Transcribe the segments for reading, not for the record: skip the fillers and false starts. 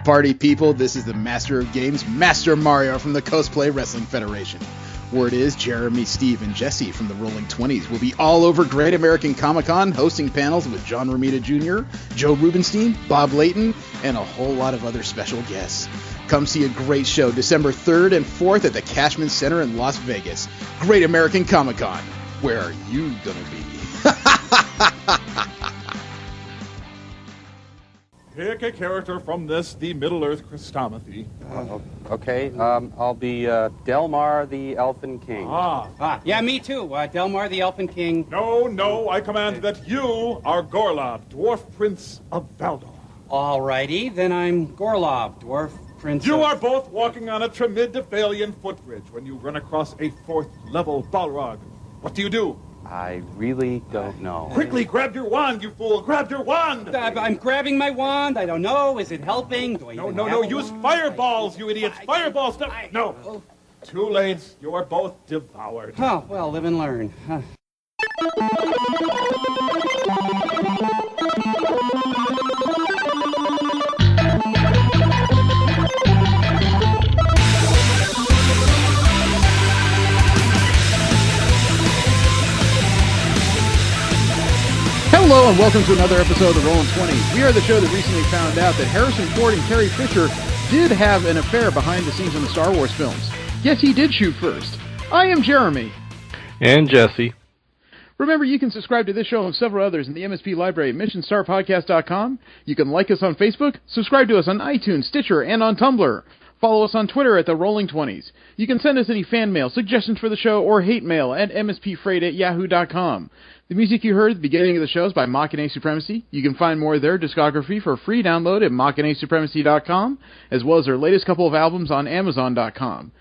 Party people, this is the Master of Games, Master Mario from the Cosplay Wrestling Federation. Word is Jeremy, Steve, and Jesse from the Rolling 20s will be all over Great American Comic-Con hosting panels with John Romita Jr., Joe Rubenstein, Bob Layton, and a whole lot of other special guests. Come see a great show December 3rd and 4th at the Cashman Center in Las Vegas. Great American Comic-Con. Where are you gonna be? Pick a character from this, the Middle-earth Christomathy. Okay, I'll be Delmar the Elfin King. Yeah, me too. Delmar the Elfin King. No, I command that you are Gorlab, Dwarf Prince of Valdor. Alrighty, then I'm Gorlov, Dwarf Prince You of... are both walking on a Tremidophalian footbridge when you run across a 4th-level Balrog. What do? I really don't know. Quickly, grab your wand, you fool! Grab your wand! I'm grabbing my wand. I don't know. Is it helping? Do I even have a Use wand? fireballs, you idiots! Fireballs! No! Too late. You are both devoured. Oh, well, live and learn. Hello and welcome to another episode of the Rolling 20s. We are the show that recently found out that Harrison Ford and Carrie Fisher did have an affair behind the scenes in the Star Wars films. Yes, he did shoot first. I am Jeremy. And Jesse. Remember, you can subscribe to this show and several others in the MSP library at missionstarpodcast.com. You can like us on Facebook, subscribe to us on iTunes, Stitcher, and on Tumblr. Follow us on Twitter at the Rolling 20s. You can send us any fan mail, suggestions for the show, or hate mail at mspfreight@yahoo.com. The music you heard at the beginning of the show is by Machina Supremacy. You can find more of their discography for free download at machinasupremacy.com, as well as their latest couple of albums on Amazon.com.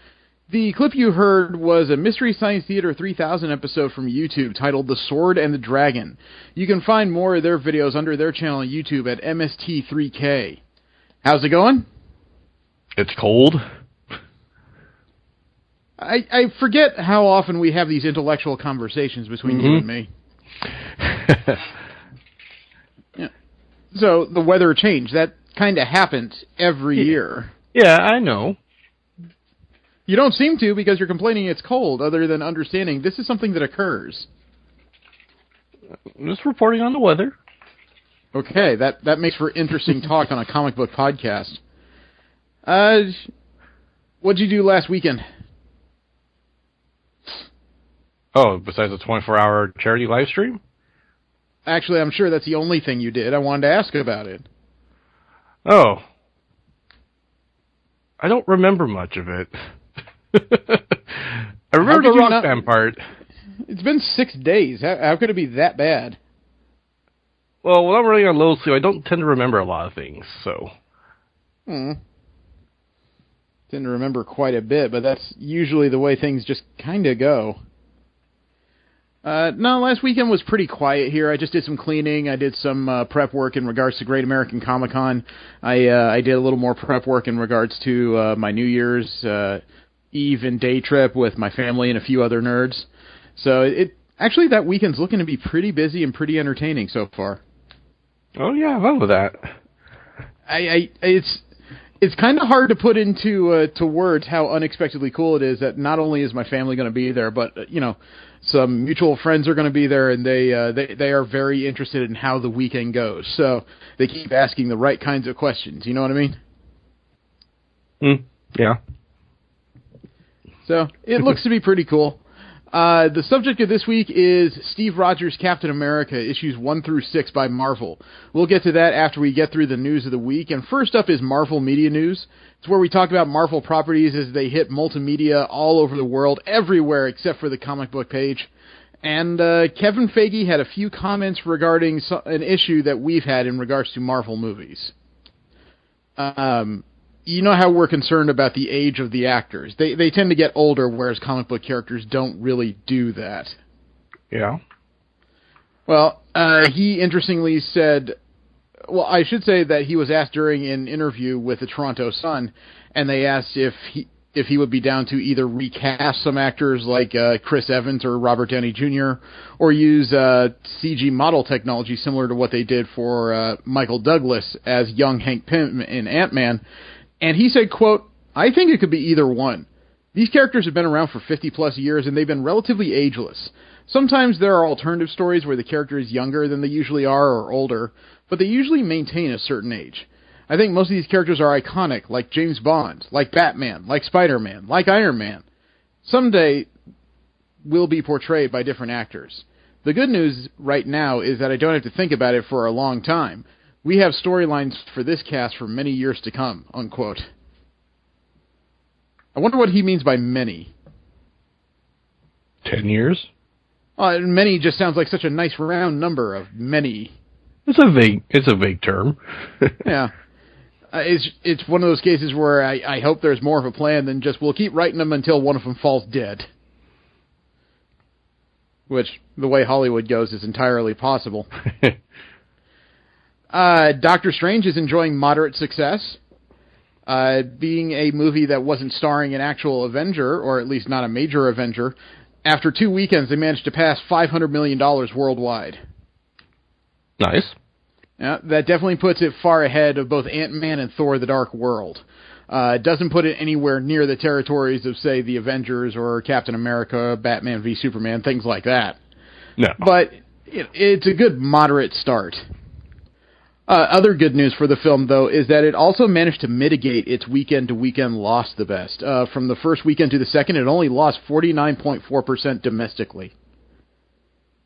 The clip you heard was a Mystery Science Theater 3000 episode from YouTube titled The Sword and the Dragon. You can find more of their videos under their channel on YouTube at MST3K. How's it going? It's cold. I forget how often we have these intellectual conversations between you and me. Yeah. So, the weather change, that kind of happens every year. Yeah, I know. You don't seem to because you're complaining it's cold, other than understanding this is something that occurs. I'm just reporting on the weather. Okay, that makes for interesting talk on a comic book podcast. What'd you do last weekend? Oh, besides the 24-hour charity live stream? Actually, I'm sure that's the only thing you did. I wanted to ask about it. Oh. I don't remember much of it. I remember the rock band part. It's been 6 days. How could it be that bad? Well, when I'm running on low sleep, I don't tend to remember a lot of things, so... Tend to remember quite a bit, but that's usually the way things just kind of go. No, last weekend was pretty quiet here. I just did some cleaning. I did some prep work in regards to Great American Comic-Con. I did a little more prep work in regards to my New Year's Eve and day trip with my family and a few other nerds. So actually that weekend's looking to be pretty busy and pretty entertaining so far. Oh yeah, I love that. It's kind of hard to put into to words how unexpectedly cool it is that not only is my family going to be there, but some mutual friends are going to be there, and they are very interested in how the weekend goes. So they keep asking the right kinds of questions. You know what I mean? Yeah. So it looks to be pretty cool. The subject of this week is Steve Rogers' Captain America, issues 1 through 6 by Marvel. We'll get to that after we get through the news of the week. And first up is Marvel Media News. It's where we talk about Marvel properties as they hit multimedia all over the world, everywhere except for the comic book page. And Kevin Feige had a few comments regarding an issue that we've had in regards to Marvel movies. You know how we're concerned about the age of the actors. They tend to get older, whereas comic book characters don't really do that. Yeah. Well, he interestingly said... Well, I should say that he was asked during an interview with the Toronto Sun, and they asked if if he would be down to either recast some actors like Chris Evans or Robert Downey Jr., or use CG model technology similar to what they did for Michael Douglas as young Hank Pym in Ant-Man. And he said, quote, "I think it could be either one. These characters have been around for 50-plus years, and they've been relatively ageless. Sometimes there are alternative stories where the character is younger than they usually are or older, but they usually maintain a certain age. I think most of these characters are iconic, like James Bond, like Batman, like Spider-Man, like Iron Man. Someday will be portrayed by different actors. The good news right now is that I don't have to think about it for a long time. We have storylines for this cast for many years to come," unquote. I wonder what he means by many. 10 years? Many just sounds like such a nice round number of many. It's a vague term. Yeah. It's one of those cases where I hope there's more of a plan than just we'll keep writing them until one of them falls dead. Which, the way Hollywood goes, is entirely possible. Doctor Strange is enjoying moderate success. Being a movie that wasn't starring an actual Avenger, or at least not a major Avenger, after 2 weekends they managed to pass $500 million worldwide. Nice. Yeah, that definitely puts it far ahead of both Ant-Man and Thor: The Dark World. It doesn't put it anywhere near the territories of, say, the Avengers or Captain America, Batman v Superman, things like that. No. But it's a good moderate start. Other good news for the film, though, is that it also managed to mitigate its weekend-to-weekend loss the best. From the first weekend to the second, it only lost 49.4% domestically.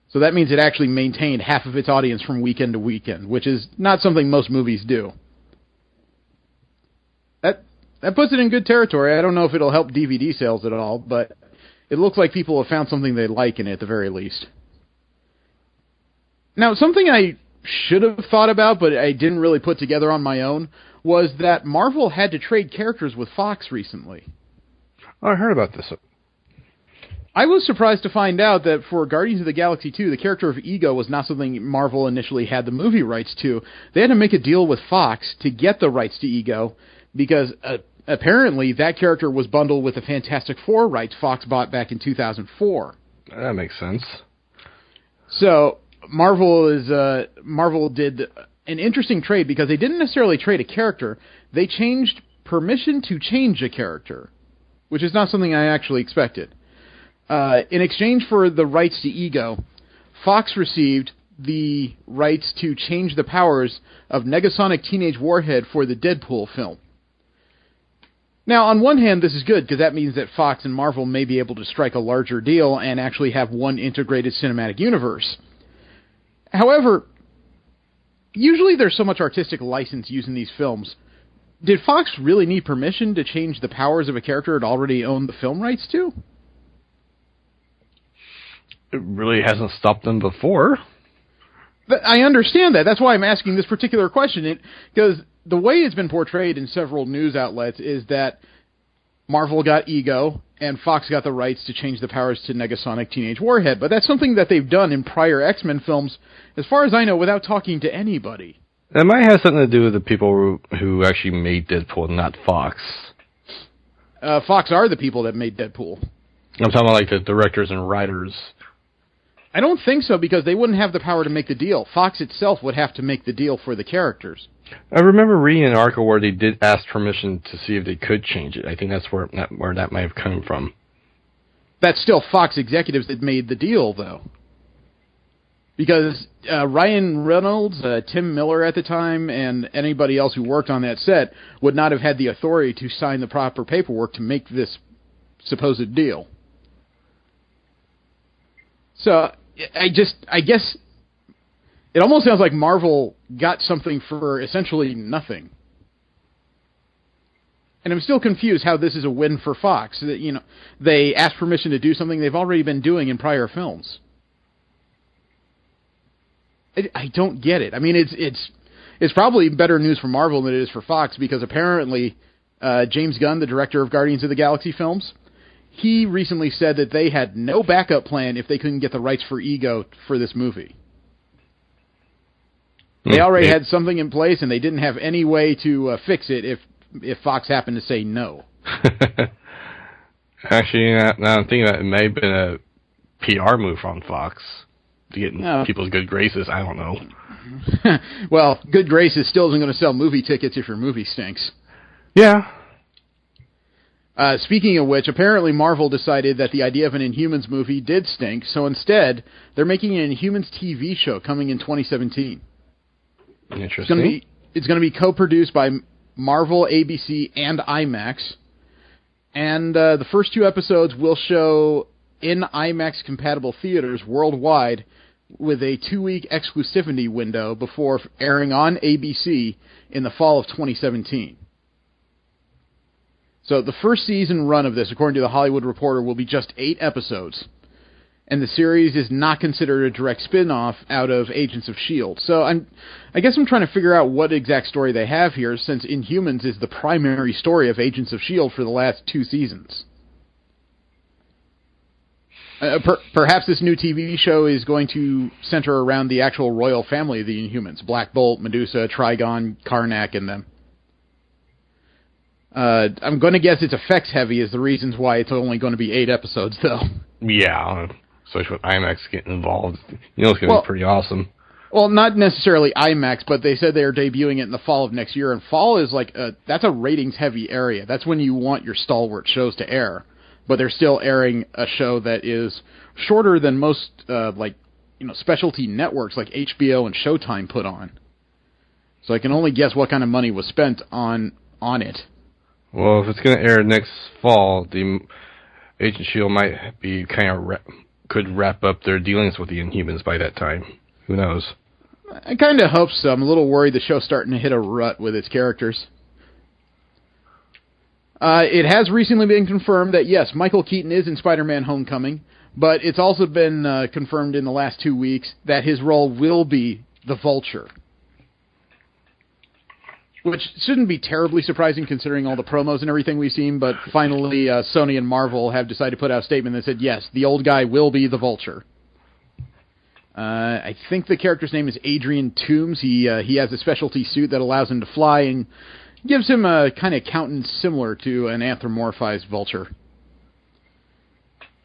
So that means it actually maintained half of its audience from weekend to weekend, which is not something most movies do. That puts it in good territory. I don't know if it'll help DVD sales at all, but it looks like people have found something they like in it at the very least. Now, something I should have thought about, but I didn't really put together on my own, was that Marvel had to trade characters with Fox recently. Oh, I heard about this. I was surprised to find out that for Guardians of the Galaxy 2, the character of Ego was not something Marvel initially had the movie rights to. They had to make a deal with Fox to get the rights to Ego, because apparently that character was bundled with the Fantastic Four rights Fox bought back in 2004. That makes sense. So Marvel did an interesting trade, because they didn't necessarily trade a character. They changed permission to change a character, which is not something I actually expected. In exchange for the rights to Ego, Fox received the rights to change the powers of Negasonic Teenage Warhead for the Deadpool film. Now, on one hand, this is good, because that means that Fox and Marvel may be able to strike a larger deal and actually have one integrated cinematic universe. However, usually there's so much artistic license used in these films. Did Fox really need permission to change the powers of a character it already owned the film rights to? It really hasn't stopped them before. I understand that. That's why I'm asking this particular question. Because the way it's been portrayed in several news outlets is that Marvel got Ego, and Fox got the rights to change the powers to Negasonic Teenage Warhead. But that's something that they've done in prior X-Men films, as far as I know, without talking to anybody. It might have something to do with the people who actually made Deadpool, not Fox. Fox are the people that made Deadpool. I'm talking about like the directors and writers. I don't think so, because they wouldn't have the power to make the deal. Fox itself would have to make the deal for the characters. I remember reading an article where they did ask permission to see if they could change it. I think that's where that might have come from. That's still Fox executives that made the deal, though. Because Ryan Reynolds, Tim Miller at the time, and anybody else who worked on that set would not have had the authority to sign the proper paperwork to make this supposed deal. So, I guess it almost sounds like Marvel got something for essentially nothing. And I'm still confused how this is a win for Fox. That, they asked permission to do something they've already been doing in prior films. I don't get it. I mean, it's probably better news for Marvel than it is for Fox, because apparently James Gunn, the director of Guardians of the Galaxy films, he recently said that they had no backup plan if they couldn't get the rights for Ego for this movie. They already had something in place, and they didn't have any way to fix it if Fox happened to say no. Actually, now I'm thinking that it may have been a PR move on Fox to get in people's good graces. I don't know. Well, good graces still isn't going to sell movie tickets if your movie stinks. Yeah. Speaking of which, apparently Marvel decided that the idea of an Inhumans movie did stink, so instead, they're making an Inhumans TV show coming in 2017. Interesting. It's going to be co-produced by Marvel, ABC, and IMAX. And the first 2 episodes will show in IMAX-compatible theaters worldwide with a 2-week exclusivity window before airing on ABC in the fall of 2017. So the first season run of this, according to The Hollywood Reporter, will be just 8 episodes. And the series is not considered a direct spin-off out of Agents of S.H.I.E.L.D. So I guess I'm trying to figure out what exact story they have here, since Inhumans is the primary story of Agents of S.H.I.E.L.D. for the last 2 seasons. Perhaps this new TV show is going to center around the actual royal family of the Inhumans. Black Bolt, Medusa, Trigon, Karnak, and them. I'm going to guess it's effects-heavy is the reasons why it's only going to be 8 episodes, though. Yeah, especially with IMAX getting involved. You know it's going to be pretty awesome. Well, not necessarily IMAX, but they said they are debuting it in the fall of next year, and fall is that's a ratings-heavy area. That's when you want your stalwart shows to air. But they're still airing a show that is shorter than most, specialty networks like HBO and Showtime put on. So I can only guess what kind of money was spent on it. Well, if it's going to air next fall, the Agent S.H.I.E.L.D. might be could wrap up their dealings with the Inhumans by that time. Who knows? I kind of hope so. I'm a little worried the show's starting to hit a rut with its characters. It has recently been confirmed that, yes, Michael Keaton is in Spider-Man Homecoming, but it's also been confirmed in the last 2 weeks that his role will be the Vulture. Which shouldn't be terribly surprising considering all the promos and everything we've seen, but finally Sony and Marvel have decided to put out a statement that said, yes, the old guy will be the Vulture. I think the character's name is Adrian Toomes. He has a specialty suit that allows him to fly and gives him a kind of countenance similar to an anthropomorphized Vulture.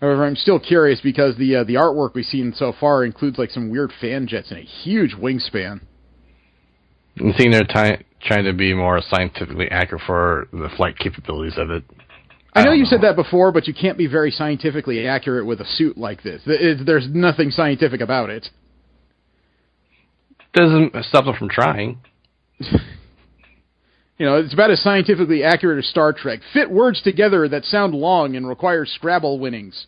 However, I'm still curious because the artwork we've seen so far includes some weird fan jets and a huge wingspan. I think they're trying to be more scientifically accurate for the flight capabilities of it. I know you said that before, but you can't be very scientifically accurate with a suit like this. There's nothing scientific about it. Doesn't stop them from trying. It's about as scientifically accurate as Star Trek. Fit words together that sound long and require Scrabble winnings.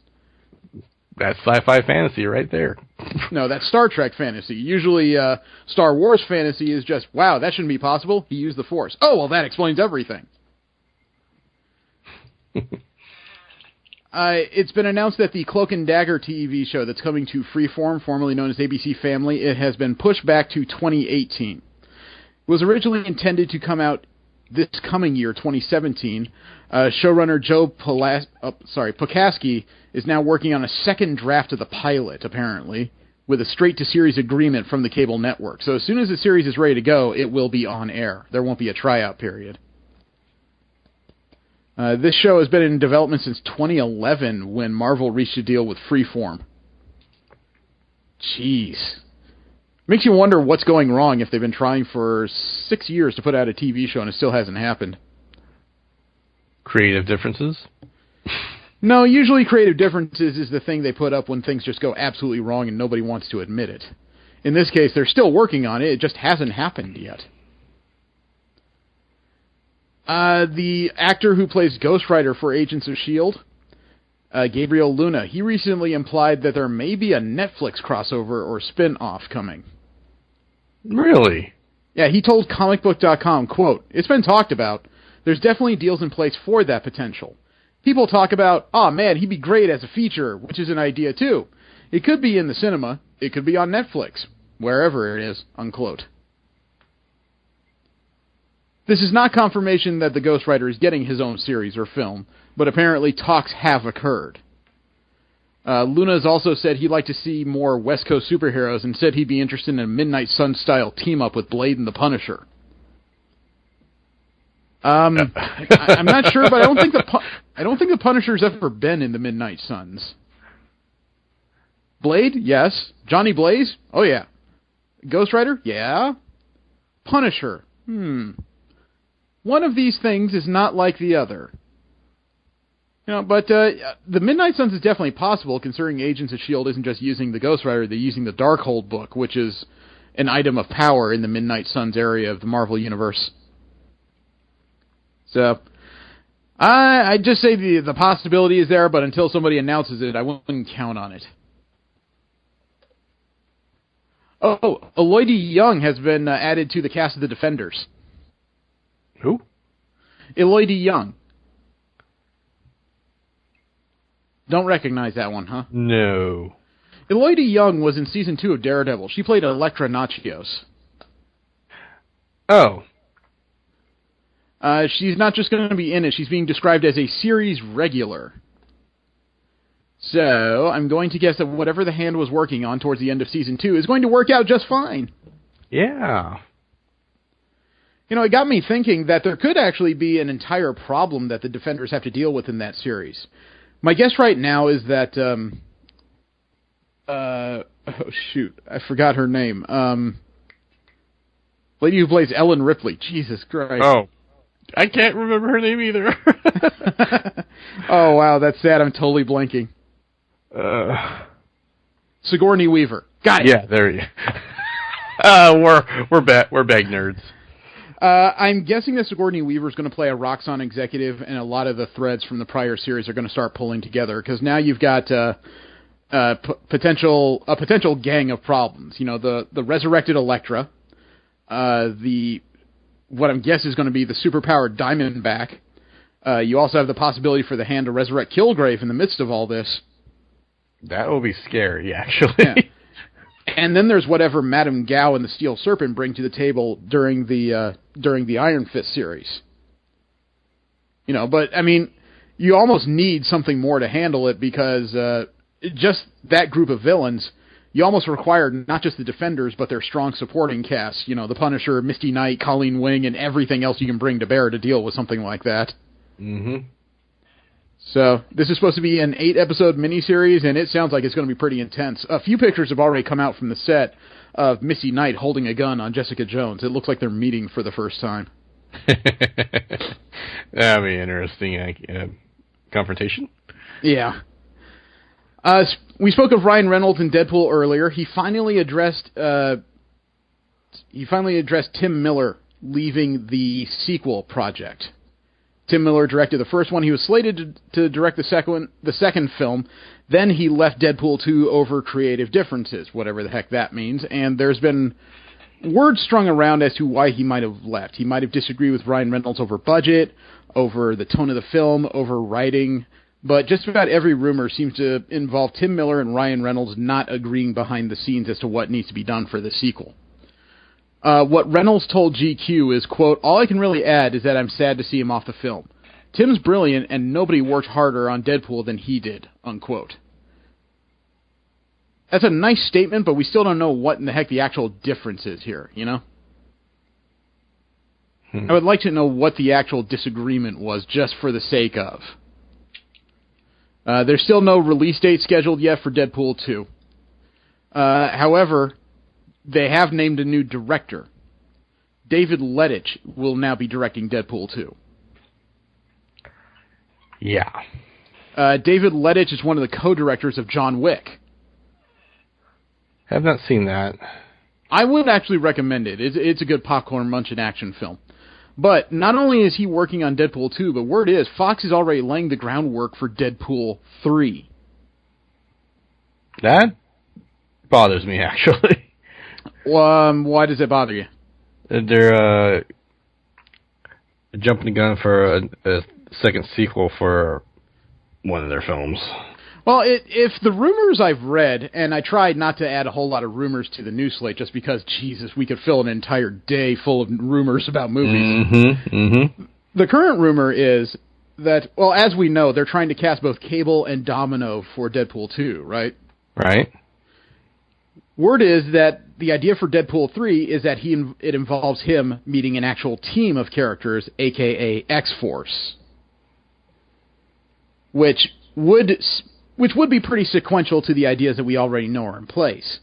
That's sci-fi fantasy right there. No, that's Star Trek fantasy. Usually Star Wars fantasy is just, wow, that shouldn't be possible. He used the Force. Oh, well, that explains everything. It's been announced that the Cloak and Dagger TV show that's coming to Freeform, formerly known as ABC Family, it has been pushed back to 2018. It was originally intended to come out this coming year, 2017. Showrunner Joe Pokaski is now working on a second draft of the pilot, apparently, with a straight-to-series agreement from the cable network. So as soon as the series is ready to go, it will be on air. There won't be a tryout period. This show has been in development since 2011 when Marvel reached a deal with Freeform. Jeez. Makes you wonder what's going wrong if they've been trying for 6 years to put out a TV show and it still hasn't happened. Creative differences? No, usually creative differences is the thing they put up when things just go absolutely wrong and nobody wants to admit it. In this case, they're still working on it, it just hasn't happened yet. The actor who plays Ghost Rider for Agents of S.H.I.E.L.D., Gabriel Luna, he recently implied that there may be a Netflix crossover or spin-off coming. Really? Yeah, he told comicbook.com, quote, "It's been talked about. There's definitely deals in place for that potential. People talk about, oh man, he'd be great as a feature, which is an idea too. It could be in the cinema. It could be on Netflix. Wherever it is," unquote. This is not confirmation that the Ghost Rider is getting his own series or film, but apparently talks have occurred. Luna has also said he'd like to see more West Coast superheroes and said he'd be interested in a Midnight Sun-style team-up with Blade and the Punisher. I'm not sure, but I don't think the Punisher's ever been in the Midnight Suns. Blade, yes. Johnny Blaze, oh yeah. Ghost Rider, yeah. Punisher, One of these things is not like the other. But the Midnight Suns is definitely possible, considering Agents of S.H.I.E.L.D. isn't just using the Ghost Rider, they're using the Darkhold book, which is an item of power in the Midnight Suns area of the Marvel Universe. So, I just say the possibility is there, but until somebody announces it, I wouldn't count on it. Oh, Elodie Young has been added to the cast of the Defenders. Who? Elodie Young. Don't recognize that one, huh? No. Elodie Young was in Season 2 of Daredevil. She played Elektra Nachios. Oh. She's not just going to be in it, she's being described as a series regular. So, I'm going to guess that whatever the Hand was working on towards the end of Season 2 is going to work out just fine. Yeah. It got me thinking that there could actually be an entire problem that the Defenders have to deal with in that series. My guess right now is that, oh shoot, I forgot her name. Lady who plays Ellen Ripley. Jesus Christ. Oh. I can't remember her name either. Oh, wow, that's sad. I'm totally blanking. Sigourney Weaver. Got it. Yeah, there you go. We're bag nerds. I'm guessing that Sigourney Weaver is going to play a Roxxon executive, and a lot of the threads from the prior series are going to start pulling together, because now you've got a potential gang of problems. The resurrected Elektra, what I'm guessing is going to be the superpowered Diamondback. You also have the possibility for the Hand to resurrect Kilgrave in the midst of all this. That will be scary, actually. Yeah. And then there's whatever Madame Gao and the Steel Serpent bring to the table during the Iron Fist series. But I mean, you almost need something more to handle it, because just that group of villains, you almost require not just the Defenders, but their strong supporting cast. The Punisher, Misty Knight, Colleen Wing, and everything else you can bring to bear to deal with something like that. Mm-hmm. So, this is supposed to be an 8-episode miniseries, and it sounds like it's going to be pretty intense. A few pictures have already come out from the set of Misty Knight holding a gun on Jessica Jones. It looks like they're meeting for the first time. That'd be interesting. Confrontation? Yeah. We spoke of Ryan Reynolds in Deadpool earlier. He finally addressed Tim Miller leaving the sequel project. Tim Miller directed the first one. He was slated to direct the second film. Then he left Deadpool 2 over creative differences, whatever the heck that means. And there's been word strung around as to why he might have left. He might have disagreed with Ryan Reynolds over budget, over the tone of the film, over writing. But just about every rumor seems to involve Tim Miller and Ryan Reynolds not agreeing behind the scenes as to what needs to be done for the sequel. What Reynolds told GQ is, quote, "All I can really add is that I'm sad to see him off the film. Tim's brilliant, and nobody worked harder on Deadpool than he did," unquote. That's a nice statement, but we still don't know what in the heck the actual difference is here, I would like to know what the actual disagreement was, just for the sake of. There's still no release date scheduled yet for Deadpool 2. However, they have named a new director. David Leitch will now be directing Deadpool 2. Yeah. David Leitch is one of the co-directors of John Wick. Have not seen that. I would actually recommend it. It's a good popcorn munching action film. But not only is he working on Deadpool 2, but word is Fox is already laying the groundwork for Deadpool 3. That bothers me, actually. Why does it bother you? They're jumping the gun for a second sequel for one of their films. Well, if the rumors I've read, and I tried not to add a whole lot of rumors to the news slate just because, Jesus, we could fill an entire day full of rumors about movies. Mm-hmm, mm-hmm. The current rumor is that, well, as we know, they're trying to cast both Cable and Domino for Deadpool 2, right? Right. Word is that the idea for Deadpool 3 is that it involves him meeting an actual team of characters, a.k.a. X-Force, which would be pretty sequential to the ideas that we already know are in place.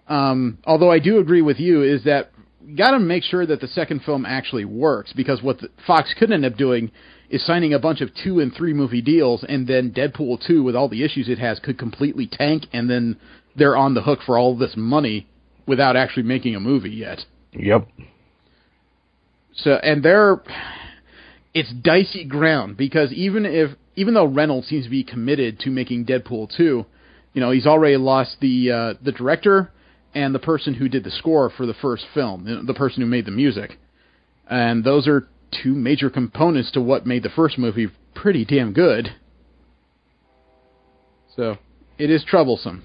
Although I do agree with you, is that you got to make sure that the second film actually works, because what Fox could end up doing is signing a bunch of 2 and 3 movie deals, and then Deadpool 2, with all the issues it has, could completely tank, and then they're on the hook for all this money without actually making a movie yet. Yep. So, and it's dicey ground, because even though Reynolds seems to be committed to making Deadpool 2, he's already lost the director and the person who did the score for the first film, the person who made the music. And those are 2 major components to what made the first movie pretty damn good. So, it is troublesome.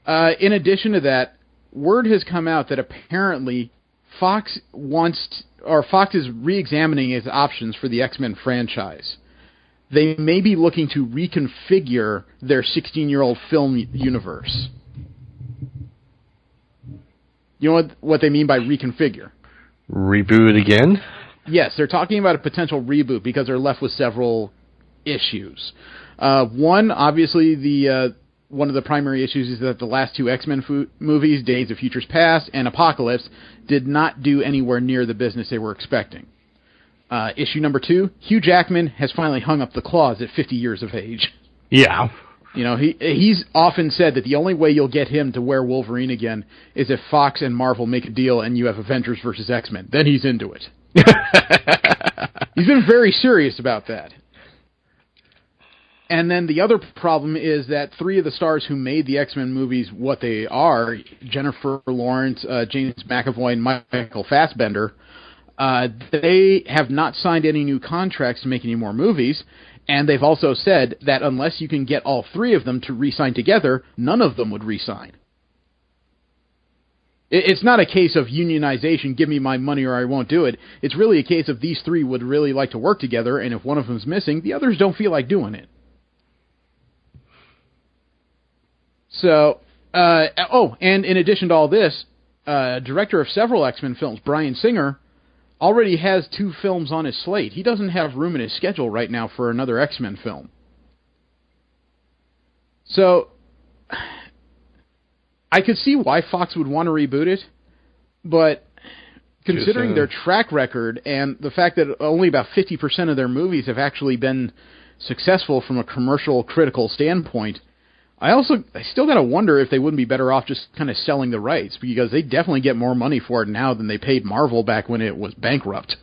In addition to that, word has come out that apparently Fox is re-examining its options for the X-Men franchise. They may be looking to reconfigure their 16-year-old film universe. You know what they mean by reconfigure? Reboot again? Yes, they're talking about a potential reboot because they're left with several issues. One, obviously, one of the primary issues is that the last 2 X-Men movies, Days of Futures Past and Apocalypse, did not do anywhere near the business they were expecting. Issue number 2, Hugh Jackman has finally hung up the claws at 50 years of age. Yeah. He's often said that the only way you'll get him to wear Wolverine again is if Fox and Marvel make a deal and you have Avengers versus X-Men. Then he's into it. He's been very serious about that. And then the other problem is that 3 of the stars who made the X-Men movies what they are, Jennifer Lawrence, James McAvoy, and Michael Fassbender, they have not signed any new contracts to make any more movies, and they've also said that unless you can get all 3 of them to re-sign together, none of them would re-sign. It's not a case of unionization, give me my money or I won't do it. It's really a case of these 3 would really like to work together, and if one of them's missing, the others don't feel like doing it. So, and in addition to all this, director of several X-Men films, Bryan Singer, already has 2 films on his slate. He doesn't have room in his schedule right now for another X-Men film. So, I could see why Fox would want to reboot it, but considering their track record and the fact that only about 50% of their movies have actually been successful from a commercial critical standpoint, I still gotta wonder if they wouldn't be better off just kind of selling the rights, because they definitely get more money for it now than they paid Marvel back when it was bankrupt.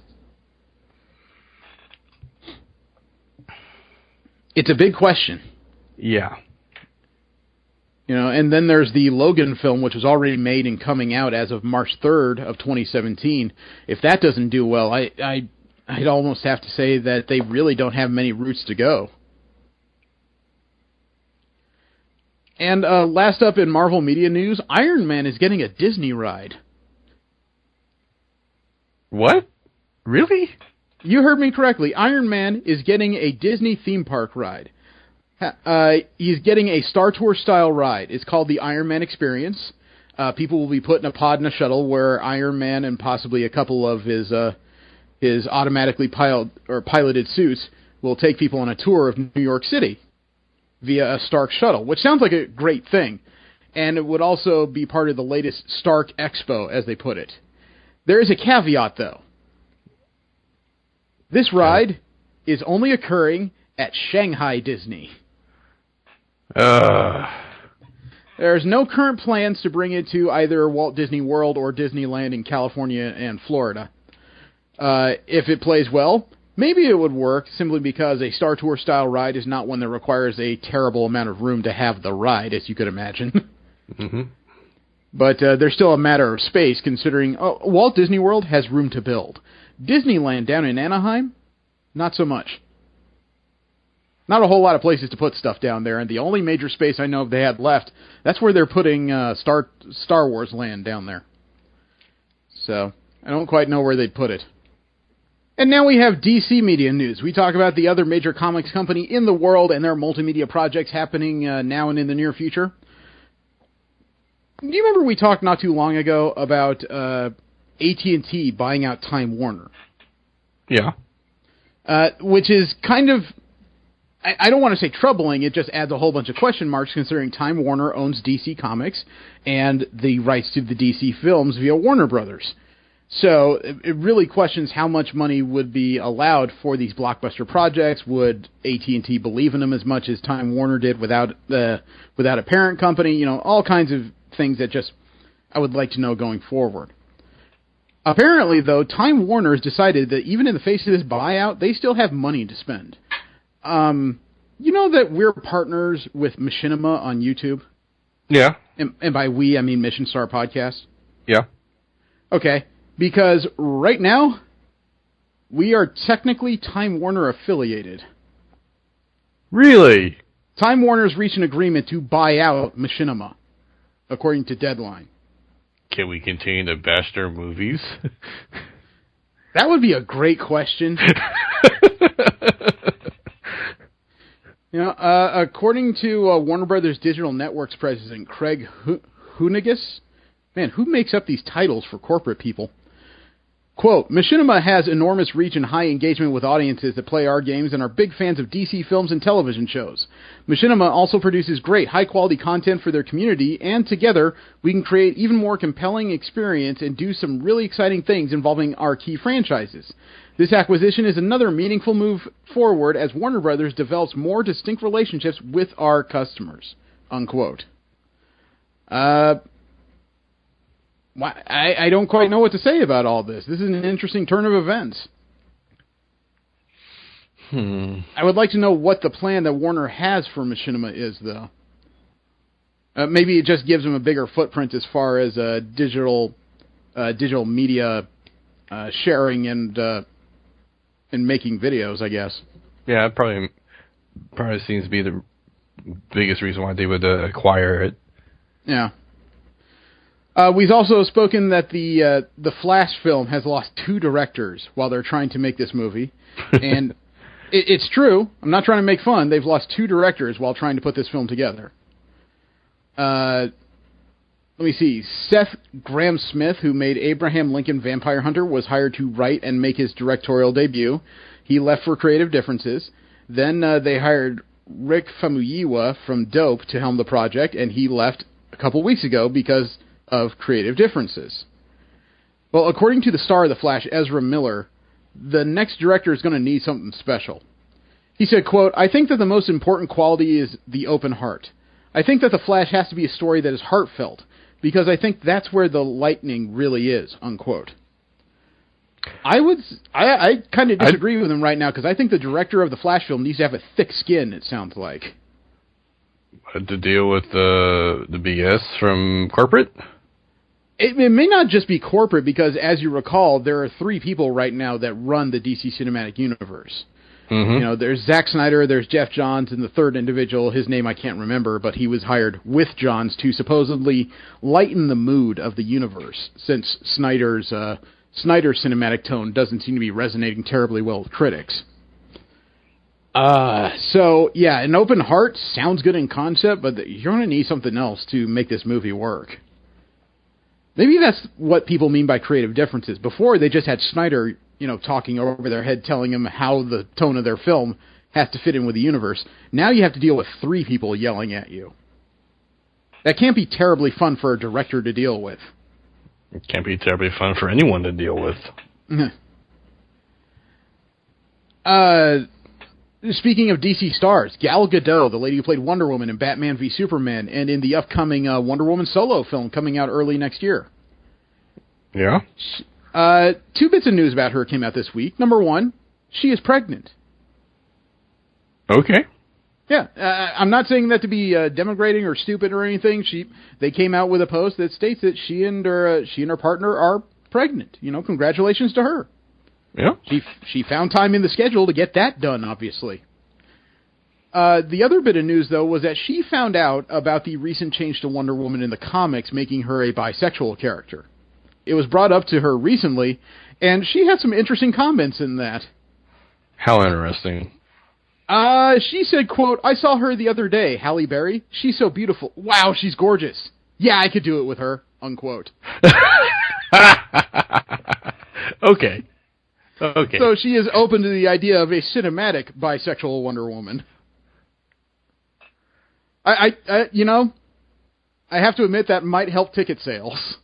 It's a big question. Yeah. And then there's the Logan film, which was already made and coming out as of March 3rd of 2017. If that doesn't do well, I'd almost have to say that they really don't have many routes to go. And last up in Marvel media news, Iron Man is getting a Disney ride. What? Really? You heard me correctly. Iron Man is getting a Disney theme park ride. He's getting a Star Tours style ride. It's called the Iron Man Experience. People will be put in a pod and a shuttle where Iron Man and possibly a couple of his automatically piloted suits will take people on a tour of New York City via a Stark shuttle, which sounds like a great thing. And it would also be part of the latest Stark Expo, as they put it. There is a caveat, though. This ride is only occurring at Shanghai Disney. There's no current plans to bring it to either Walt Disney World or Disneyland in California and Florida. If it plays well, maybe it would work, simply because a Star Tours style ride is not one that requires a terrible amount of room to have the ride, as you could imagine. Mm-hmm. But there's still a matter of space, considering Walt Disney World has room to build. Disneyland down in Anaheim, not so much. Not a whole lot of places to put stuff down there, and the only major space I know they had left, that's where they're putting Star Wars Land down there. So, I don't quite know where they'd put it. And now we have DC media news. We talk about the other major comics company in the world and their multimedia projects happening now and in the near future. Do you remember we talked not too long ago about AT&T buying out Time Warner? Yeah. Which is kind of, I don't want to say troubling, it just adds a whole bunch of question marks considering Time Warner owns DC Comics and the rights to the DC films via Warner Brothers. So it really questions how much money would be allowed for these blockbuster projects. Would AT&T believe in them as much as Time Warner did without a parent company? You know, all kinds of things that just I would like to know going forward. Apparently, though, Time Warner has decided that even in the face of this buyout, they still have money to spend. You know that we're partners with Machinima on YouTube? Yeah. And by we, I mean Mission Star Podcast? Yeah. Okay, because right now, we are technically Time Warner affiliated. Really? Time Warner's reached an agreement to buy out Machinima, according to Deadline. Can we continue to bash their movies? That would be a great question. You know, according to Warner Brothers Digital Networks president Craig Hoonigus, man, who makes up these titles for corporate people? Quote, Machinima has enormous reach and high engagement with audiences that play our games and are big fans of DC films and television shows. Machinima also produces great, high-quality content for their community, and together we can create even more compelling experience and do some really exciting things involving our key franchises. This acquisition is another meaningful move forward as Warner Brothers develops more distinct relationships with our customers. Unquote. I don't quite know what to say about all this. This is an interesting turn of events. I would like to know what the plan that Warner has for Machinima is, though. Maybe it just gives them a bigger footprint as far as digital media sharing and making videos, I guess. Yeah, it probably seems to be the biggest reason why they would acquire it. Yeah. We've also spoken that the Flash film has lost 2 directors while they're trying to make this movie. And it's true. I'm not trying to make fun. They've lost 2 directors while trying to put this film together. Let me see. Seth Grahame-Smith, who made Abraham Lincoln Vampire Hunter, was hired to write and make his directorial debut. He left for creative differences. Then they hired Rick Famuyiwa from Dope to helm the project, and he left a couple weeks ago because of creative differences. Well, according to the star of The Flash, Ezra Miller, the next director is going to need something special. He said, quote, I think that the most important quality is the open heart. I think that The Flash has to be a story that is heartfelt, because I think that's where the lightning really is, unquote. I kind of disagree with him right now, because I think the director of the Flash film needs to have a thick skin, it sounds like. To deal with the BS from corporate? It may not just be corporate, because as you recall, there are 3 people right now that run the DC Cinematic Universe. Mm-hmm. You know, there's Zack Snyder, there's Jeff Johns, and the third individual, his name I can't remember, but he was hired with Johns to supposedly lighten the mood of the universe, since Snyder's cinematic tone doesn't seem to be resonating terribly well with critics. So, yeah, an open heart sounds good in concept, but you're going to need something else to make this movie work. Maybe that's what people mean by creative differences. Before, they just had Snyder, you know, talking over their head, telling them how the tone of their film has to fit in with the universe. Now you have to deal with 3 people yelling at you. That can't be terribly fun for a director to deal with. It can't be terribly fun for anyone to deal with. Speaking of DC stars, Gal Gadot, the lady who played Wonder Woman in Batman v Superman, and in the upcoming Wonder Woman solo film coming out early next year. Yeah? 2 bits of news about her came out this week. Number 1, she is pregnant. Okay. Yeah, I'm not saying that to be denigrating or stupid or anything. They came out with a post that states that she and her partner are pregnant. You know, congratulations to her. Yeah. She found time in the schedule to get that done, obviously. The other bit of news, though, was that she found out about the recent change to Wonder Woman in the comics, making her a bisexual character. It was brought up to her recently, and she had some interesting comments in that. How interesting? She said, quote, I saw her the other day, Halle Berry. She's so beautiful. Wow, she's gorgeous. Yeah, I could do it with her, unquote. Okay. So she is open to the idea of a cinematic bisexual Wonder Woman. I have to admit that might help ticket sales.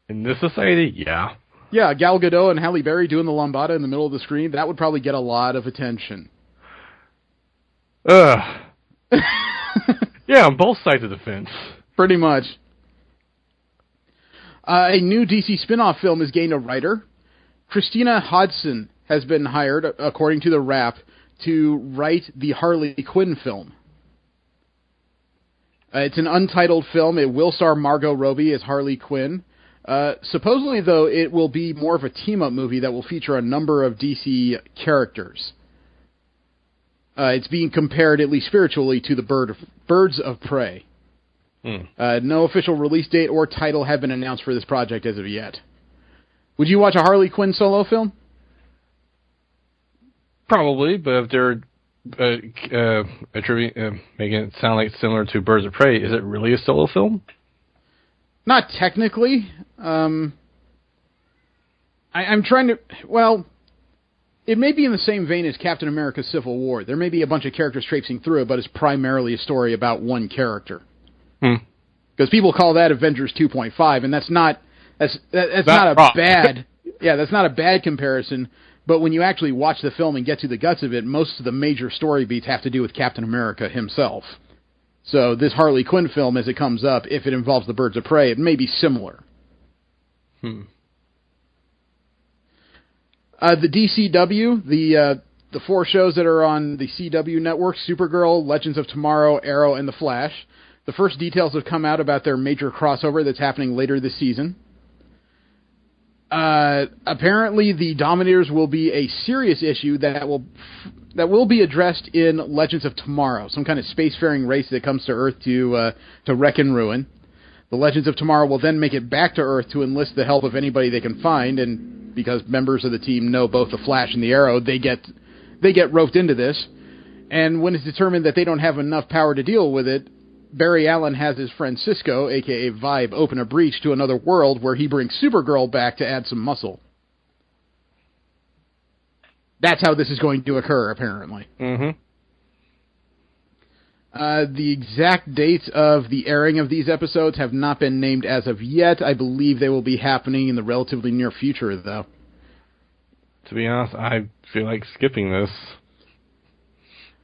In this society, yeah. Yeah, Gal Gadot and Halle Berry doing the lambada in the middle of the screen, that would probably get a lot of attention. Ugh. Yeah, on both sides of the fence. Pretty much. A new DC spin-off film has gained a writer. Christina Hodson has been hired, according to the Wrap, to write the Harley Quinn film. It's an untitled film. It will star Margot Robbie as Harley Quinn. Supposedly, though, it will be more of a team-up movie that will feature a number of DC characters. It's being compared, at least spiritually, to the Birds of Prey. No official release date or title have been announced for this project as of yet. Would you watch a Harley Quinn solo film? Probably, but if they're making it sound like it's similar to Birds of Prey, is it really a solo film? Not technically. I'm trying to... Well, it may be in the same vein as Captain America Civil War. There may be a bunch of characters traipsing through it, but it's primarily a story about one character. Because people call that Avengers 2.5, and that's not a bad... Yeah, that's not a bad comparison, but when you actually watch the film and get to the guts of it, most of the major story beats have to do with Captain America himself. So this Harley Quinn film, as it comes up, if it involves the Birds of Prey, it may be similar. The DCW, the four shows that are on the CW network, Supergirl, Legends of Tomorrow, Arrow, and The Flash. The first details have come out about their major crossover that's happening later this season. Apparently, the Dominators will be a serious issue that will be addressed in Legends of Tomorrow, some kind of spacefaring race that comes to Earth to wreck and ruin. The Legends of Tomorrow will then make it back to Earth to enlist the help of anybody they can find, and because members of the team know both the Flash and the Arrow, they get roped into this. And when it's determined that they don't have enough power to deal with it, Barry Allen has his friend Cisco, a.k.a. Vibe, open a breach to another world where he brings Supergirl back to add some muscle. That's how this is going to occur, apparently. The exact dates of the airing of these episodes have not been named as of yet. I believe they will be happening in the relatively near future, though. To be honest, I feel like skipping this.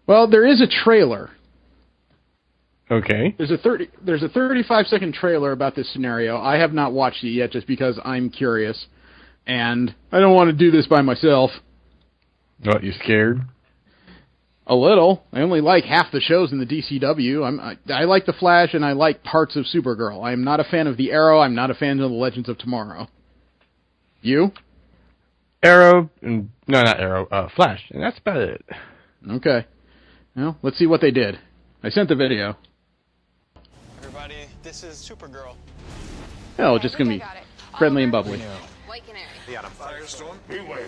Well, there is a trailer. Okay. There's a 35-second trailer about this scenario. I have not watched it yet just because I'm curious, and I don't want to do this by myself. What, you scared? A little. I only like half the shows in the DCW. I like The Flash, and I like parts of Supergirl. I am not a fan of the Arrow. I'm not a fan of the Legends of Tomorrow. You? Arrow, no, not Arrow, Flash, and that's about it. Okay. Well, let's see what they did. I sent the video. Everybody, this is Supergirl. Oh, just gonna be friendly and bubbly. White Canary. The Atom Firestorm. Beware.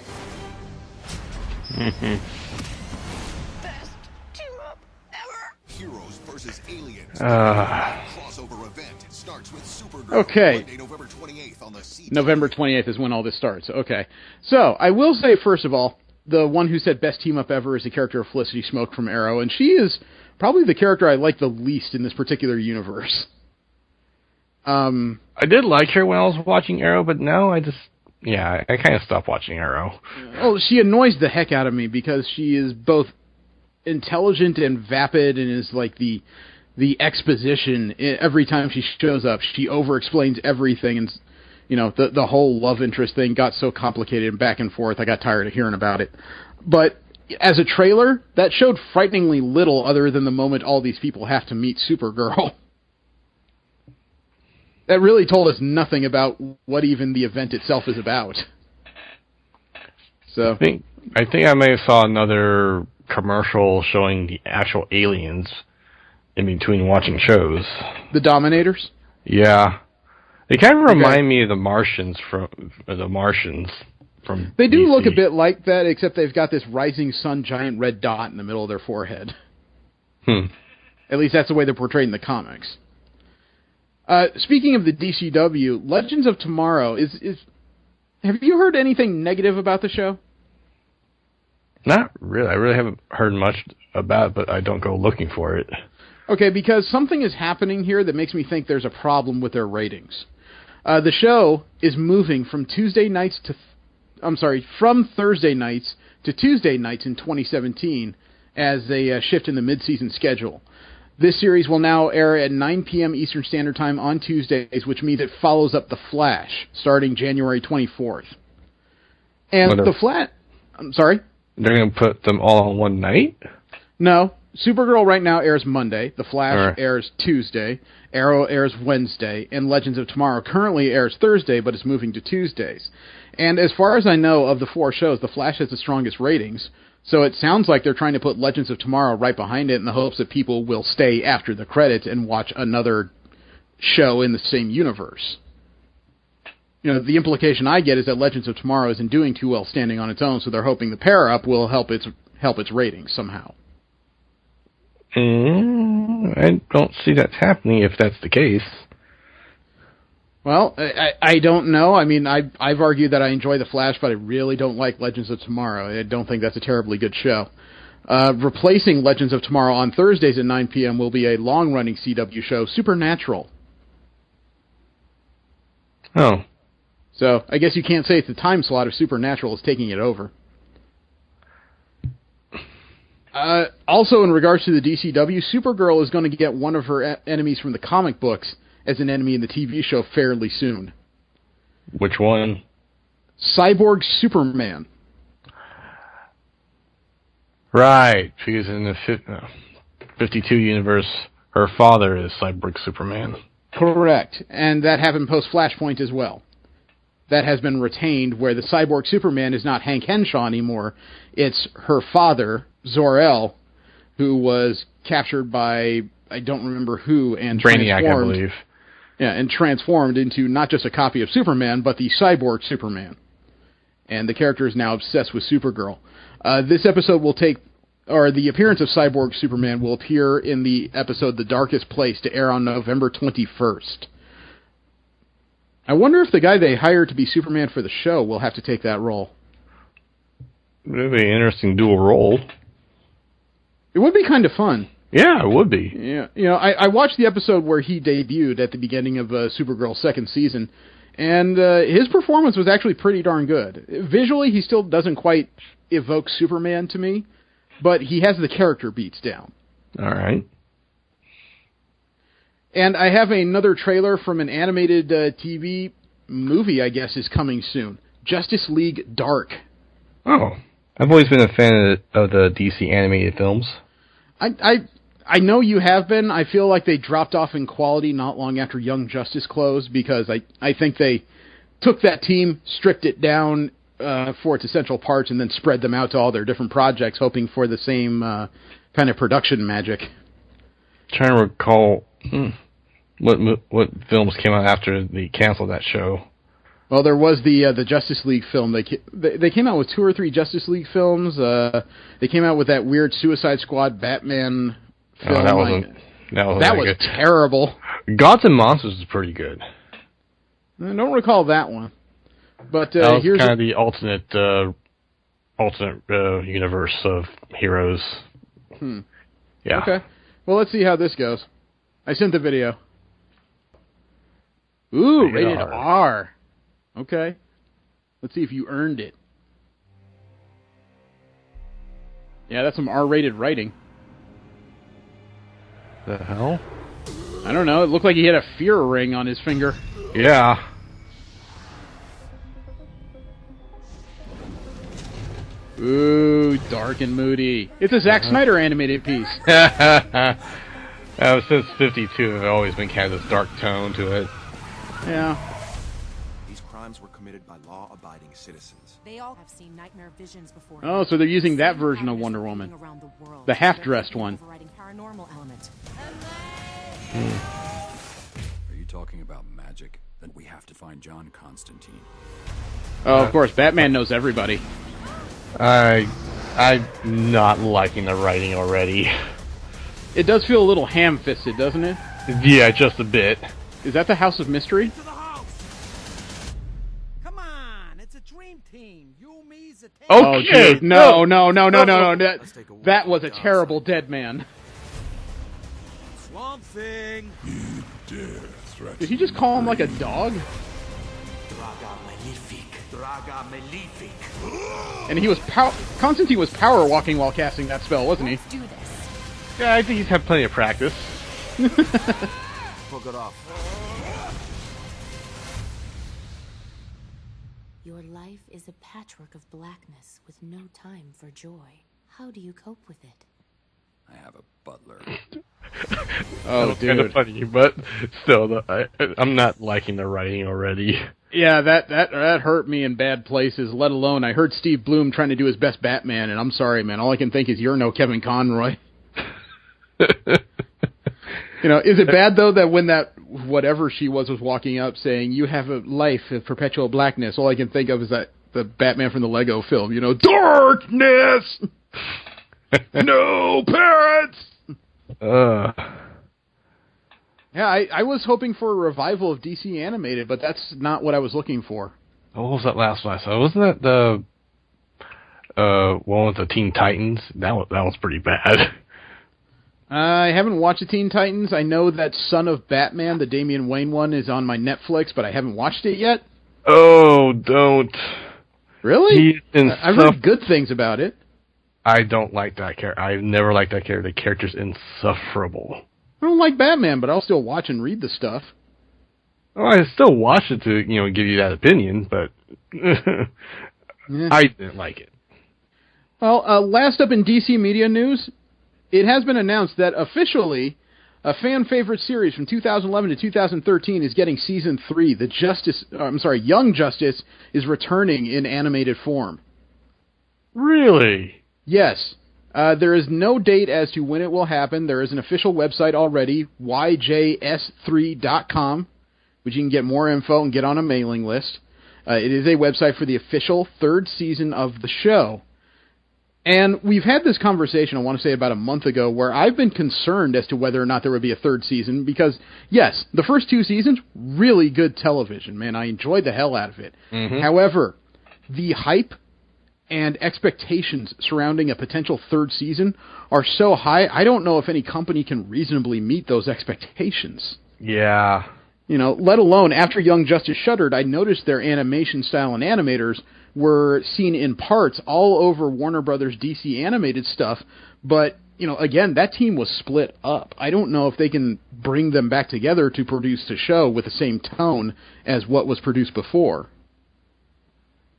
Best team up ever. Heroes versus Aliens. Crossover event starts with Supergirl. Okay. Monday, November 28th on the CW. November 28th is when all this starts. Okay. So, I will say, first of all, the one who said best team up ever is the character of Felicity Smoke from Arrow, and she is probably the character I like the least in this particular universe. I did like her when I was watching Arrow, but now I kind of stopped watching Arrow. Oh, she annoys the heck out of me because she is both intelligent and vapid and is like the exposition. Every time she shows up, she over-explains everything, and the whole love interest thing got so complicated and back and forth, I got tired of hearing about it. But as a trailer, that showed frighteningly little other than the moment all these people have to meet Supergirl. That really told us nothing about what even the event itself is about. So I think I may have saw another commercial showing the actual aliens in between watching shows. The Dominators? Yeah. They kind of remind me of the Martians from They do DC. look a bit like that, except they've got this rising sun giant red dot in the middle of their forehead. At least that's the way they're portrayed in the comics. Speaking of the DCW, Legends of Tomorrow is... Have you heard anything negative about the show? Not really. I really haven't heard much about it, but I don't go looking for it. Okay, because something is happening here that makes me think there's a problem with their ratings. The show is moving from Thursday nights to Tuesday nights in 2017 as a shift in the mid-season schedule. This series will now air at 9 p.m. Eastern Standard Time on Tuesdays, which means it follows up The Flash, starting January 24th. And The Flash... I'm sorry? They're going to put them all on one night? No. Supergirl right now airs Monday, The Flash airs Tuesday, Arrow airs Wednesday, and Legends of Tomorrow currently airs Thursday, but is moving to Tuesdays. And as far as I know, of the 4 shows, The Flash has the strongest ratings, so it sounds like they're trying to put Legends of Tomorrow right behind it in the hopes that people will stay after the credits and watch another show in the same universe. You know, the implication I get is that Legends of Tomorrow isn't doing too well standing on its own, so they're hoping the pair-up will help its ratings somehow. I don't see that happening if that's the case. Well, I don't know. I mean, I've argued that I enjoy The Flash, but I really don't like Legends of Tomorrow. I don't think that's a terribly good show. Replacing Legends of Tomorrow on Thursdays at 9 p.m. will be a long-running CW show, Supernatural. Oh. So, I guess you can't say it's the time slot if Supernatural is taking it over. Also, in regards to the DCW, Supergirl is going to get one of her enemies from the comic books as an enemy in the TV show fairly soon. Which one? Cyborg Superman. Right, because in the 52 universe, her father is Cyborg Superman. Correct, and that happened post-Flashpoint as well. That has been retained, where the Cyborg Superman is not Hank Henshaw anymore. It's her father, Zor-El, who was captured by, I don't remember who, and Brainiac, I believe. Yeah, and transformed into not just a copy of Superman, but the Cyborg Superman. And the character is now obsessed with Supergirl. This episode will the appearance of Cyborg Superman will appear in the episode The Darkest Place to air on November 21st. I wonder if the guy they hired to be Superman for the show will have to take that role. It would be an interesting dual role. It would be kind of fun. Yeah, it would be. Yeah, you know, I watched the episode where he debuted at the beginning of Supergirl's second season, and his performance was actually pretty darn good. Visually, he still doesn't quite evoke Superman to me, but he has the character beats down. All right. And I have another trailer from an animated TV movie, I guess, is coming soon. Justice League Dark. Oh, I've always been a fan of the DC animated films. I know you have been. I feel like they dropped off in quality not long after Young Justice closed, because I think they took that team, stripped it down for its essential parts, and then spread them out to all their different projects, hoping for the same kind of production magic. Trying to recall what films came out after they canceled that show. Well, there was the Justice League film. They came out with 2 or 3 Justice League films. They came out with that weird Suicide Squad Batman film. Oh, that was terrible. Gods and Monsters is pretty good. I don't recall that one. But that was here's kind of the alternate universe of heroes. Yeah. Okay. Well, let's see how this goes. I sent the video. Ooh, rated R. Okay. Let's see if you earned it. Yeah, that's some R-rated writing. The hell? I don't know. It looked like he had a fear ring on his finger. Yeah. Ooh, dark and moody. It's a Zack Snyder animated piece. Since 52, I've always been kind of this dark tone to it. Yeah. These crimes were committed by law-abiding citizens. They all have seen nightmare visions before. Oh, so they're using that version of Wonder Woman. The half-dressed one. Paranormal element. Are you talking about magic? Then we have to find John Constantine. Oh, of course, Batman knows everybody. I'm not liking the writing already. It does feel a little ham-fisted, doesn't it? Yeah, just a bit. Is that the House of Mystery? Come on, it's a dream team. You, me, Zatanna. Oh, Okay, dude, no. That was a terrible dead man. Swamp Thing. Did he just call him like a dog? Draga Malefic. And he was Constantine was power walking while casting that spell, wasn't he? Let's do this. Yeah, I think he's had plenty of practice. Fuck it off. Your life is a patchwork of blackness with no time for joy. How do you cope with it? I have a butler. Oh, That's kind of dude. funny, but still, I'm not liking the writing already. Yeah, that hurt me in bad places, let alone I heard Steve Bloom trying to do his best Batman, and I'm sorry, man. All I can think is you're no Kevin Conroy. You know, is it bad, though, that when that whatever she was walking up saying, you have a life of perpetual blackness, all I can think of is that the Batman from the Lego film, you know, darkness! No parents! Yeah, I was hoping for a revival of DC Animated, but that's not what I was looking for. What was that last one I saw? Wasn't that the one with the Teen Titans? That was pretty bad. I haven't watched the Teen Titans. I know that Son of Batman, the Damian Wayne one, is on my Netflix, but I haven't watched it yet. Oh, don't. Really? I've heard good things about it. I don't like that character. I've never liked that character. The character's insufferable. I don't like Batman, but I'll still watch and read the stuff. Well, I still watch it to, give you that opinion, but Yeah. I didn't like it. Well, last up in DC media news, it has been announced that officially a fan favorite series from 2011 to 2013 is getting season 3. Young Justice is returning in animated form. Really? Yes. There is no date as to when it will happen. There is an official website already, yjs3.com, which you can get more info and get on a mailing list. It is a website for the official third season of the show. And we've had this conversation, I want to say about a month ago, where I've been concerned as to whether or not there would be a third season, because, yes, the first 2 seasons, really good television, man. I enjoyed the hell out of it. Mm-hmm. However, the hype and expectations surrounding a potential third season are so high, I don't know if any company can reasonably meet those expectations. Yeah. Let alone, after Young Justice shuttered, I noticed their animation style and animators were seen in parts all over Warner Brothers DC animated stuff, but, again, that team was split up. I don't know if they can bring them back together to produce the show with the same tone as what was produced before.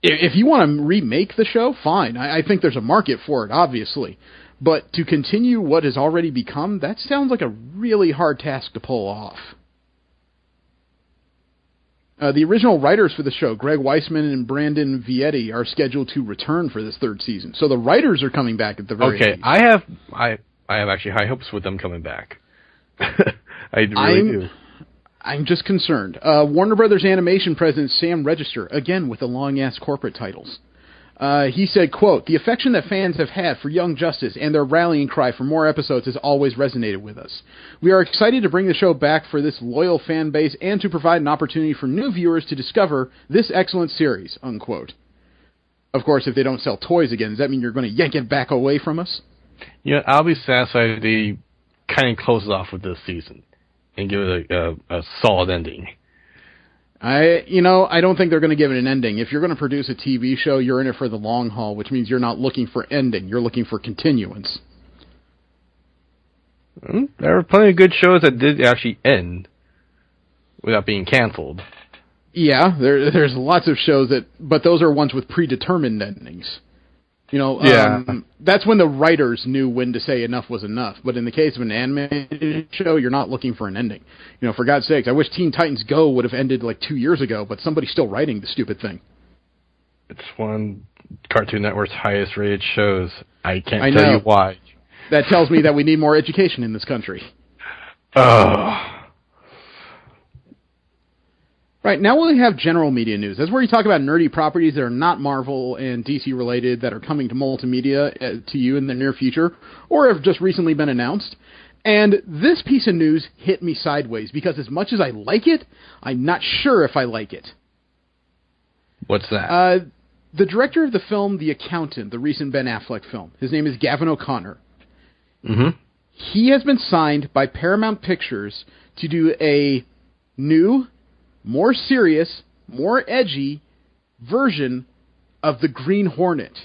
If you want to remake the show, fine. I think there's a market for it, obviously. But to continue what has already become, that sounds like a really hard task to pull off. The original writers for the show, Greg Weisman and Brandon Vietti, are scheduled to return for this third season. So the writers are coming back at the very least. I have actually high hopes with them coming back. I really do. I'm just concerned. Warner Brothers Animation president Sam Register, again with the long-ass corporate titles, he said, quote, "The affection that fans have had for Young Justice and their rallying cry for more episodes has always resonated with us. We are excited to bring the show back for this loyal fan base and to provide an opportunity for new viewers to discover this excellent series," unquote. Of course, if they don't sell toys again, does that mean you're going to yank it back away from us? I'll be satisfied if they kind of close it off with this season and give it a solid ending. I don't think they're going to give it an ending. If you're going to produce a TV show, you're in it for the long haul, which means you're not looking for ending. You're looking for continuance. There were plenty of good shows that did actually end without being canceled. Yeah, there's lots of shows but those are ones with predetermined endings. That's when the writers knew when to say enough was enough. But in the case of an animated show, you're not looking for an ending. For God's sakes, I wish Teen Titans Go would have ended like 2 years ago, but somebody's still writing the stupid thing. It's one Cartoon Network's highest rated shows. I can't tell you why. That tells me that we need more education in this country. Right, now we have general media news. That's where you talk about nerdy properties that are not Marvel and DC related that are coming to multimedia to you in the near future or have just recently been announced. And this piece of news hit me sideways, because as much as I like it, I'm not sure if I like it. What's that? The director of the film The Accountant, the recent Ben Affleck film, his name is Gavin O'Connor. Mm-hmm. He has been signed by Paramount Pictures to do a new, more serious, more edgy version of the Green Hornet.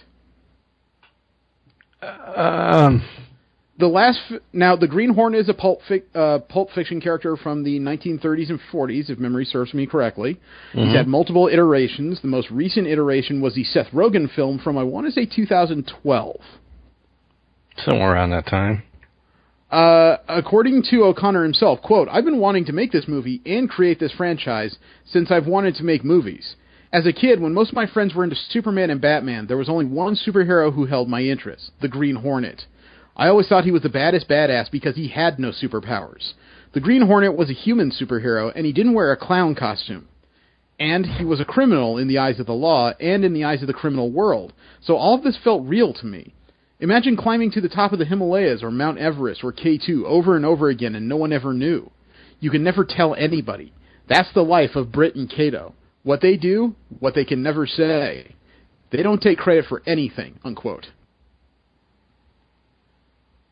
Now, the Green Hornet is a pulp fiction character from the 1930s and 40s, if memory serves me correctly. Mm-hmm. He's had multiple iterations. The most recent iteration was the Seth Rogen film from, I want to say, 2012. Somewhere around that time. According to O'Connor himself, quote, "I've been wanting to make this movie and create this franchise since I've wanted to make movies. As a kid, when most of my friends were into Superman and Batman, there was only one superhero who held my interest, the Green Hornet. I always thought he was the baddest badass because he had no superpowers. The Green Hornet was a human superhero, and he didn't wear a clown costume. And he was a criminal in the eyes of the law and in the eyes of the criminal world. So all of this felt real to me. Imagine climbing to the top of the Himalayas or Mount Everest or K2 over and over again and no one ever knew. You can never tell anybody. That's the life of Britt and Kato. What they do, what they can never say. They don't take credit for anything," unquote.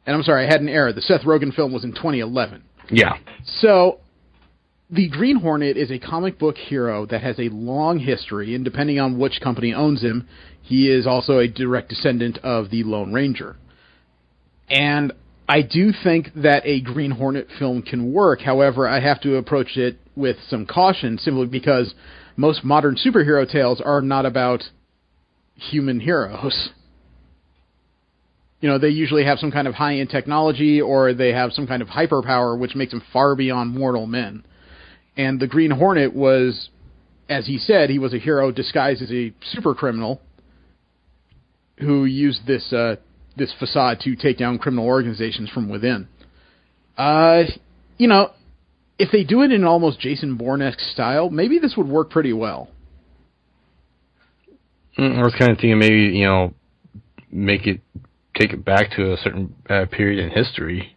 And I'm sorry, I had an error. The Seth Rogen film was in 2011. Yeah. So, the Green Hornet is a comic book hero that has a long history, and depending on which company owns him, he is also a direct descendant of the Lone Ranger. And I do think that a Green Hornet film can work. However, I have to approach it with some caution, simply because most modern superhero tales are not about human heroes. You know, they usually have some kind of high-end technology, or they have some kind of hyperpower, which makes them far beyond mortal men. And the Green Hornet was, as he said, he was a hero disguised as a super criminal who used this facade to take down criminal organizations from within. You know, if they do it in an almost Jason Bourne-esque style, maybe this would work pretty well. I was kind of thinking maybe, you know, take it back to a certain period in history.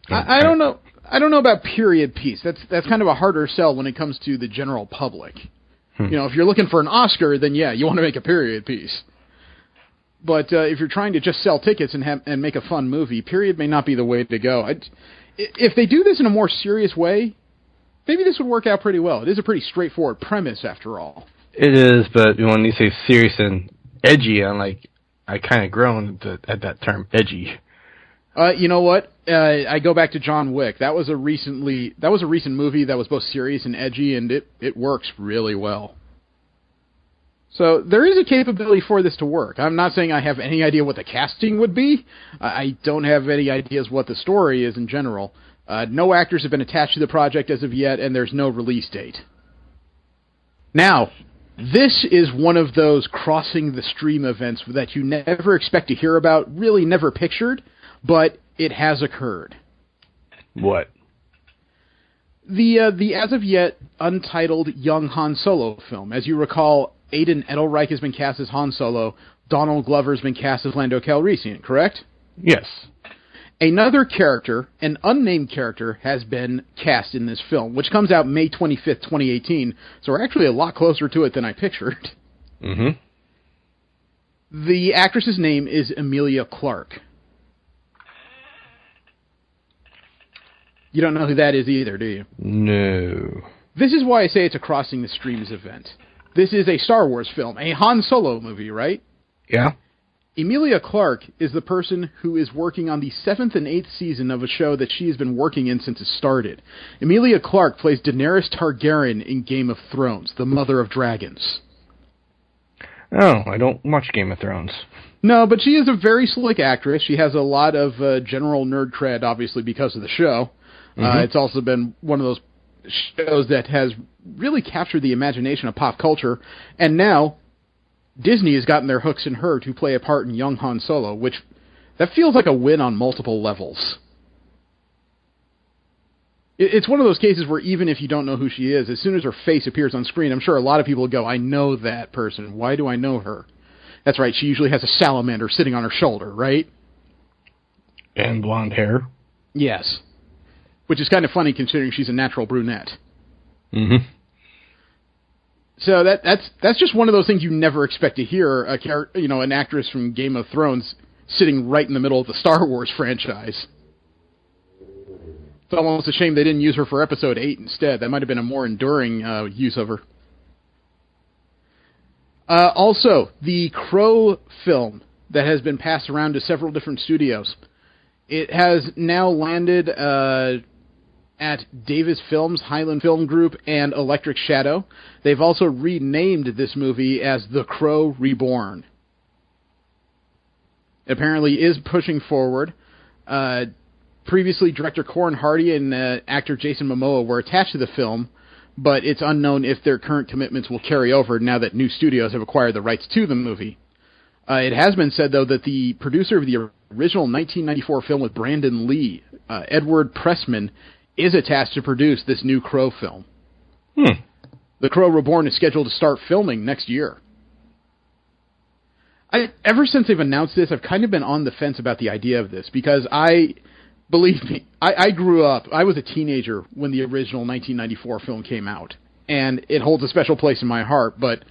I don't know. I don't know about period piece. That's kind of a harder sell when it comes to the general public. You know, if you're looking for an Oscar, then yeah, you want to make a period piece. But if you're trying to just sell tickets and make a fun movie, period may not be the way to go. If they do this in a more serious way, maybe this would work out pretty well. It is a pretty straightforward premise, after all. It is, but when you say serious and edgy, I kind of groan at that term, edgy. You know what? I go back to John Wick. That was a recent movie that was both serious and edgy, and it works really well. So there is a capability for this to work. I'm not saying I have any idea what the casting would be. I don't have any ideas what the story is in general. No actors have been attached to the project as of yet, and there's no release date. Now, this is one of those crossing the stream events that you never expect to hear about, really never pictured, but it has occurred. What? The as of yet untitled young Han Solo film. As you recall, Aiden Edelreich has been cast as Han Solo. Donald Glover has been cast as Lando Calrissian, correct? Yes. Another character, an unnamed character, has been cast in this film, which comes out May 25th, 2018, so we're actually a lot closer to it than I pictured. Mm-hmm. The actress's name is Emilia Clarke. You don't know who that is either, do you? No. This is why I say it's a Crossing the Streams event. This is a Star Wars film, a Han Solo movie, right? Yeah. Emilia Clarke is the person who is working on the 7th and 8th season of a show that she has been working in since it started. Emilia Clarke plays Daenerys Targaryen in Game of Thrones, the Mother of Dragons. Oh, I don't watch Game of Thrones. No, but she is a very slick actress. She has a lot of general nerd cred, obviously, because of the show. Mm-hmm. It's also been one of those shows that has really captured the imagination of pop culture, and now Disney has gotten their hooks in her to play a part in young Han Solo, which that feels like a win on multiple levels. It's one of those cases where even if you don't know who she is, as soon as her face appears on screen, I'm sure a lot of people go, I know that person. Why do I know her? That's right, she usually has a salamander sitting on her shoulder, right? And blonde hair. Yes. Which is kind of funny considering she's a natural brunette. Mm-hmm. So that's just one of those things you never expect to hear an actress from Game of Thrones sitting right in the middle of the Star Wars franchise. It's almost a shame they didn't use her for Episode 8 instead. That might have been a more enduring use of her. Also, the Crow film that has been passed around to several different studios. It has now landed at Davis Films, Highland Film Group, and Electric Shadow. They've also renamed this movie as The Crow Reborn. It apparently is pushing forward. Previously, director Corin Hardy and actor Jason Momoa were attached to the film, but it's unknown if their current commitments will carry over now that new studios have acquired the rights to the movie. It has been said, though, that the producer of the original 1994 film with Brandon Lee, Edward Pressman, is attached to produce this new Crow film. The Crow Reborn is scheduled to start filming next year. Ever since they've announced this, I've kind of been on the fence about the idea of this, because believe me, I grew up, I was a teenager when the original 1994 film came out, and it holds a special place in my heart, but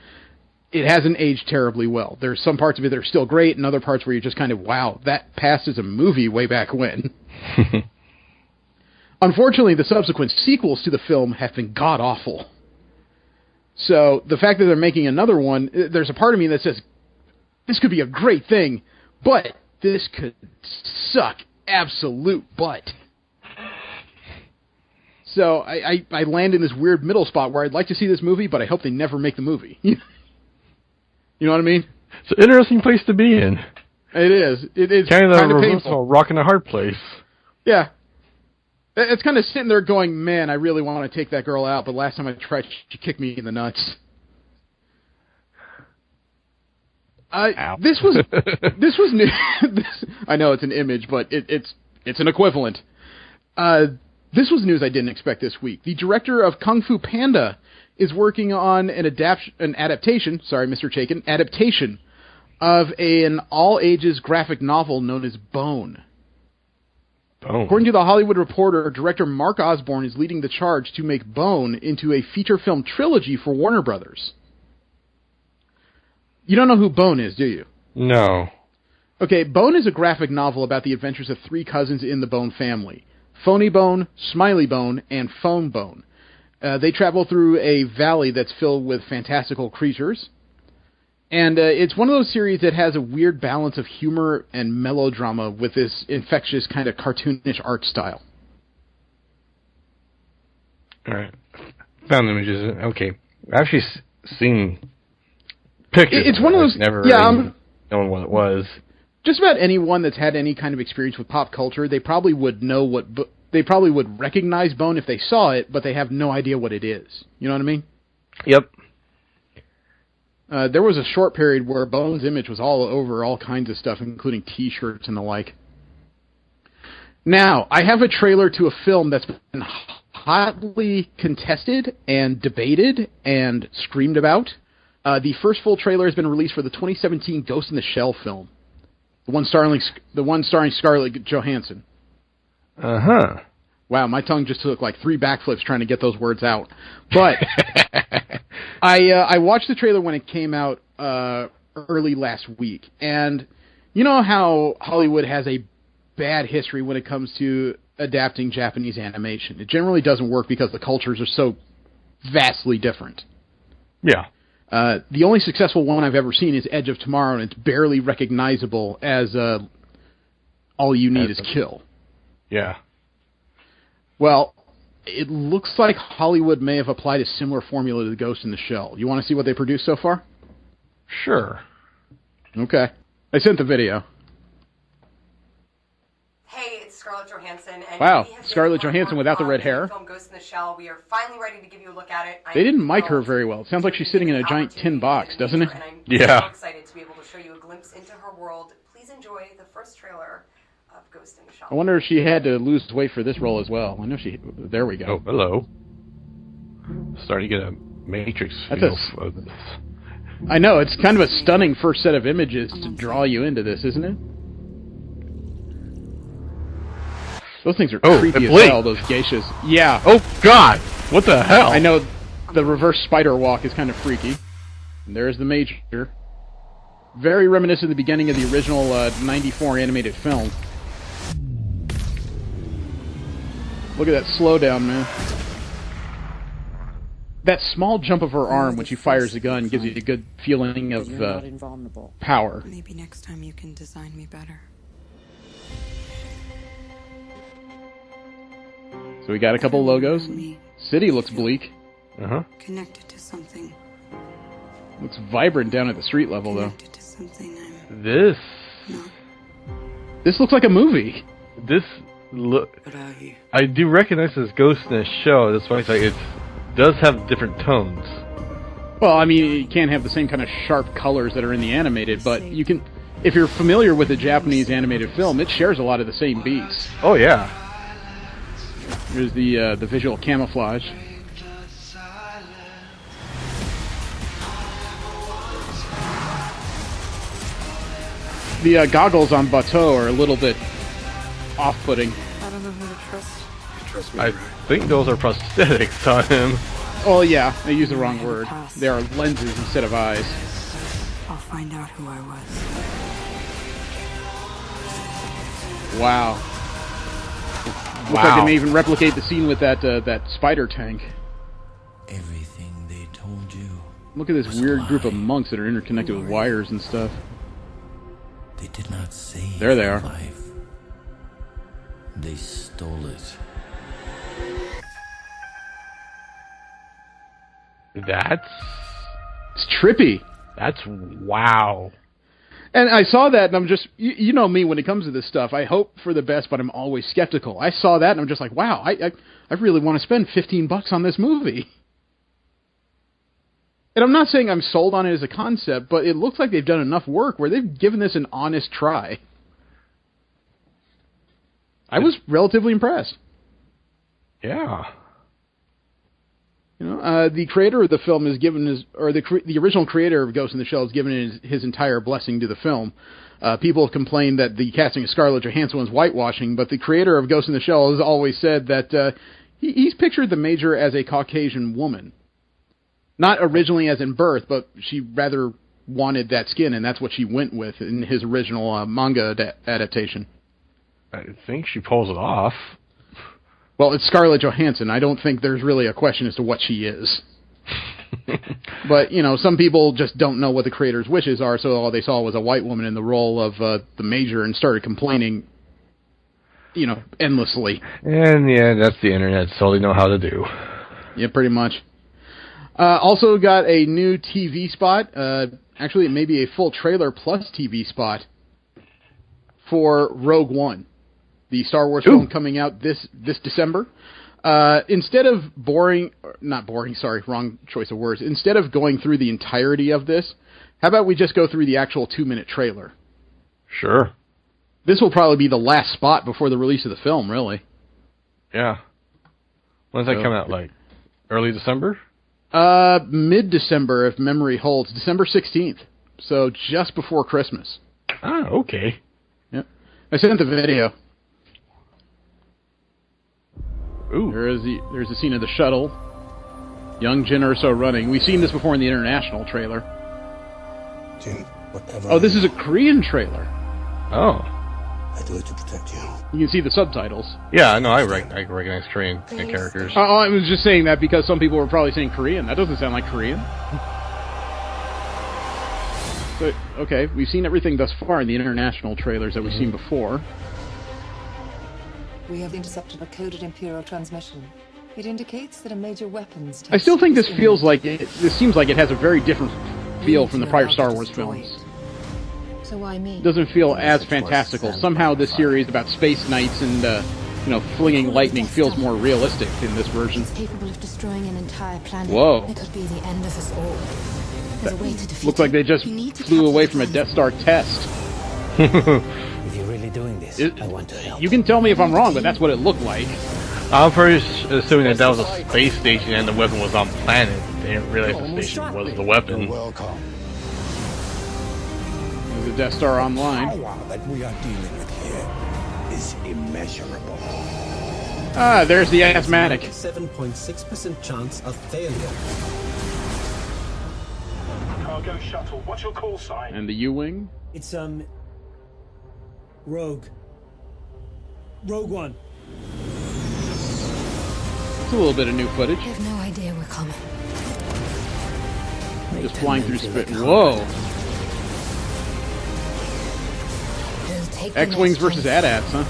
it hasn't aged terribly well. There's some parts of it that are still great, and other parts where you're just kind of, wow, that passed as a movie way back when. Unfortunately, the subsequent sequels to the film have been god-awful. So, the fact that they're making another one, there's a part of me that says, this could be a great thing, but this could suck absolute butt. So, I land in this weird middle spot where I'd like to see this movie, but I hope they never make the movie. You know what I mean? It's an interesting place to be in. It is. It's kind of painful. A rock and a hard place. Yeah. It's kind of sitting there going, man, I really want to take that girl out, but last time I tried, she kicked me in the nuts. This was new. I know it's an image, but it's an equivalent. This was news I didn't expect this week. The director of Kung Fu Panda is working on an adaptation. Sorry, Mr. Chaikin, adaptation of an all-ages graphic novel known as Bone. According to The Hollywood Reporter, director Mark Osborne is leading the charge to make Bone into a feature film trilogy for Warner Brothers. You don't know who Bone is, do you? No. Okay, Bone is a graphic novel about the adventures of three cousins in the Bone family. Phony Bone, Smiley Bone, and Phone Bone. They travel through a valley that's filled with fantastical creatures. And it's one of those series that has a weird balance of humor and melodrama with this infectious kind of cartoonish art style. Alright. Found images. Okay. I've actually seen pictures. It's one of those... Never really known what it was. Just about anyone that's had any kind of experience with pop culture, they probably would know they probably would recognize Bone if they saw it, but they have no idea what it is. You know what I mean? Yep. There was a short period where Bone's image was all over all kinds of stuff, including T-shirts and the like. Now, I have a trailer to a film that's been hotly contested and debated and screamed about. The first full trailer has been released for the 2017 Ghost in the Shell film, the one starring Scarlett Johansson. Uh-huh. Wow, my tongue just took like 3 backflips trying to get those words out. But I watched the trailer when it came out early last week, and you know how Hollywood has a bad history when it comes to adapting Japanese animation. It generally doesn't work because the cultures are so vastly different. Yeah. The only successful one I've ever seen is Edge of Tomorrow, and it's barely recognizable as All You Need Is Kill. Yeah. Well, it looks like Hollywood may have applied a similar formula to the Ghost in the Shell. You want to see what they produced so far? Sure. Okay. I sent the video. Hey, it's Scarlett Johansson. And wow, Scarlett Johansson without the red hair. Film Ghost in the Shell. We are finally ready to give you a look at it. They didn't mic her very well. It sounds like she's sitting in a giant tin box, doesn't it? And I'm yeah. so excited to be able to show you a glimpse into her world. Please enjoy the first trailer of Ghost in the Shell. I wonder if she had to lose weight for this role as well. I know she... There we go. Oh, hello. Starting to get a Matrix feel of this. I know, it's kind of a stunning first set of images to draw you into this, isn't it? Those things are Oh, creepy it as hell, those geishas. Yeah. Oh, God! What the hell? I know the reverse spider walk is kind of freaky. And there's the Major. Very reminiscent of the beginning of the original 94 animated film. Look at that slowdown, man. That small jump of her arm when she fires the gun gives you a good feeling of power. Maybe next time you can design me better. So we got a couple logos. City looks bleak. Uh-huh. Connected to something. Looks vibrant down at the street level, though. To something I'm This looks like a movie. I do recognize this ghost in the show. That's why it's like it does have different tones. Well, I mean, you can't have the same kind of sharp colors that are in the animated, but you can. If you're familiar with the Japanese animated film, it shares a lot of the same beats. Oh yeah. Here's the visual camouflage. The goggles on Bateau are a little bit off-putting. I don't know who to trust. You trust me, I right? think those are prosthetics on him. Oh yeah, they used the wrong word. They are lenses instead of eyes. I'll find out who I was. Wow. Looks like they may even replicate the scene with that spider tank. Everything they told you. Look at this weird group of monks that are interconnected with wires and stuff. They did not save there they are. Life. They stole it. It's trippy. That's wow. And I saw that, and I'm just, you know me, when it comes to this stuff, I hope for the best, but I'm always skeptical. I saw that, and I'm just like, wow, I really want to spend $15 on this movie. And I'm not saying I'm sold on it as a concept, but it looks like they've done enough work where they've given this an honest try. I was relatively impressed. Yeah. You know, the creator of the film has given the original creator of Ghost in the Shell has given his entire blessing to the film. People have complained that the casting of Scarlett Johansson was whitewashing, but the creator of Ghost in the Shell has always said that he's pictured the Major as a Caucasian woman. Not originally as in birth, but she rather wanted that skin, and that's what she went with in his original manga adaptation. I think she pulls it off. Well, it's Scarlett Johansson. I don't think there's really a question as to what she is. But, you know, some people just don't know what the creator's wishes are, so all they saw was a white woman in the role of the Major and started complaining, you know, endlessly. And, yeah, that's the internet. That's all they know how to do. Yeah, pretty much. Also got a new TV spot. Actually, it may be a full trailer plus TV spot for Rogue One, the Star Wars film coming out this December. Instead of wrong choice of words. Instead of going through the entirety of this, how about we just go through the actual 2-minute trailer? Sure. This will probably be the last spot before the release of the film, really. Yeah. When's that come out, like early December? Mid-December, if memory holds. December 16th. So just before Christmas. Ah, okay. Yep. I sent the video. Ooh. There's the scene of the shuttle. Young Jyn Erso running. We've seen this before in the international trailer. Jyn, whatever. Oh, this is a Korean trailer. Oh. I do it to protect you. You can see the subtitles. Yeah, I know. I recognize Korean characters. I was just saying that because some people were probably saying Korean. That doesn't sound like Korean. But, okay, we've seen everything thus far in the international trailers that we've seen before. We have intercepted a coded Imperial transmission. It indicates that a major weapons test I still think this seems like it has a very different feel from the prior Star Wars films. So why me? It doesn't feel as fantastical. Somehow this series about space knights and flinging lightning feels more realistic in this version. It's capable of destroying an entire planet. Whoa. It could be the end of us all. There's a way to defeat Looks like they just flew away from a Death Star test. If you're really doing this, I want to help. You can tell me if I'm wrong, but that's what it looked like. I'm first assuming that was a space station and the weapon was on planet. They didn't realize the station was the weapon. You're welcome. There's a Death Star online. Power that we are dealing with here. is immeasurable. Ah, there's the asthmatic. 7.6% chance of failure. Cargo shuttle, what's your call sign? And the U-Wing? It's, Rogue. Rogue One. It's a little bit of new footage. I have no idea we're coming. Just flying through spit. Whoa. X-Wings versus AT-ATs, huh?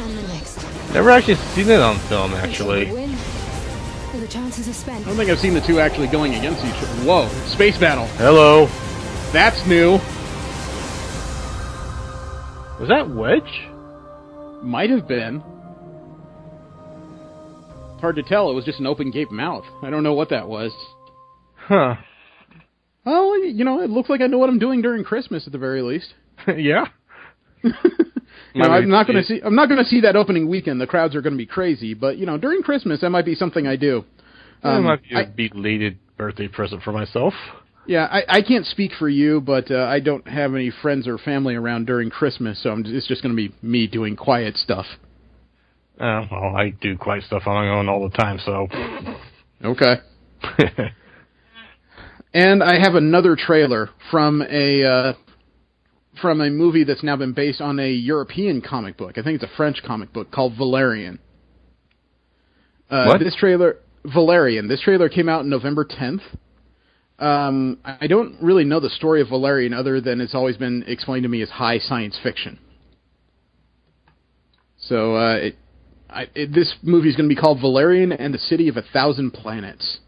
And the next. Never actually seen it on film, actually. The chances are spent. I don't think I've seen the two actually going against each other. Whoa. Space battle. Hello. That's new. Was that Wedge? Might have been. It's hard to tell. It was just an open gape mouth. I don't know what that was. Huh. Well, you know, it looks like I know what I'm doing during Christmas at the very least. Yeah. I'm not going to see that opening weekend. The crowds are going to be crazy, but you know, during Christmas that might be something I do. That might be a belated birthday present for myself. Yeah, I can't speak for you, but I don't have any friends or family around during Christmas, so it's just going to be me doing quiet stuff. Well, I do quiet stuff on my own all the time, so. Okay. And I have another trailer from a movie that's now been based on a European comic book. I think it's a French comic book called Valerian. What? Valerian. This trailer came out on November 10th. I don't really know the story of Valerian other than it's always been explained to me as high science fiction. So this movie is going to be called Valerian and the City of 1,000 Planets.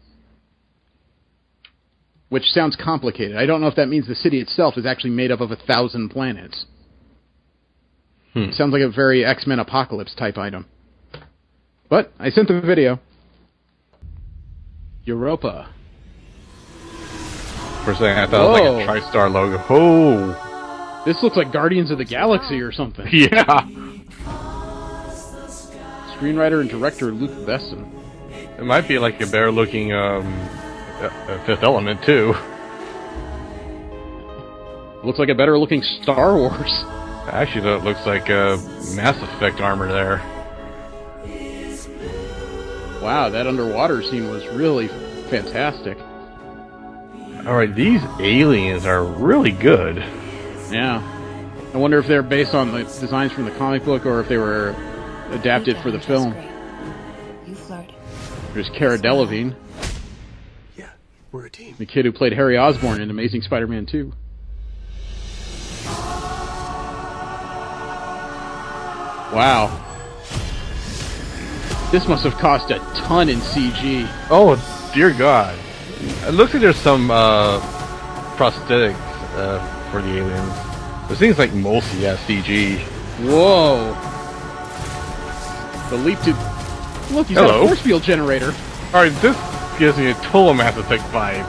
Which sounds complicated. I don't know if that means the city itself is actually made up of 1,000 planets. Sounds like a very X-Men Apocalypse type item. But I sent the video. Europa. For a second, I thought it was like a TriStar logo. Oh! This looks like Guardians of the Galaxy or something. Yeah! Screenwriter and director Luc Besson. It might be like a better-looking Fifth Element, too. Looks like a better-looking Star Wars. Actually, though, it looks like Mass Effect armor there. Wow, that underwater scene was really fantastic. Alright, these aliens are really good. Yeah. I wonder if they're based on the designs from the comic book or if they were adapted for the film. You flirted. There's Cara Delevingne. Yeah, we're a team. The kid who played Harry Osborn in Amazing Spider-Man 2. Wow. This must have cost a ton in CG. Oh, dear God. It looks like there's some prosthetics for the aliens. It seems like mostly CG. Whoa. The leap to... Look, he's got a force field generator. Alright, this gives me a total Mass Effect vibe.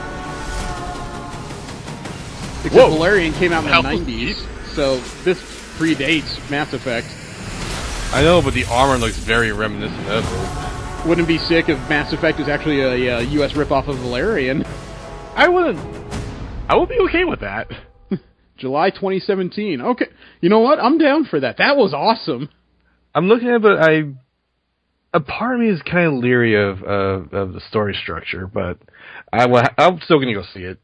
Except Valerian came out in the 90s, so this predates Mass Effect. I know, but the armor looks very reminiscent of it. Wouldn't it be sick if Mass Effect was actually a US ripoff of Valerian? I would be okay with that. July 2017. Okay, you know what? I'm down for that. That was awesome. I'm looking at it, but a part of me is kind of leery of the story structure, but I'm still going to go see it.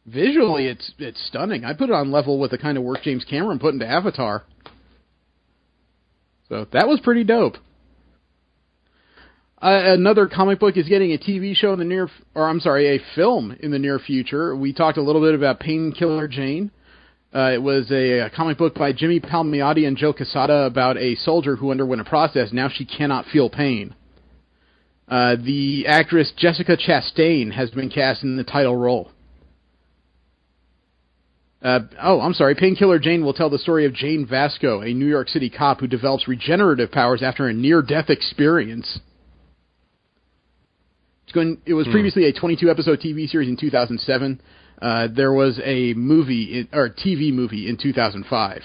Visually, it's stunning. I put it on level with the kind of work James Cameron put into Avatar. So that was pretty dope. Another comic book is getting a TV show in the a film in the near future. We talked a little bit about Painkiller Jane. It was a comic book by Jimmy Palmiotti and Joe Quesada about a soldier who underwent a process. Now she cannot feel pain. The actress Jessica Chastain has been cast in the title role. Painkiller Jane will tell the story of Jane Vasco, a New York City cop who develops regenerative powers after a near-death experience. It was previously a 22-episode TV series in 2007. There was a TV movie in 2005.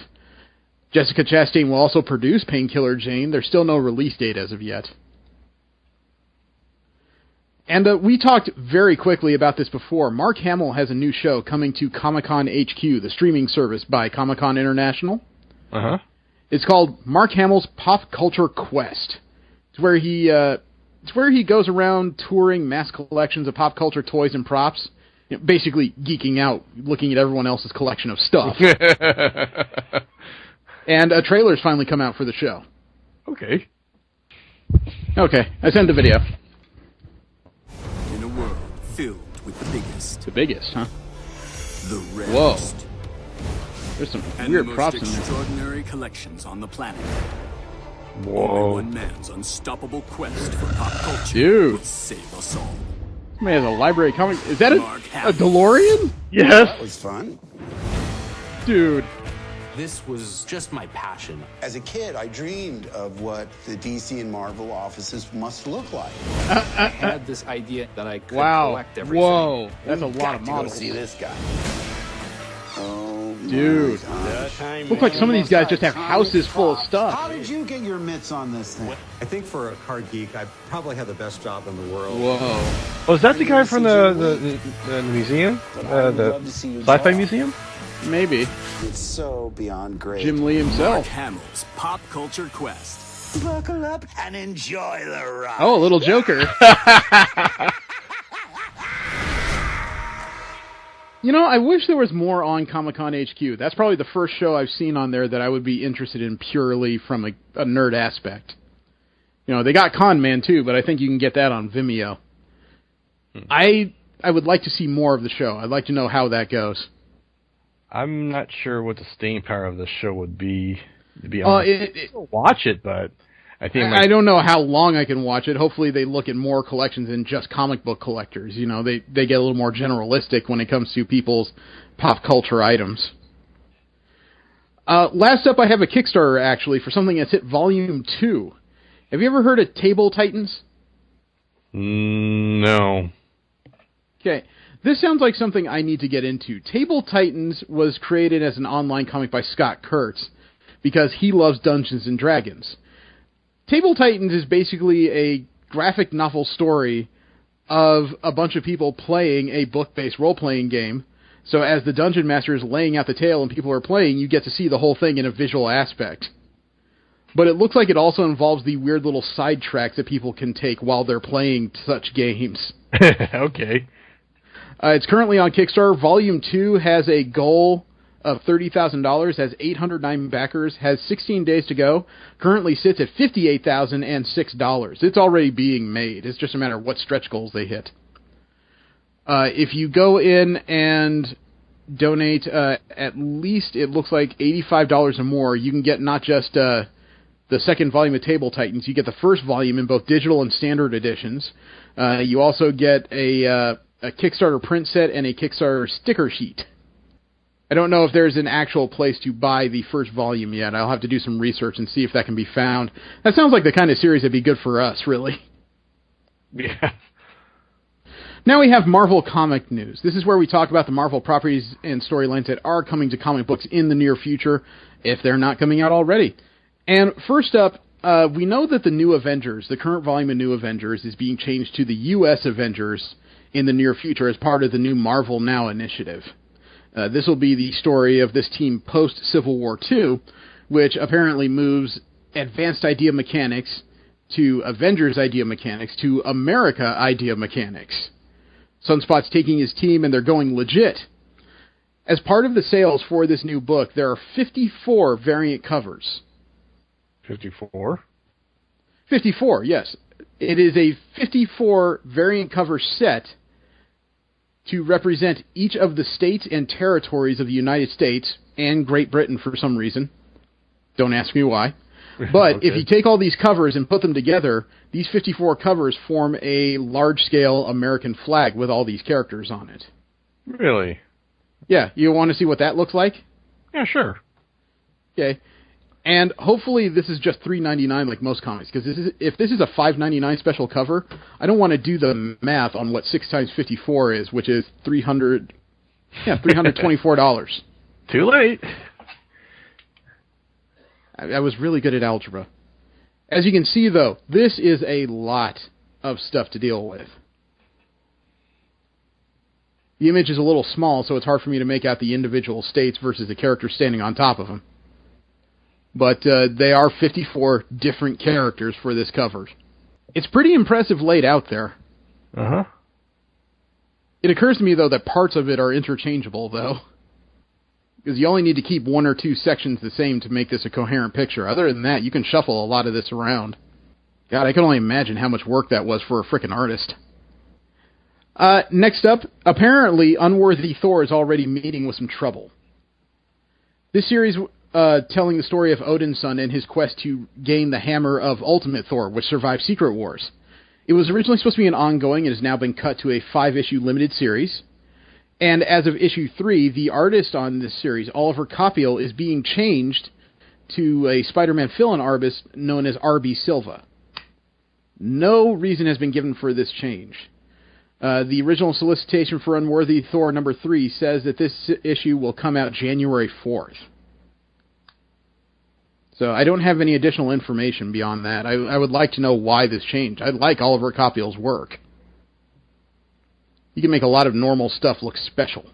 Jessica Chastain will also produce Painkiller Jane. There's still no release date as of yet. And we talked very quickly about this before. Mark Hamill has a new show coming to Comic-Con HQ, the streaming service by Comic-Con International. Uh-huh. It's called Mark Hamill's Pop Culture Quest. It's where he goes around touring mass collections of pop culture toys and props, basically geeking out, looking at everyone else's collection of stuff. And a trailer's finally come out for the show. Okay. Okay, I sent the video. In a world filled with the biggest. The biggest, huh? The rarest. Whoa. There's some weird props in there. Extraordinary collections on the planet. Whoa. Only one man's unstoppable quest for pop culture Dude. will save us all. Somebody has a library comic. Is that a DeLorean? Yes. That was fun. Dude. This was just my passion. As a kid, I dreamed of what the DC and Marvel offices must look like. I had this idea that I could Wow. collect everything. Whoa. That's a We've lot got of to go models. see this guy. Oh, Dude. Look like some of these guys just have houses full of stuff. How did you get your mitts on this thing? I think for a card geek, I probably have the best job in the world. Whoa. Oh, is that the guy from the museum? The sci-fi museum? Maybe. It's so beyond great. Jim Lee himself. Mark Hamill's Pop Culture Quest. Buckle up and enjoy the ride. Oh, a little Joker. You know, I wish there was more on Comic-Con HQ. That's probably the first show I've seen on there that I would be interested in purely from a nerd aspect. You know, they got Con Man too, but I think you can get that on Vimeo. I would like to see more of the show. I'd like to know how that goes. I'm not sure what the staying power of the show would be. To be honest, I'll watch it, but I think I don't know how long I can watch it. Hopefully, they look at more collections than just comic book collectors. You know, they get a little more generalistic when it comes to people's pop culture items. Last up, I have a Kickstarter actually for something that's hit Volume 2. Have you ever heard of Table Titans? No. Okay. This sounds like something I need to get into. Table Titans was created as an online comic by Scott Kurtz because he loves Dungeons and Dragons. Table Titans is basically a graphic novel story of a bunch of people playing a book-based role-playing game. So as the Dungeon Master is laying out the tale and people are playing, you get to see the whole thing in a visual aspect. But it looks like it also involves the weird little side tracks that people can take while they're playing such games. Okay. It's currently on Kickstarter. Volume 2 has a goal of $30,000, has 809 backers, has 16 days to go, currently sits at $58,006. It's already being made. It's just a matter of what stretch goals they hit. If you go in and donate at least, it looks like $85 or more, you can get not just the second volume of Table Titans, you get the first volume in both digital and standard editions. You also get a Kickstarter print set and a Kickstarter sticker sheet. I don't know if there's an actual place to buy the first volume yet. I'll have to do some research and see if that can be found. That sounds like the kind of series that'd be good for us, really. Yeah. Now we have Marvel comic news. This is where we talk about the Marvel properties and storylines that are coming to comic books in the near future, if they're not coming out already. And first up, we know that the New Avengers, the current volume of New Avengers, is being changed to the U.S. Avengers in the near future as part of the new Marvel Now initiative. This will be the story of this team post-Civil War II, which apparently moves Advanced Idea Mechanics to Avengers Idea Mechanics to America Idea Mechanics. Sunspot's taking his team and they're going legit. As part of the sales for this new book, there are 54 variant covers. 54? 54, yes. It is a 54 variant cover set to represent each of the states and territories of the United States and Great Britain for some reason. Don't ask me why. But Okay. if you take all these covers and put them together, these 54 covers form a large-scale American flag with all these characters on it. Really? Yeah, you want to see what that looks like? Yeah, sure. Okay. And hopefully this is just $3.99 like most comics, because if this is a $5.99 special cover, I don't want to do the math on what 6 times 54 is, which is $324. Too late. I was really good at algebra. As you can see, though, this is a lot of stuff to deal with. The image is a little small, so it's hard for me to make out the individual states versus the character standing on top of them. but they are 54 different characters for this cover. It's pretty impressive laid out there. Uh-huh. It occurs to me, though, that parts of it are interchangeable, though. Because you only need to keep one or two sections the same to make this a coherent picture. Other than that, you can shuffle a lot of this around. God, I can only imagine how much work that was for a frickin' artist. Next up, apparently Unworthy Thor is already meeting with some trouble. This series telling the story of Odin's son and his quest to gain the hammer of Ultimate Thor, which survived Secret Wars. It was originally supposed to be an ongoing and has now been cut to a 5-issue limited series. And as of issue 3, the artist on this series, Oliver Copiel, is being changed to a Spider-Man fill-in artist known as R.B. Silva. No reason has been given for this change. The original solicitation for Unworthy Thor number 3 says that this issue will come out January 4th. So I don't have any additional information beyond that. I would like to know why this changed. I like Oliver Copiel's work. He can make a lot of normal stuff look special.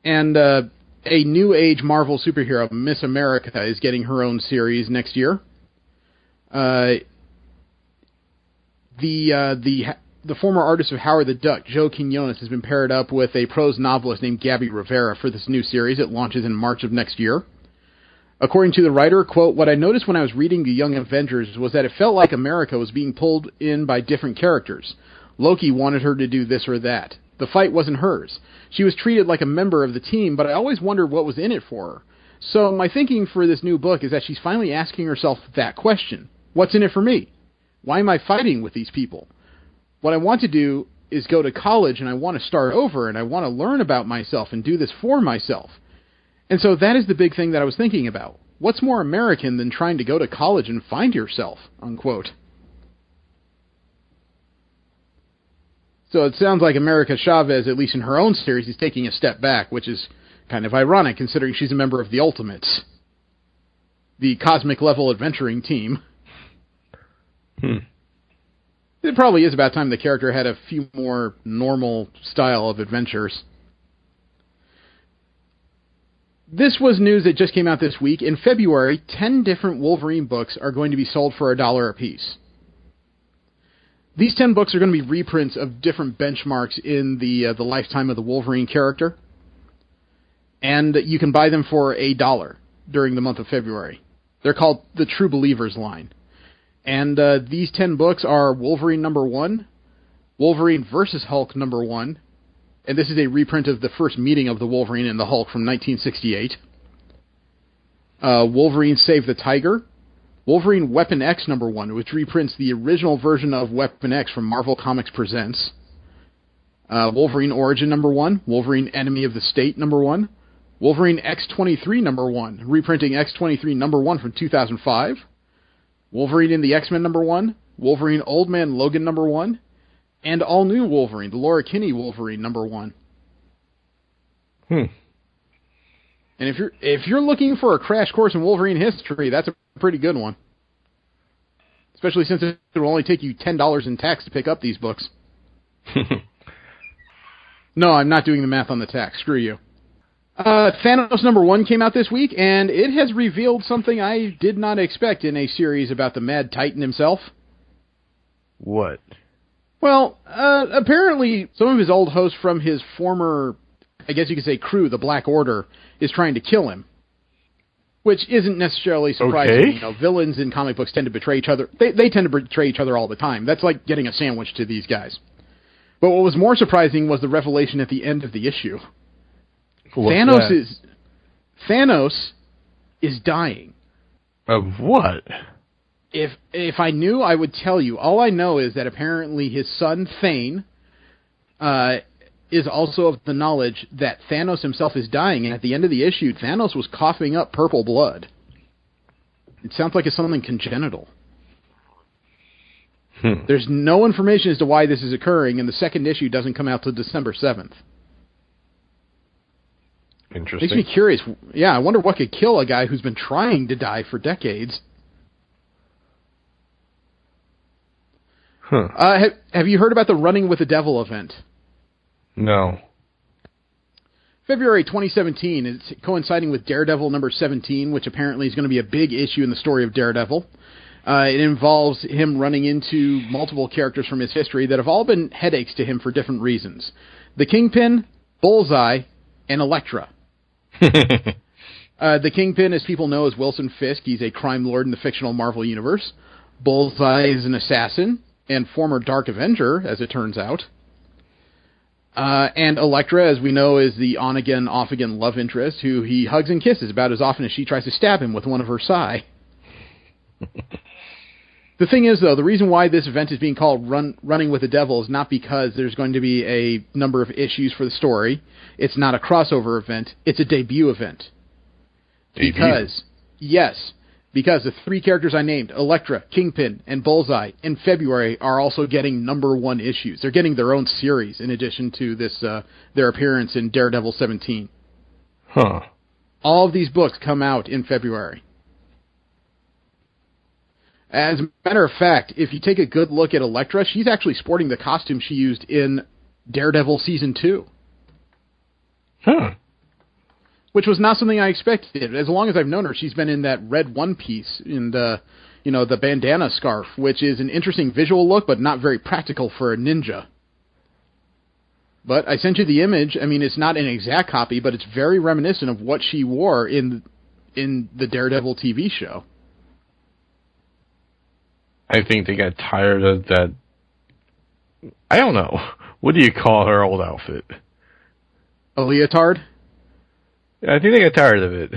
And a new age Marvel superhero, Miss America, is getting her own series next year. The former artist of Howard the Duck, Joe Quinones, has been paired up with a prose novelist named Gabby Rivera for this new series. It launches in March of next year. According to the writer, quote, "What I noticed when I was reading The Young Avengers was that it felt like America was being pulled in by different characters. Loki wanted her to do this or that. The fight wasn't hers. She was treated like a member of the team, but I always wondered what was in it for her. So my thinking for this new book is that she's finally asking herself that question. What's in it for me? Why am I fighting with these people? What I want to do is go to college, and I want to start over, and I want to learn about myself and do this for myself. And so that is the big thing that I was thinking about. What's more American than trying to go to college and find yourself?" Unquote. So it sounds like America Chavez, at least in her own series, is taking a step back, which is kind of ironic considering she's a member of the Ultimates, the cosmic level adventuring team. It probably is about time the character had a few more normal style of adventures. This was news that just came out this week. In February, 10 different Wolverine books are going to be sold for $1 a piece. These 10 books are going to be reprints of different benchmarks in the lifetime of the Wolverine character. And you can buy them for $1 during the month of February. They're called the True Believers line. And these 10 books are Wolverine number 1, Wolverine vs. Hulk number 1, and this is a reprint of the first meeting of the Wolverine and the Hulk from 1968. Wolverine Save the Tiger, Wolverine Weapon X number 1, which reprints the original version of Weapon X from Marvel Comics Presents. Wolverine Origin number 1, Wolverine Enemy of the State number 1, Wolverine X-23 number 1, reprinting X-23 number 1 from 2005. Wolverine in the X-Men number 1, Wolverine Old Man Logan number 1, and All New Wolverine, the Laura Kinney Wolverine number 1. And if you're looking for a crash course in Wolverine history, that's a pretty good one. Especially since it will only take you $10 in tax to pick up these books. No, I'm not doing the math on the tax. Screw you. Thanos number 1 came out this week, and it has revealed something I did not expect in a series about the Mad Titan himself. What? Well, apparently some of his old hosts from his former, I guess you could say, crew, the Black Order, is trying to kill him. Which isn't necessarily surprising. Okay. You know, villains in comic books tend to betray each other. They tend to betray each other all the time. That's like getting a sandwich to these guys. But what was more surprising was the revelation at the end of the issue. Thanos is dying. Of what? If I knew, I would tell you. All I know is that apparently his son Thane is also of the knowledge that Thanos himself is dying, and at the end of the issue, Thanos was coughing up purple blood. It sounds like it's something congenital. There's no information as to why this is occurring, and the second issue doesn't come out till December 7th. Interesting. Makes me curious. Yeah, I wonder what could kill a guy who's been trying to die for decades. Huh. Have you heard about the Running with the Devil event? No. February 2017 is coinciding with Daredevil number 17, which apparently is going to be a big issue in the story of Daredevil. It involves him running into multiple characters from his history that have all been headaches to him for different reasons. The Kingpin, Bullseye, and Elektra. The Kingpin, as people know, is Wilson Fisk. He's a crime lord in the fictional Marvel Universe. Bullseye is an assassin and former Dark Avenger, as it turns out. And Elektra, as we know, is the on-again, off-again love interest who he hugs and kisses about as often as she tries to stab him with one of her sai. The thing is, though, the reason why this event is being called Running with the Devil is not because there's going to be a number of issues for the story. It's not a crossover event. It's a debut event. Because the 3 characters I named, Elektra, Kingpin, and Bullseye, in February are also getting #1 issues. They're getting their own series in addition to this their appearance in Daredevil 17. Huh. All of these books come out in February. As a matter of fact, if you take a good look at Elektra, she's actually sporting the costume she used in Daredevil Season 2. Huh. Which was not something I expected. As long as I've known her, she's been in that red one piece in the bandana scarf, which is an interesting visual look, but not very practical for a ninja. But I sent you the image. I mean, it's not an exact copy, but it's very reminiscent of what she wore in the Daredevil TV show. I think they got tired of that. I don't know. What do you call her old outfit? A leotard? I think they got tired of it.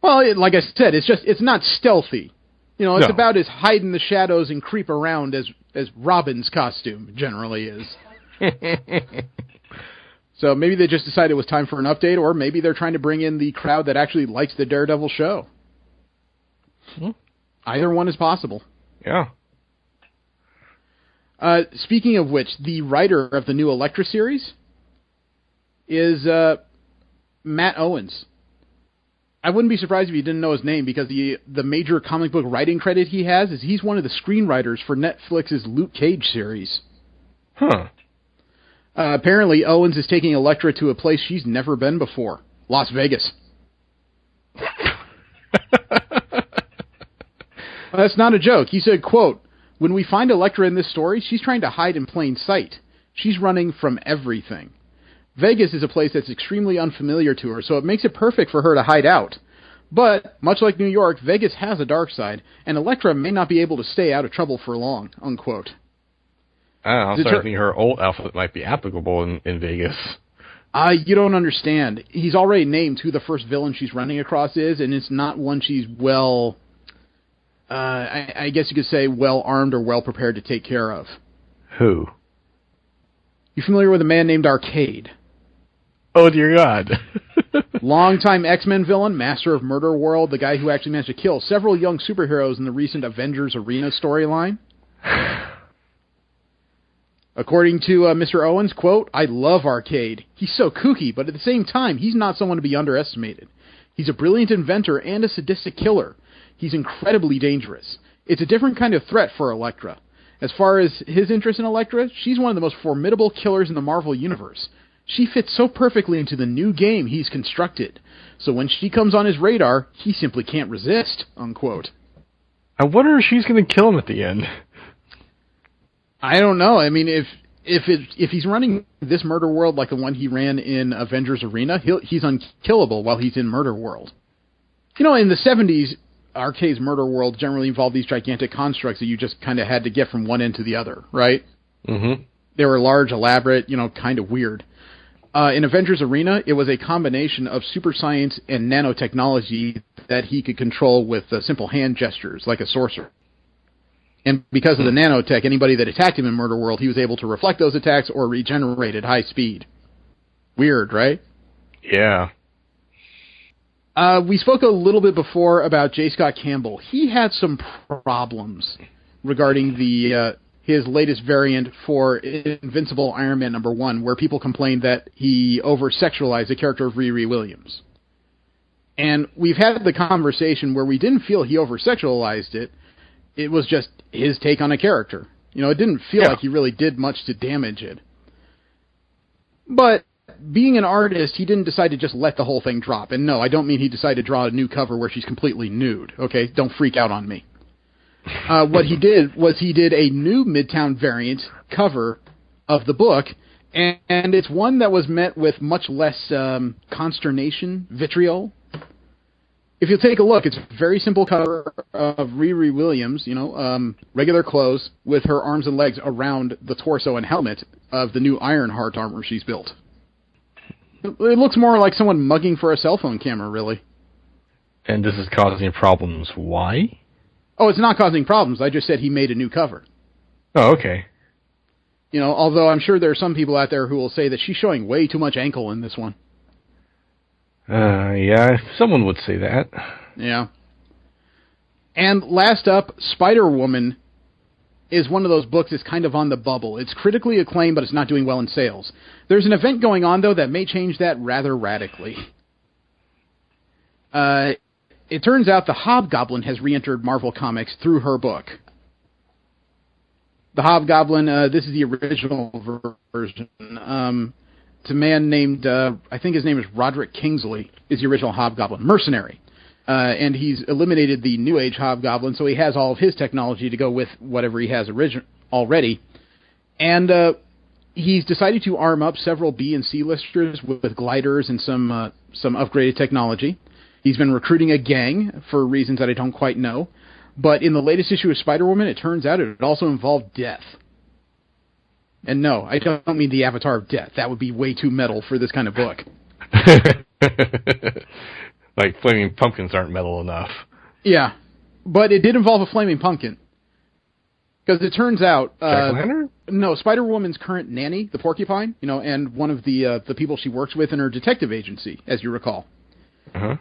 Well, like I said, it's not stealthy. It's about as hide in the shadows and creep around as Robin's costume generally is. So maybe they just decided it was time for an update, or maybe they're trying to bring in the crowd that actually likes the Daredevil show. Either one is possible. Yeah. Speaking of which, the writer of the new Elektra series is Matt Owens. I wouldn't be surprised if you didn't know his name, because the major comic book writing credit he has is he's one of the screenwriters for Netflix's Luke Cage series. Huh. Apparently, Owens is taking Elektra to a place she's never been before. Las Vegas. That's not a joke. He said, quote, "When we find Elektra in this story, she's trying to hide in plain sight. She's running from everything. Vegas is a place that's extremely unfamiliar to her, so it makes it perfect for her to hide out. But, much like New York, Vegas has a dark side, and Elektra may not be able to stay out of trouble for long," unquote. I think her old outfit might be applicable in Vegas. You don't understand. He's already named who the first villain she's running across is, and it's not one she's I guess you could say well-armed or well-prepared to take care of. Who? You familiar with a man named Arcade? Oh, dear God. Longtime X-Men villain, master of Murder World, the guy who actually managed to kill several young superheroes in the recent Avengers Arena storyline. According to Mr. Owens, quote, "I love Arcade. He's so kooky, but at the same time, he's not someone to be underestimated. He's a brilliant inventor and a sadistic killer. He's incredibly dangerous. It's a different kind of threat for Elektra. As far as his interest in Elektra, she's one of the most formidable killers in the Marvel Universe. She fits so perfectly into the new game he's constructed. So when she comes on his radar, he simply can't resist," unquote. I wonder if she's going to kill him at the end. I don't know. I mean, if he's running this Murder World like the one he ran in Avengers Arena, he's unkillable while he's in Murder World. In the 70s, Arcade's Murder World generally involved these gigantic constructs that you just kind of had to get from one end to the other, right? Mm-hmm. They were large, elaborate, kind of weird. In Avengers Arena, it was a combination of super science and nanotechnology that he could control with simple hand gestures, like a sorcerer. And because of the nanotech, anybody that attacked him in Murder World, he was able to reflect those attacks or regenerate at high speed. Weird, right? Yeah. We spoke a little bit before about J. Scott Campbell. He had some problems regarding his latest variant for Invincible Iron Man #1, where people complained that he over-sexualized the character of Riri Williams. And we've had the conversation where we didn't feel he over-sexualized it. It was just his take on a character. It didn't feel like he really did much to damage it. But being an artist, he didn't decide to just let the whole thing drop. And no, I don't mean he decided to draw a new cover where she's completely nude. Okay, don't freak out on me. What he did was he did a new Midtown variant cover of the book, and it's one that was met with much less consternation, vitriol. If you take a look, it's a very simple cover of Riri Williams, regular clothes with her arms and legs around the torso and helmet of the new Ironheart armor she's built. It looks more like someone mugging for a cell phone camera, really. And this is causing problems. Why? Oh, it's not causing problems. I just said he made a new cover. Oh, okay. Although I'm sure there are some people out there who will say that she's showing way too much ankle in this one. Yeah, someone would say that. Yeah. And last up, Spider-Woman is one of those books that's kind of on the bubble. It's critically acclaimed, but it's not doing well in sales. There's an event going on, though, that may change that rather radically. It turns out the Hobgoblin has re-entered Marvel Comics through her book. The Hobgoblin, this is the original version. It's a man named, I think his name is Roderick Kingsley, is the original Hobgoblin. Mercenary. And he's eliminated the New Age Hobgoblin, so he has all of his technology to go with whatever he has already. And he's decided to arm up several B and C listers with gliders and some upgraded technology. He's been recruiting a gang for reasons that I don't quite know. But in the latest issue of Spider-Woman, it turns out it also involved death. And no, I don't mean the Avatar of Death. That would be way too metal for this kind of book. Like flaming pumpkins aren't metal enough. Yeah, but it did involve a flaming pumpkin. Because it turns out... Jack-o'-lantern? No, Spider-Woman's current nanny, the Porcupine, and one of the people she works with in her detective agency, as you recall. Uh-huh.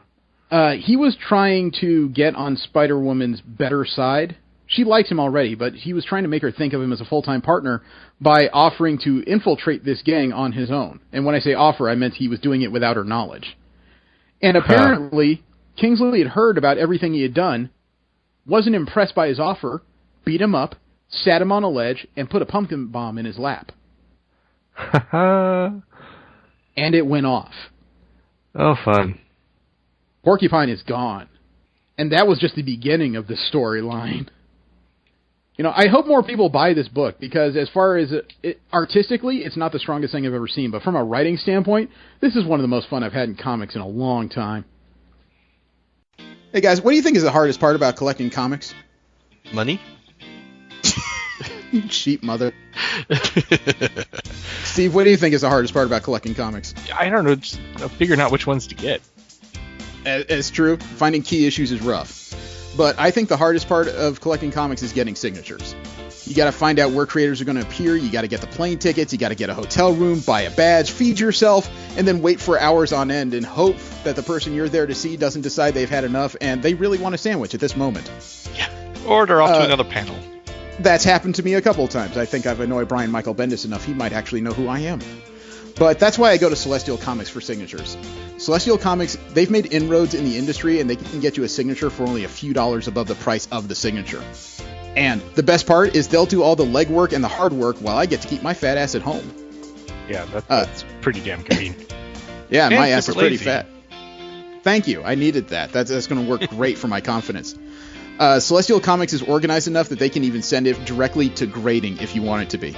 He was trying to get on Spider-Woman's better side. She likes him already, but he was trying to make her think of him as a full-time partner by offering to infiltrate this gang on his own. And when I say offer, I meant he was doing it without her knowledge. And apparently, Kingsley had heard about everything he had done, wasn't impressed by his offer, beat him up, sat him on a ledge, and put a pumpkin bomb in his lap. And it went off. Oh, fun. Porcupine is gone. And that was just the beginning of the storyline. I hope more people buy this book, because as far as artistically, it's not the strongest thing I've ever seen. But from a writing standpoint, this is one of the most fun I've had in comics in a long time. Hey guys, what do you think is the hardest part about collecting comics? Money? You cheap mother. Steve, what do you think is the hardest part about collecting comics? I don't know, just figuring out which ones to get. It's true. Finding key issues is rough. But I think the hardest part of collecting comics is getting signatures. You got to find out where creators are going to appear, you got to get the plane tickets, you got to get a hotel room, buy a badge, feed yourself, and then wait for hours on end and hope that the person you're there to see doesn't decide they've had enough and they really want a sandwich at this moment. Yeah, or they're off to another panel. That's happened to me a couple times. I think I've annoyed Brian Michael Bendis enough, he might actually know who I am. But that's why I go to Celestial Comics for signatures. Celestial Comics, they've made inroads in the industry, and they can get you a signature for only a few dollars above the price of the signature. And the best part is they'll do all the legwork and the hard work while I get to keep my fat ass at home. Yeah, that's pretty damn convenient. Yeah, and my ass is pretty lazy. fat. Thank you. I needed that. That's going to work great for my confidence. Celestial Comics is organized enough that they can even send it directly to grading if you want it to be.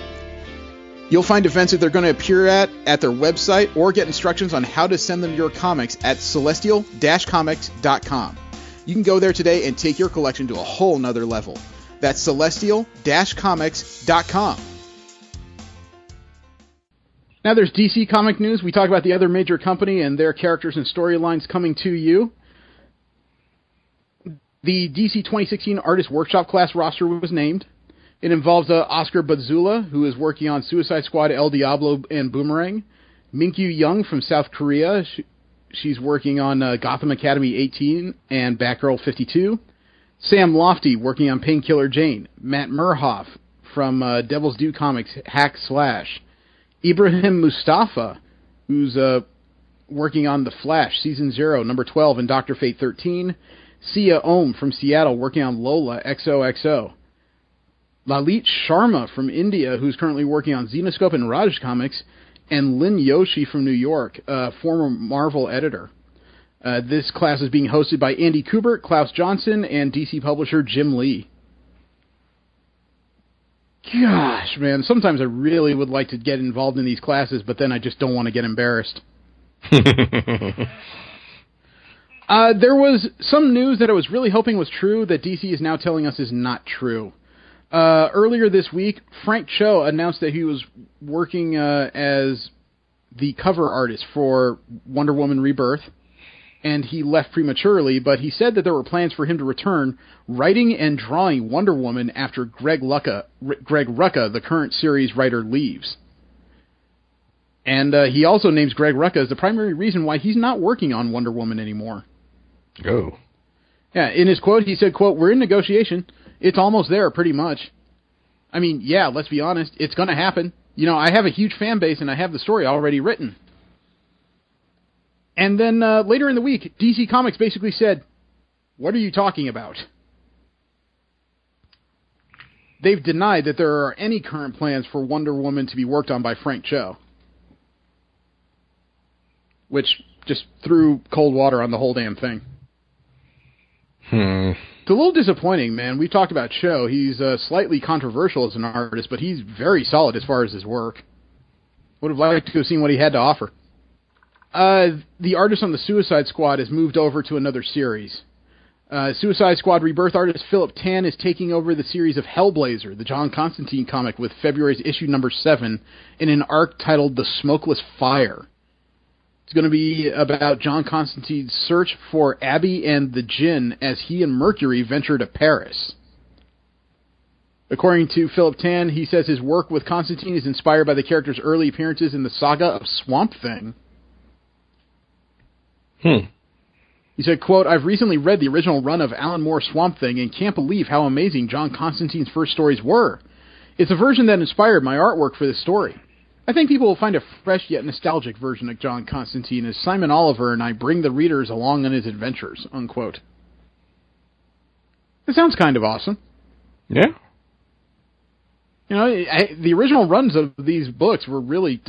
You'll find events that they're going to appear at their website, or get instructions on how to send them your comics at celestial-comics.com. You can go there today and take your collection to a whole nother level. That's celestial-comics.com. Now there's DC comic news. We talk about the other major company and their characters and storylines coming to you. The DC 2016 Artist Workshop class roster was named. It involves Oscar Badzula, who is working on Suicide Squad, El Diablo, and Boomerang. Minkyu Young from South Korea. She's working on Gotham Academy 18 and Batgirl 52. Sam Lofty working on Painkiller Jane. Matt Murhoff from Devil's Due Comics Hack Slash. Ibrahim Mustafa, who's working on The Flash Season 0, number 12, and Dr. Fate 13. Sia Om from Seattle working on Lola XOXO. Lalit Sharma from India, who's currently working on Xenoscope and Raj Comics. and Lynn Yoshi from New York, former Marvel editor. This class is being hosted by Andy Kubert, Klaus Johnson, and DC publisher Jim Lee. Gosh, man, sometimes I really would like to get involved in these classes, but then I just don't want to get embarrassed. There was some news that I was really hoping was true that DC is now telling us is not true. Earlier this week, Frank Cho announced that he was working as the cover artist for Wonder Woman Rebirth, and he left prematurely, but he said that there were plans for him to return writing and drawing Wonder Woman after Greg Rucka, the current series writer, leaves. And he also names Greg Rucka as the primary reason why he's not working on Wonder Woman anymore. Oh. Yeah, in his quote, he said, quote, "We're in negotiation. It's almost there, pretty much. I mean, yeah, let's be honest, it's going to happen. You know, I have a huge fan base, and I have the story already written." And then later in the week, DC Comics basically said, "What are you talking about?" They've denied that there are any current plans for Wonder Woman to be worked on by Frank Cho, which just threw cold water on the whole damn thing. It's a little disappointing, man. We've talked about Cho. He's slightly controversial as an artist, but he's very solid as far as his work. Would have liked to have seen what he had to offer. The artist on the Suicide Squad has moved over to another series. Suicide Squad Rebirth artist Philip Tan is taking over the series of Hellblazer, the John Constantine comic, with February's issue number 7 in an arc titled The Smokeless Fire. It's going to be about John Constantine's search for Abby and the Djinn as he and Mercury venture to Paris. According to Philip Tan, he says his work with Constantine is inspired by the character's early appearances in the saga of Swamp Thing. He said, quote, "I've recently read the original run of Alan Moore's Swamp Thing and can't believe how amazing John Constantine's first stories were. It's a version that inspired my artwork for this story. I think people will find a fresh yet nostalgic version of John Constantine as Simon Oliver and I bring the readers along on his adventures," unquote. It sounds kind of awesome. Yeah. You know, the original runs of these books were really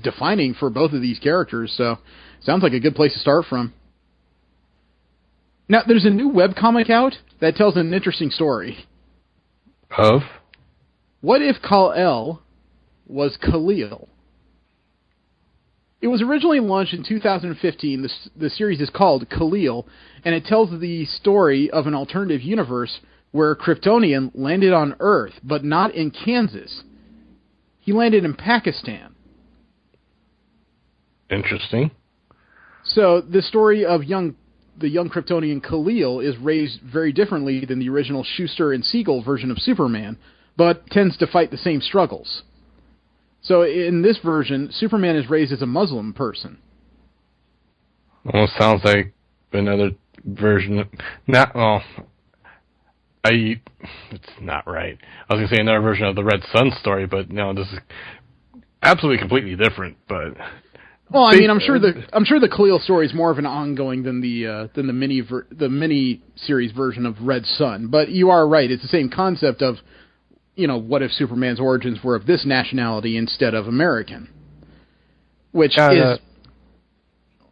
defining for both of these characters, so sounds like a good place to start from. Now, there's a new webcomic out that tells an interesting story. Of? What if Kal-El was Khalil? It was originally launched in 2015. The series is called Khalil, and it tells the story of an alternative universe where a Kryptonian landed on Earth, but not in Kansas. He landed in Pakistan. Interesting. So the story of the young Kryptonian Khalil is raised very differently than the original Schuster and Siegel version of Superman, but tends to fight the same struggles. So in this version, Superman is raised as a Muslim person. Almost sounds like another version. It's not right. I was going to say another version of the Red Sun story, but no, this is absolutely completely different. But well, I mean, I'm sure the Khalil story is more of an ongoing than the mini series version of Red Sun. But you are right; it's the same concept of, you know, what if Superman's origins were of this nationality instead of American? Which is...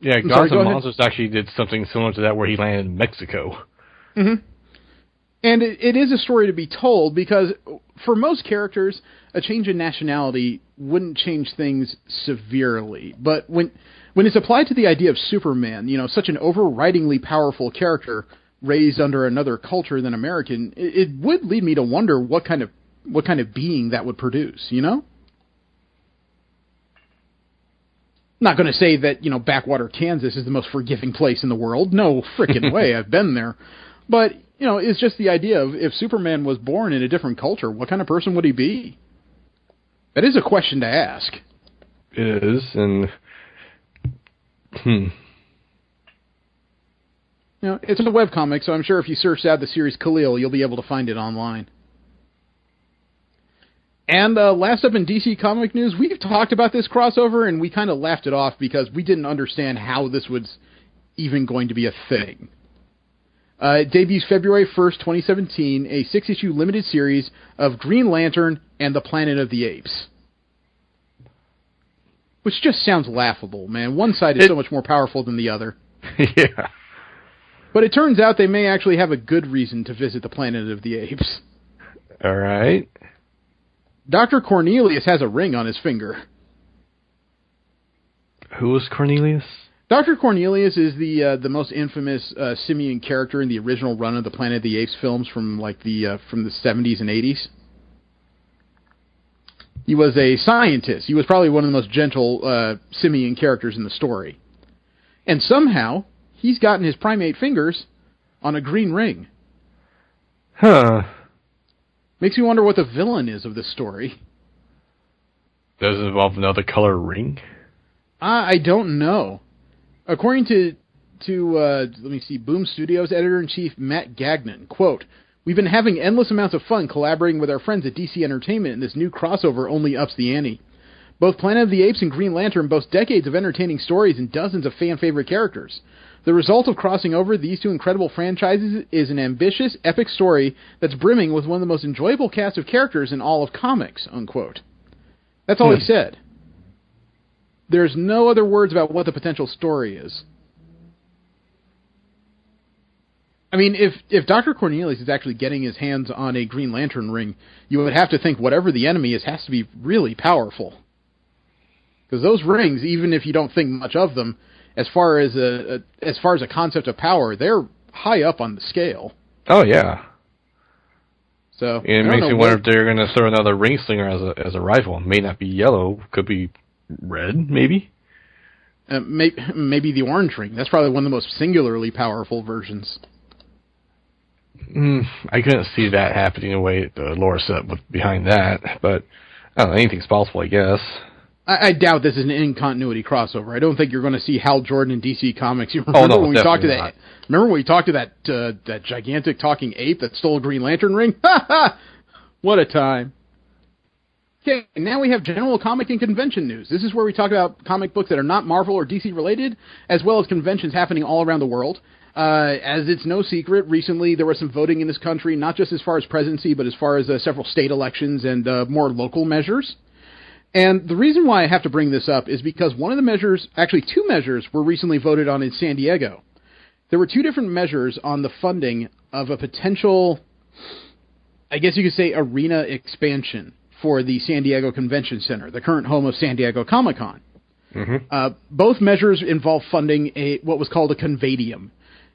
Yeah, Gods and Monsters actually did something similar to that where he landed in Mexico. Mm-hmm. And it is a story to be told because for most characters, a change in nationality wouldn't change things severely. But when it's applied to the idea of Superman, you know, such an overridingly powerful character raised under another culture than American, it would lead me to wonder what kind of being that would produce, you know? Not going to say that, you know, backwater Kansas is the most forgiving place in the world. No frickin' way. I've been there. But, you know, it's just the idea of if Superman was born in a different culture, what kind of person would he be? That is a question to ask. It is, and... You know, it's a webcomic, so I'm sure if you search out the series Khalil, you'll be able to find it online. And last up in DC comic news, we've talked about this crossover, and we kind of laughed it off because we didn't understand how this was even going to be a thing. It debuts February 1st, 2017, a 6-issue limited series of Green Lantern and the Planet of the Apes. Which just sounds laughable, man. One side is so much more powerful than the other. Yeah. But it turns out they may actually have a good reason to visit the Planet of the Apes. All right. Dr. Cornelius has a ring on his finger. Who was Cornelius? Dr. Cornelius is the most infamous simian character in the original run of the Planet of the Apes films from the 70s and 80s. He was a scientist. He was probably one of the most gentle simian characters in the story. And somehow, he's gotten his primate fingers on a green ring. Huh. Makes me wonder what the villain is of this story. Does it involve another color ring? I don't know. According to let me see, Boom Studios editor-in-chief Matt Gagnon, quote, "We've been having endless amounts of fun collaborating with our friends at DC Entertainment, and this new crossover only ups the ante. Both Planet of the Apes and Green Lantern boast decades of entertaining stories and dozens of fan-favorite characters. The result of crossing over these two incredible franchises is an ambitious, epic story that's brimming with one of the most enjoyable cast of characters in all of comics," unquote. That's all he said. There's no other words about what the potential story is. I mean, if Dr. Cornelius is actually getting his hands on a Green Lantern ring, you would have to think whatever the enemy is has to be really powerful. Because those rings, even if you don't think much of them, as far as a concept of power, they're high up on the scale. Oh yeah. So it makes me wonder if they're going to throw another ring slinger as a rival. It may not be yellow, could be red, maybe. Maybe the orange ring. That's probably one of the most singularly powerful versions. I couldn't see that happening the way the lore set was behind that, but I don't know, anything's possible, I guess. I doubt this is an in-continuity crossover. I don't think you're going to see Hal Jordan in DC Comics. You remember when we talked to that? Remember when we talked to that gigantic talking ape that stole a Green Lantern ring? Ha ha! What a time! Okay, now we have general comic and convention news. This is where we talk about comic books that are not Marvel or DC related, as well as conventions happening all around the world. As it's no secret, recently there was some voting in this country, not just as far as presidency, but as far as several state elections and more local measures. And the reason why I have to bring this up is because one of the measures, actually two measures, were recently voted on in San Diego. There were two different measures on the funding of a potential, I guess you could say, arena expansion for the San Diego Convention Center, the current home of San Diego Comic-Con. Mm-hmm. Both measures involve funding what was called a convadium.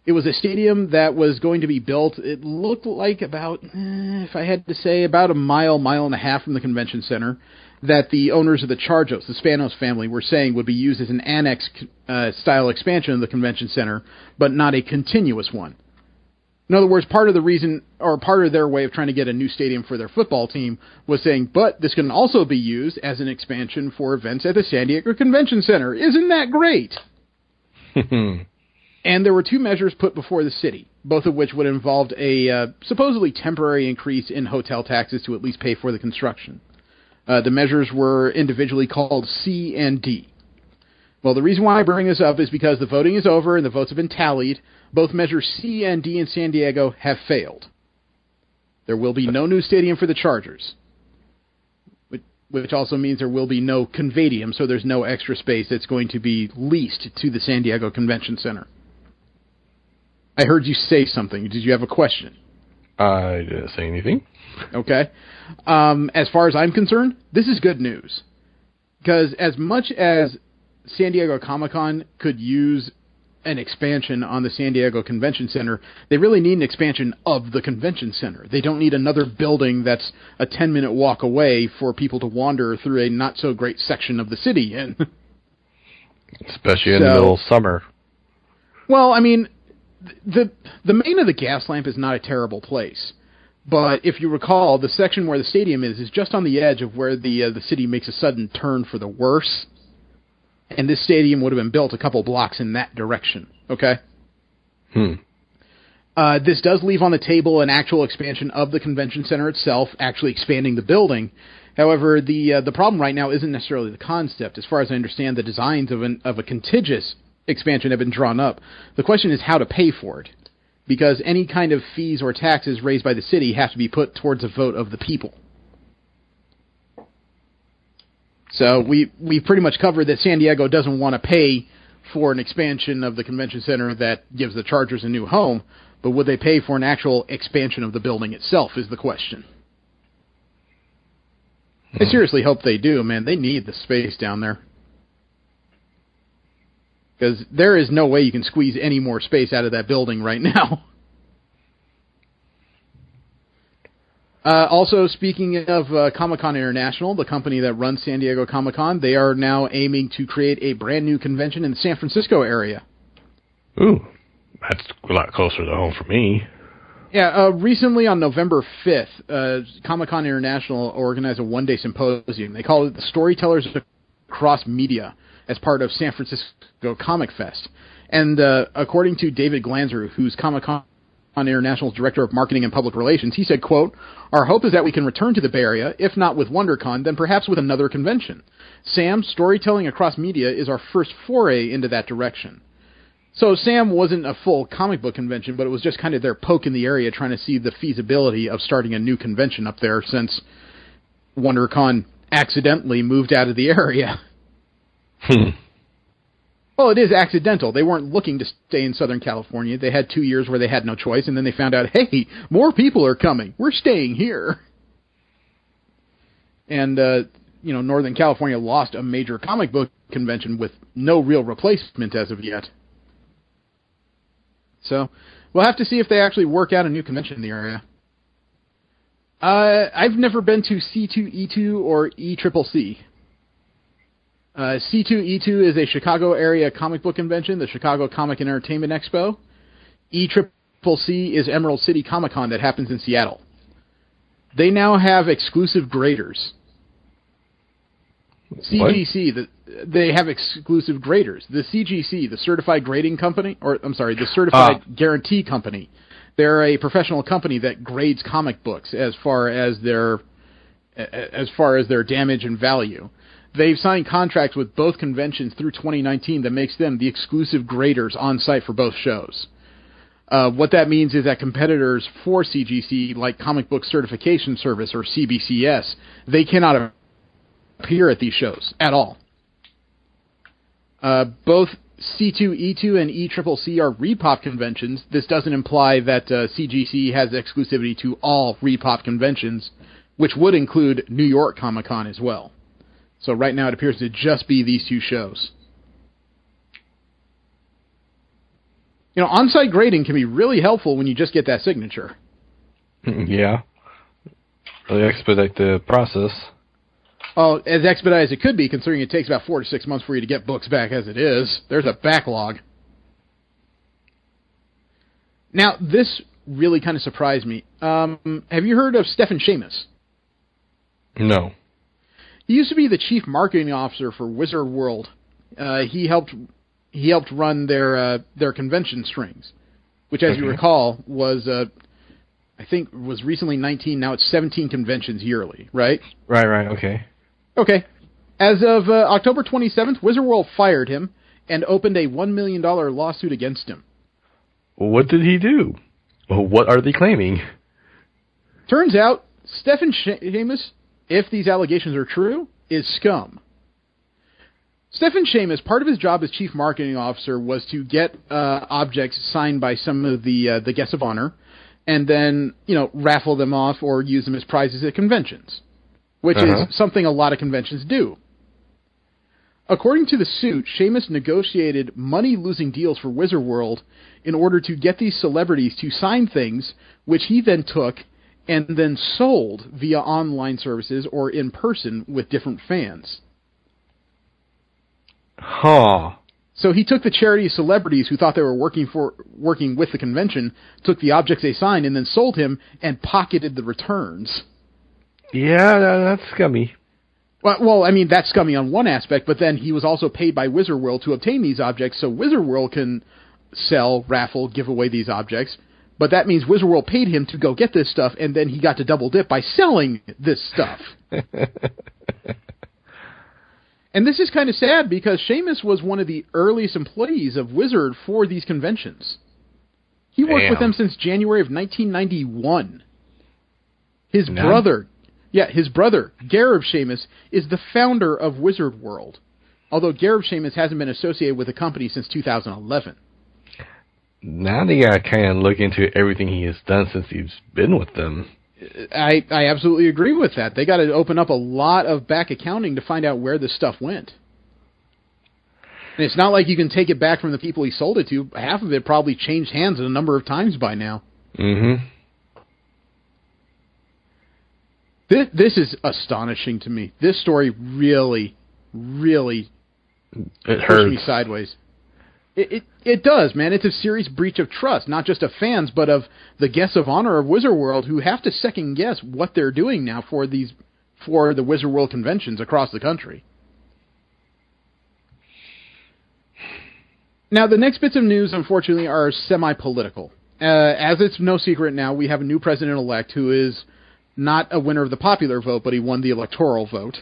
It was a stadium that was going to be built. It looked like about, if I had to say, about a mile and a half from the convention center, that the owners of the Chargos, the Spanos family, were saying would be used as an annex-style expansion of the convention center, but not a continuous one. In other words, part of the reason, or part of their way of trying to get a new stadium for their football team was saying, but this can also be used as an expansion for events at the San Diego Convention Center. Isn't that great? And there were two measures put before the city, both of which would involve a supposedly temporary increase in hotel taxes to at least pay for the construction. The measures were individually called C and D. Well, the reason why I bring this up is because the voting is over and the votes have been tallied. Both measures C and D in San Diego have failed. There will be no new stadium for the Chargers, which also means there will be no convadium, so there's no extra space that's going to be leased to the San Diego Convention Center. I heard you say something. Did you have a question? I didn't say anything. Okay. As far as I'm concerned, this is good news. Because as much as San Diego Comic-Con could use an expansion on the San Diego Convention Center, they really need an expansion of the convention center. They don't need another building that's a 10-minute walk away for people to wander through a not-so-great section of the city in. Especially in the middle of summer. Well, I mean, the main of the gas lamp is not a terrible place. But if you recall, the section where the stadium is just on the edge of where the city makes a sudden turn for the worse. And this stadium would have been built a couple blocks in that direction, okay? This does leave on the table an actual expansion of the convention center itself, actually expanding the building. However, the problem right now isn't necessarily the concept. As far as I understand, the designs of a contiguous expansion have been drawn up. The question is how to pay for it, because any kind of fees or taxes raised by the city have to be put towards a vote of the people. So we pretty much covered that San Diego doesn't want to pay for an expansion of the convention center that gives the Chargers a new home, but would they pay for an actual expansion of the building itself is the question. I seriously hope they do, man. They need the space down there. Because there is no way you can squeeze any more space out of that building right now. Also, speaking of Comic-Con International, the company that runs San Diego Comic-Con, they are now aiming to create a brand new convention in the San Francisco area. Ooh, that's a lot closer to home for me. Yeah, recently on November 5th, Comic-Con International organized a one-day symposium. They call it the Storytellers Across Media as part of San Francisco Comic Fest. And according to David Glanzer, who's Comic-Con International's Director of Marketing and Public Relations, he said, quote, "Our hope is that we can return to the Bay Area, if not with WonderCon, then perhaps with another convention. Sam, storytelling across media is our first foray into that direction." So Sam wasn't a full comic book convention, but it was just kind of their poke in the area trying to see the feasibility of starting a new convention up there since WonderCon accidentally moved out of the area. Well, it is accidental. They weren't looking to stay in Southern California. They had 2 years where they had no choice, and then they found out, hey, more people are coming. We're staying here. And, Northern California lost a major comic book convention with no real replacement as of yet. So, we'll have to see if they actually work out a new convention in the area. I've never been to C2E2 or ECCC. C2E2 is a Chicago area comic book convention, the Chicago Comic and Entertainment Expo. ECCC is Emerald City Comic Con that happens in Seattle. They now have exclusive graders. CGC, they have exclusive graders. The CGC, the Certified Grading Company, the Certified Guarantee Company, they're a professional company that grades comic books as far as their damage and value. They've signed contracts with both conventions through 2019 that makes them the exclusive graders on site for both shows. What that means is that competitors for CGC, like Comic Book Certification Service or CBCS, they cannot appear at these shows at all. Both C2E2 and ECCC are Repop conventions. This doesn't imply that CGC has exclusivity to all Repop conventions, which would include New York Comic Con as well. So right now it appears to just be these two shows. On-site grading can be really helpful when you just get that signature. Yeah. Really expedite the process. Well, as expedited as it could be, considering it takes about 4 to 6 months for you to get books back as it is. There's a backlog. Now, this really kind of surprised me. Have you heard of Stephen Shamus? No. He used to be the chief marketing officer for Wizard World. He helped run their convention strings, which, as you recall, was I think was recently 19. Now it's 17 conventions yearly, right? Right. Okay. As of October 27th, Wizard World fired him and opened a $1 million lawsuit against him. What did he do? What are they claiming? Turns out, Stephen Shamus, if these allegations are true, is scum. Stephen Shamus, part of his job as chief marketing officer was to get objects signed by some of the guests of honor, and then raffle them off or use them as prizes at conventions, which is something a lot of conventions do. According to the suit, Shamus negotiated money-losing deals for Wizard World in order to get these celebrities to sign things, which he then took and then sold via online services or in person with different fans. Huh. So he took the charity celebrities who thought they were working with the convention, took the objects they signed, and then sold him and pocketed the returns. Yeah, that's scummy. Well, I mean, that's scummy on one aspect, but then he was also paid by Wizard World to obtain these objects, so Wizard World can sell, raffle, give away these objects. But that means Wizard World paid him to go get this stuff, and then he got to double dip by selling this stuff. And this is kind of sad because Shamus was one of the earliest employees of Wizard for these conventions. He worked with them since January of 1991. His brother Yeah, his brother, Gareb Shamus, is the founder of Wizard World, although Gareb Shamus hasn't been associated with the company since 2011. Now they gotta kind of look into everything he has done since he's been with them. I absolutely agree with that. They got to open up a lot of back accounting to find out where this stuff went. And it's not like you can take it back from the people he sold it to. Half of it probably changed hands a number of times by now. Mm-hmm. This is astonishing to me. This story really, really pushed me sideways. It does, man. It's a serious breach of trust, not just of fans, but of the guests of honor of Wizard World, who have to second guess what they're doing now for the Wizard World conventions across the country. Now, the next bits of news, unfortunately, are semi-political. As it's no secret now, we have a new president-elect who is not a winner of the popular vote, but he won the electoral vote.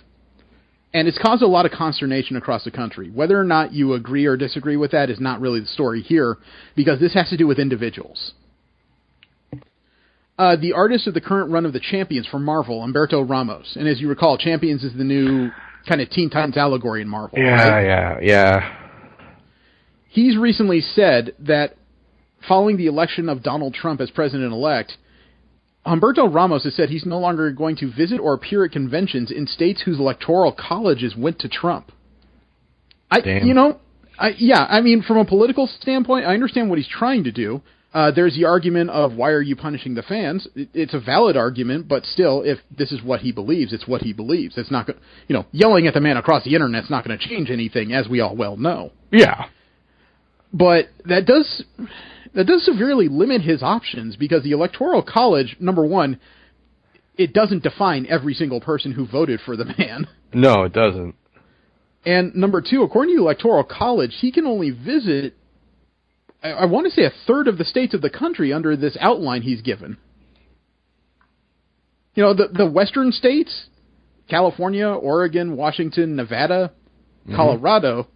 And it's caused a lot of consternation across the country. Whether or not you agree or disagree with that is not really the story here, because this has to do with individuals. The artist of the current run of the Champions for Marvel, Humberto Ramos, and as you recall, Champions is the new kind of Teen Titans allegory in Marvel. Yeah. He's recently said that following the election of Donald Trump as president-elect, Humberto Ramos has said he's no longer going to visit or appear at conventions in states whose electoral colleges went to Trump. From a political standpoint, I understand what he's trying to do. There's the argument of why are you punishing the fans? It's a valid argument, but still, if this is what he believes, it's what he believes. It's not, yelling at the man across the internet's not going to change anything, as we all well know. Yeah. But that does severely limit his options, because the Electoral College, number one, it doesn't define every single person who voted for the man. No, it doesn't. And number two, according to the Electoral College, he can only visit, I want to say, a third of the states of the country under this outline he's given. The western states, California, Oregon, Washington, Nevada, Colorado,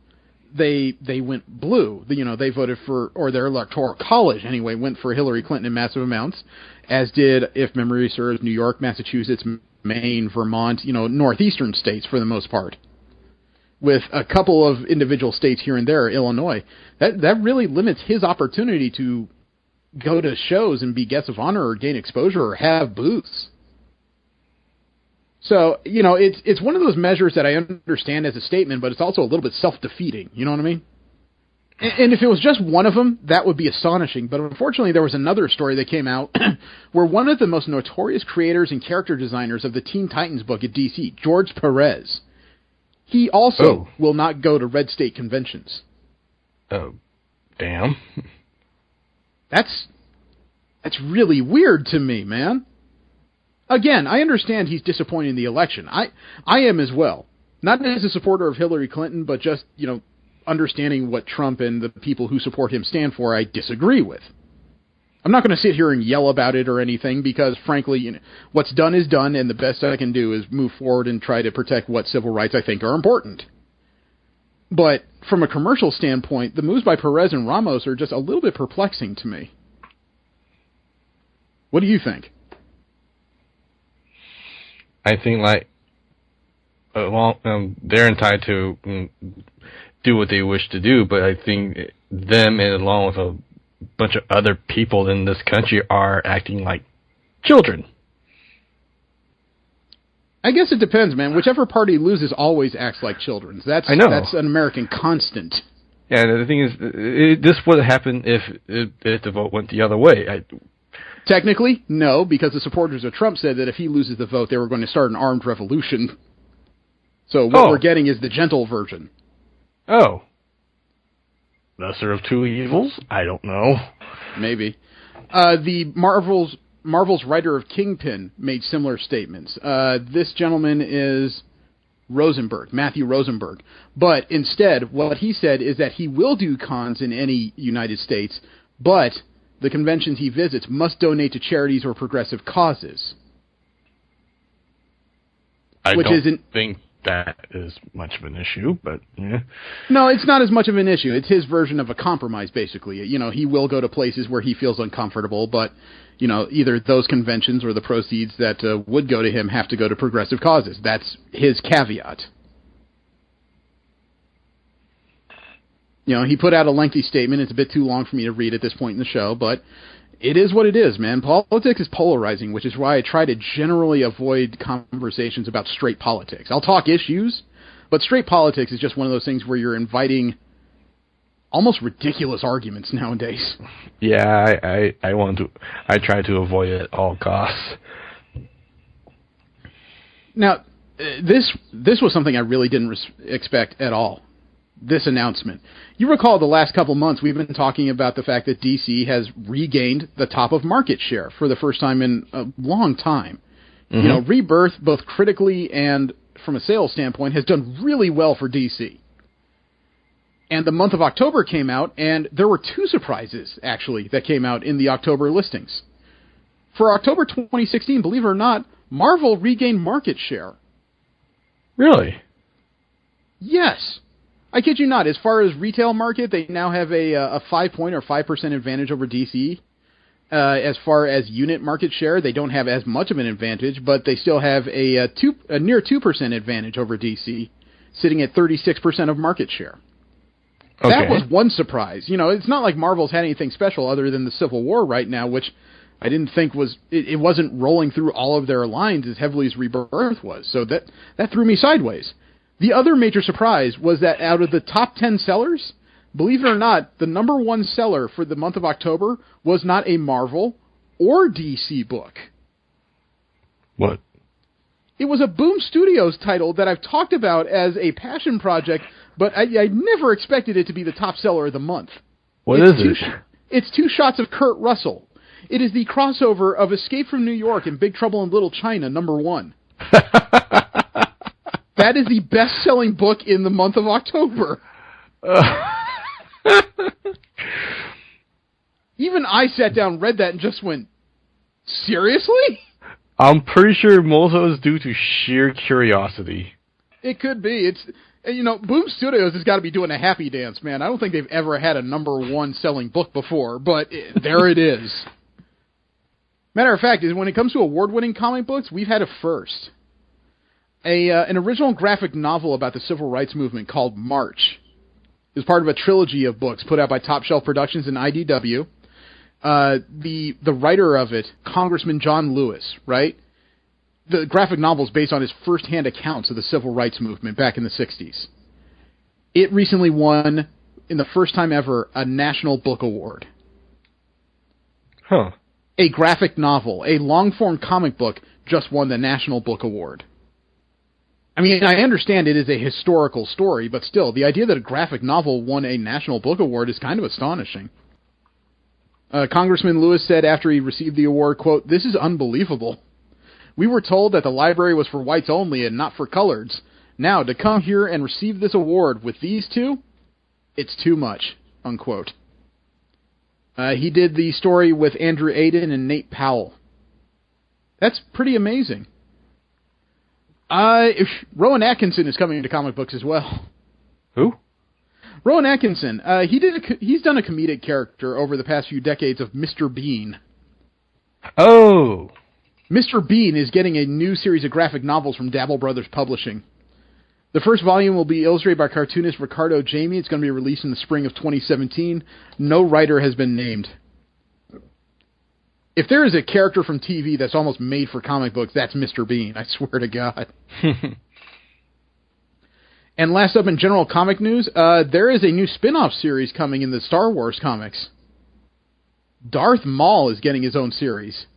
they went blue. They voted for, or their electoral college anyway, went for Hillary Clinton in massive amounts, as did, if memory serves, New York, Massachusetts, Maine, Vermont, northeastern states for the most part. With a couple of individual states here and there, Illinois. That really limits his opportunity to go to shows and be guests of honor or gain exposure or have booths. So, it's one of those measures that I understand as a statement, but it's also a little bit self-defeating. You know what I mean? And if it was just one of them, that would be astonishing. But unfortunately, there was another story that came out where one of the most notorious creators and character designers of the Teen Titans book at DC, George Perez, he also will not go to red state conventions. Oh, damn. That's really weird to me, man. Again, I understand he's disappointed in the election. I am as well. Not as a supporter of Hillary Clinton, but just, understanding what Trump and the people who support him stand for, I disagree with. I'm not going to sit here and yell about it or anything, because, frankly, what's done is done, and the best I can do is move forward and try to protect what civil rights I think are important. But from a commercial standpoint, the moves by Perez and Ramos are just a little bit perplexing to me. What do you think? I think, they're entitled to do what they wish to do, but I think them, and along with a bunch of other people in this country, are acting like children. I guess it depends, man. Whichever party loses always acts like children. I know. That's an American constant. Yeah, the thing is, this would have happened if the vote went the other way. Technically, no, because the supporters of Trump said that if he loses the vote, they were going to start an armed revolution. So what we're getting is the gentle version. Oh. Lesser of two evils? I don't know. Maybe. The Marvel's writer of Kingpin made similar statements. This gentleman is Matthew Rosenberg. But instead, what he said is that he will do cons in any United States, but the conventions he visits must donate to charities or progressive causes. I don't think that is much of an issue, but yeah. No, it's not as much of an issue. It's his version of a compromise, basically. He will go to places where he feels uncomfortable, but, either those conventions or the proceeds that would go to him have to go to progressive causes. That's his caveat. He put out a lengthy statement. It's a bit too long for me to read at this point in the show, but it is what it is, man. Politics is polarizing, which is why I try to generally avoid conversations about straight politics. I'll talk issues, but straight politics is just one of those things where you're inviting almost ridiculous arguments nowadays. Yeah, I try to avoid it at all costs. Now, this was something I really didn't expect at all. This announcement. You recall the last couple months we've been talking about the fact that DC has regained the top of market share for the first time in a long time. Mm-hmm. Rebirth, both critically and from a sales standpoint, has done really well for DC. And the month of October came out, and there were two surprises, actually, that came out in the October listings. For October 2016, believe it or not, Marvel regained market share. Really? Yes. I kid you not. As far as retail market, they now have a 5% advantage over DC. As far as unit market share, they don't have as much of an advantage, but they still have a near 2% advantage over DC, sitting at 36% of market share. Okay. That was one surprise. It's not like Marvel's had anything special other than the Civil War right now, which I didn't think was... It wasn't rolling through all of their lines as heavily as Rebirth was, so that threw me sideways. The other major surprise was that out of the top 10 sellers, believe it or not, the number one seller for the month of October was not a Marvel or DC book. What? It was a Boom Studios title that I've talked about as a passion project, but I never expected it to be the top seller of the month. What is it? It's Two Shots of Kurt Russell. It is the crossover of Escape from New York and Big Trouble in Little China, #1. That is the best-selling book in the month of October. Even I sat down, read that, and just went, seriously? I'm pretty sure most of it's due to sheer curiosity. It could be. It's Boom Studios has got to be doing a happy dance, man. I don't think they've ever had a #1 selling book before, but there it is. Matter of fact, when it comes to award-winning comic books, we've had a first. An original graphic novel about the civil rights movement called March is part of a trilogy of books put out by Top Shelf Productions and IDW. The writer of it, Congressman John Lewis, right? The graphic novel is based on his first-hand accounts of the civil rights movement back in the 60s. It recently won, in the first time ever, a National Book Award. Huh. A graphic novel, a long-form comic book, just won the National Book Award. I mean, I understand it is a historical story, but still, the idea that a graphic novel won a National Book Award is kind of astonishing. Congressman Lewis said after he received the award, quote, "This is unbelievable. We were told that the library was for whites only and not for coloreds. Now, to come here and receive this award with these two, it's too much," unquote. He did the story with Andrew Aiden and Nate Powell. That's pretty amazing. Rowan Atkinson is coming into comic books as well. Who? Rowan Atkinson. He's done a comedic character over the past few decades of Mr. Bean. Oh! Mr. Bean is getting a new series of graphic novels from Dabble Brothers Publishing. The first volume will be illustrated by cartoonist Ricardo Jamie. It's going to be released in the spring of 2017. No writer has been named. If there is a character from TV that's almost made for comic books, that's Mr. Bean, I swear to God. And last up in general comic news, there is a new spin-off series coming in the Star Wars comics. Darth Maul is getting his own series.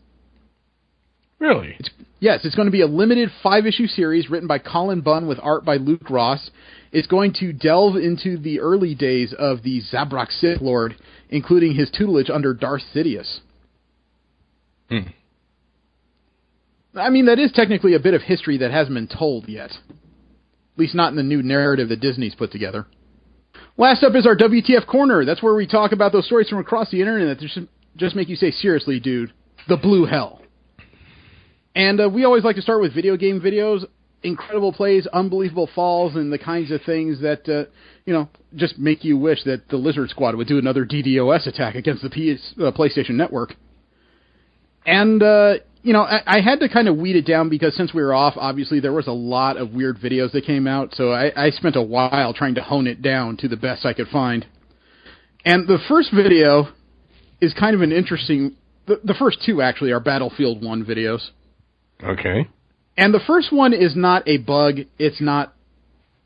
Really? Yes, it's going to be a limited 5-issue series written by Colin Bunn with art by Luke Ross. It's going to delve into the early days of the Zabrak Sith Lord, including his tutelage under Darth Sidious. I mean, that is technically a bit of history that hasn't been told yet. At least not in the new narrative that Disney's put together. Last up is our WTF Corner. That's where we talk about those stories from across the internet that just make you say, seriously, dude, the blue hell. And we always like to start with video game videos. incredible plays, unbelievable falls, and the kinds of things that, just make you wish that the Lizard Squad would do another DDoS attack against the PlayStation Network. And, I had to kind of weed it down because since we were off, obviously there was a lot of weird videos that came out, so I spent a while trying to hone it down to the best I could find. And the first video is kind of an interesting... The first two, actually, are Battlefield 1 videos. Okay. And the first one is not a bug. It's not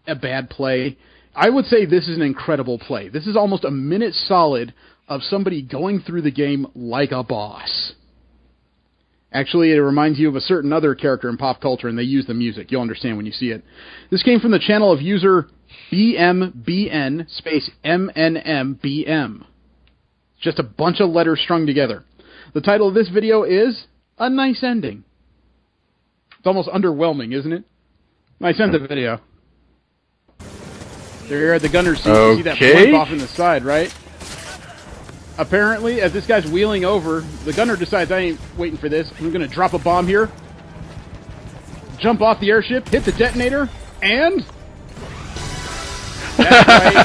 a bad play. I would say this is an incredible play. This is almost a minute solid of somebody going through the game like a boss. Actually, it reminds you of a certain other character in pop culture, and they use the music. You'll understand when you see it. This came from the channel of user BMBN space MNMBM. Just a bunch of letters strung together. The title of this video is A Nice Ending. It's almost underwhelming, isn't it? I sent the video. They're here at the gunner's seat. You see that blimp off in the side, right? Apparently, as this guy's wheeling over, the gunner decides, I ain't waiting for this. I'm going to drop a bomb here. Jump off the airship, hit the detonator, and... That's right.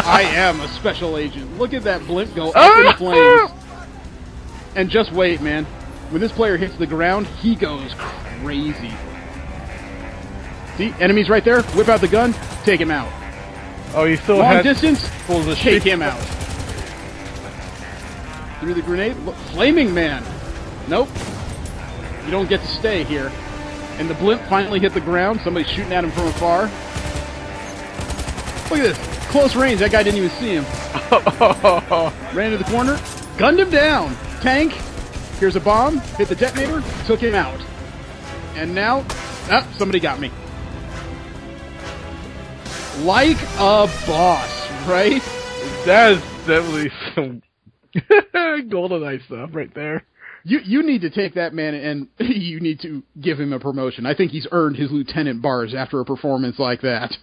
I am a special agent. Look at that blimp go up in flames. And just wait, man. When this player hits the ground, he goes crazy. See, enemies right there. Whip out the gun, take him out. Oh, you still Long had distance, take him out. Through the grenade, look, Flaming Man. Nope. You don't get to stay here. And the blimp finally hit the ground. Somebody's shooting at him from afar. Look at this. Close range. That guy didn't even see him. Ran to the corner. Gunned him down. Tank. Here's a bomb. Hit the detonator. Took him out. And now... somebody got me. Like a boss, right? That is definitely some GoldenEye stuff right there. You need to take that man and you need to give him a promotion. I think he's earned his lieutenant bars after a performance like that.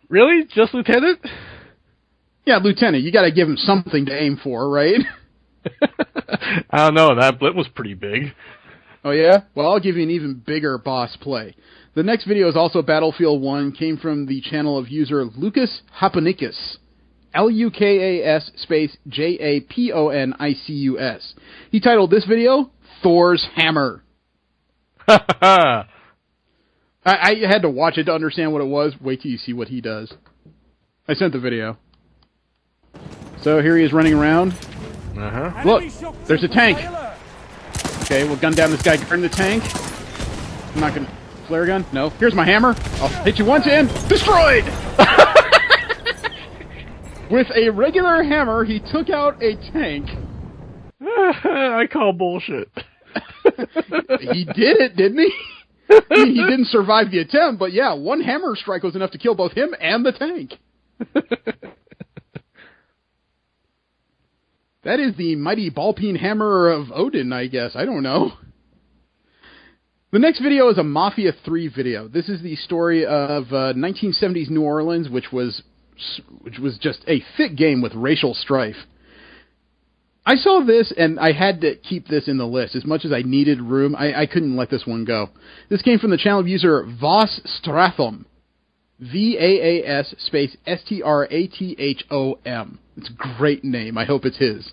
Really? Just lieutenant? Yeah, lieutenant. You got to give him something to aim for, right? I don't know. That blip was pretty big. Oh, yeah? Well, I'll give you an even bigger boss play. The next video is also Battlefield 1, came from the channel of user Lucas Japonicus. Lukas space Japonicus. He titled this video, Thor's Hammer. I had to watch it to understand what it was. Wait till you see what he does. I sent the video. So here he is running around. Look, there's a tank. Okay, we'll gun down this guy guarding the tank. I'm not going to... Flare gun? No. Here's my hammer. I'll hit you once and... Destroyed! With a regular hammer, he took out a tank. I call bullshit. He did it, didn't he? He didn't survive the attempt, but yeah, one hammer strike was enough to kill both him and the tank. That is the mighty ball-peen hammer of Odin, I guess. I don't know. The next video is a Mafia 3 video. This is the story of 1970s New Orleans, which was just a thick game with racial strife. I saw this, and I had to keep this in the list. As much as I needed room, I couldn't let this one go. This came from the channel of user Voss Strathom. VAAS space STRATHOM. It's a great name. I hope it's his.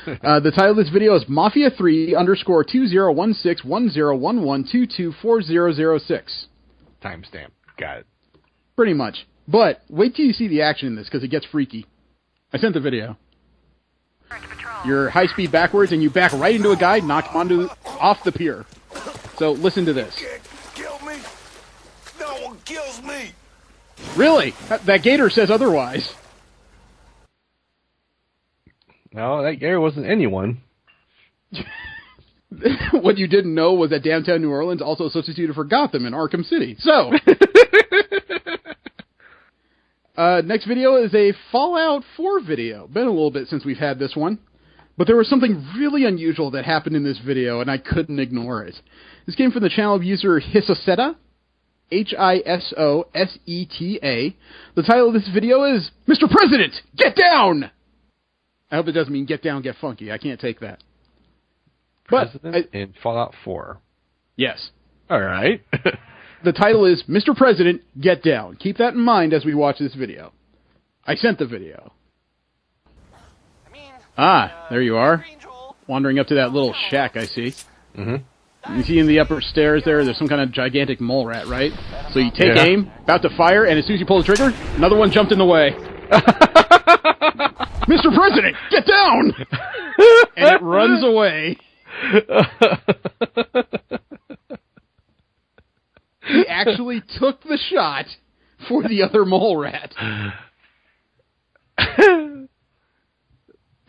The title of this video is Mafia 3 _ 20161011224006. Timestamp. Got it. Pretty much. But wait till you see the action in this, because it gets freaky. I sent the video. You're high speed backwards, and you back right into a guy, knock him off the pier. So listen to this. You can't kill me. No one kills me. Really? That gator says otherwise. No, that gator wasn't anyone. What you didn't know was that downtown New Orleans also substituted for Gotham in Arkham City. So, next video is a Fallout 4 video. Been a little bit since we've had this one. But there was something really unusual that happened in this video, and I couldn't ignore it. This came from the channel of user Hisoseta. Hisoseta. The title of this video is, Mr. President, get down! I hope it doesn't mean get down, get funky. I can't take that. President in Fallout 4. Yes. All right. The title is Mr. President, Get Down. Keep that in mind as we watch this video. I sent the video. There you are. Wandering up to that little shack I see. Mm-hmm. You see in the upper stairs there's some kind of gigantic mole rat, right? So you take aim, about to fire, and as soon as you pull the trigger, another one jumped in the way. Mr. President, get down! And it runs away. He actually took the shot for the other mole rat.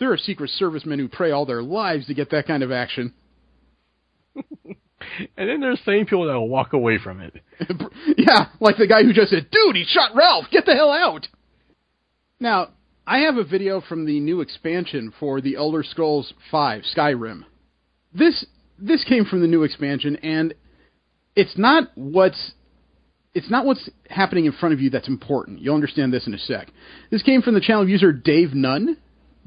There are Secret Servicemen who pray all their lives to get that kind of action. And then there's same people that will walk away from it. Yeah, like the guy who just said, "Dude, he shot Ralph! Get the hell out!" Now, I have a video from the new expansion for the Elder Scrolls V, Skyrim. This came from the new expansion, and it's not what's happening in front of you that's important. You'll understand this in a sec. This came from the channel of user Dave Nunn,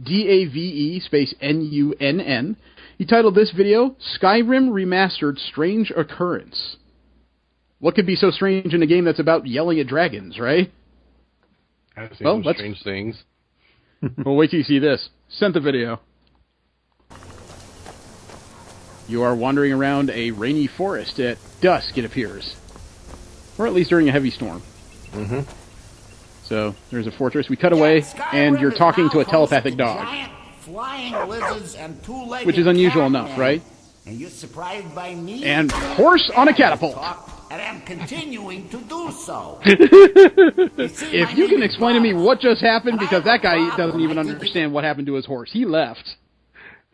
DAVE space NUNN. He titled this video, Skyrim Remastered Strange Occurrence. What could be so strange in a game that's about yelling at dragons, right? I've seen some strange things. Well, wait till you see this. Sent the video. You are wandering around a rainy forest at dusk, it appears. Or at least during a heavy storm. Mm-hmm. So, there's a fortress. We cut away, and you're talking to a telepathic dog. Flying lizards and two-legged which is unusual enough, right? And you're surprised by me? And horse on a catapult. And I'm continuing to do so. If you can explain to me what just happened, because that guy doesn't even understand what happened to his horse. He left.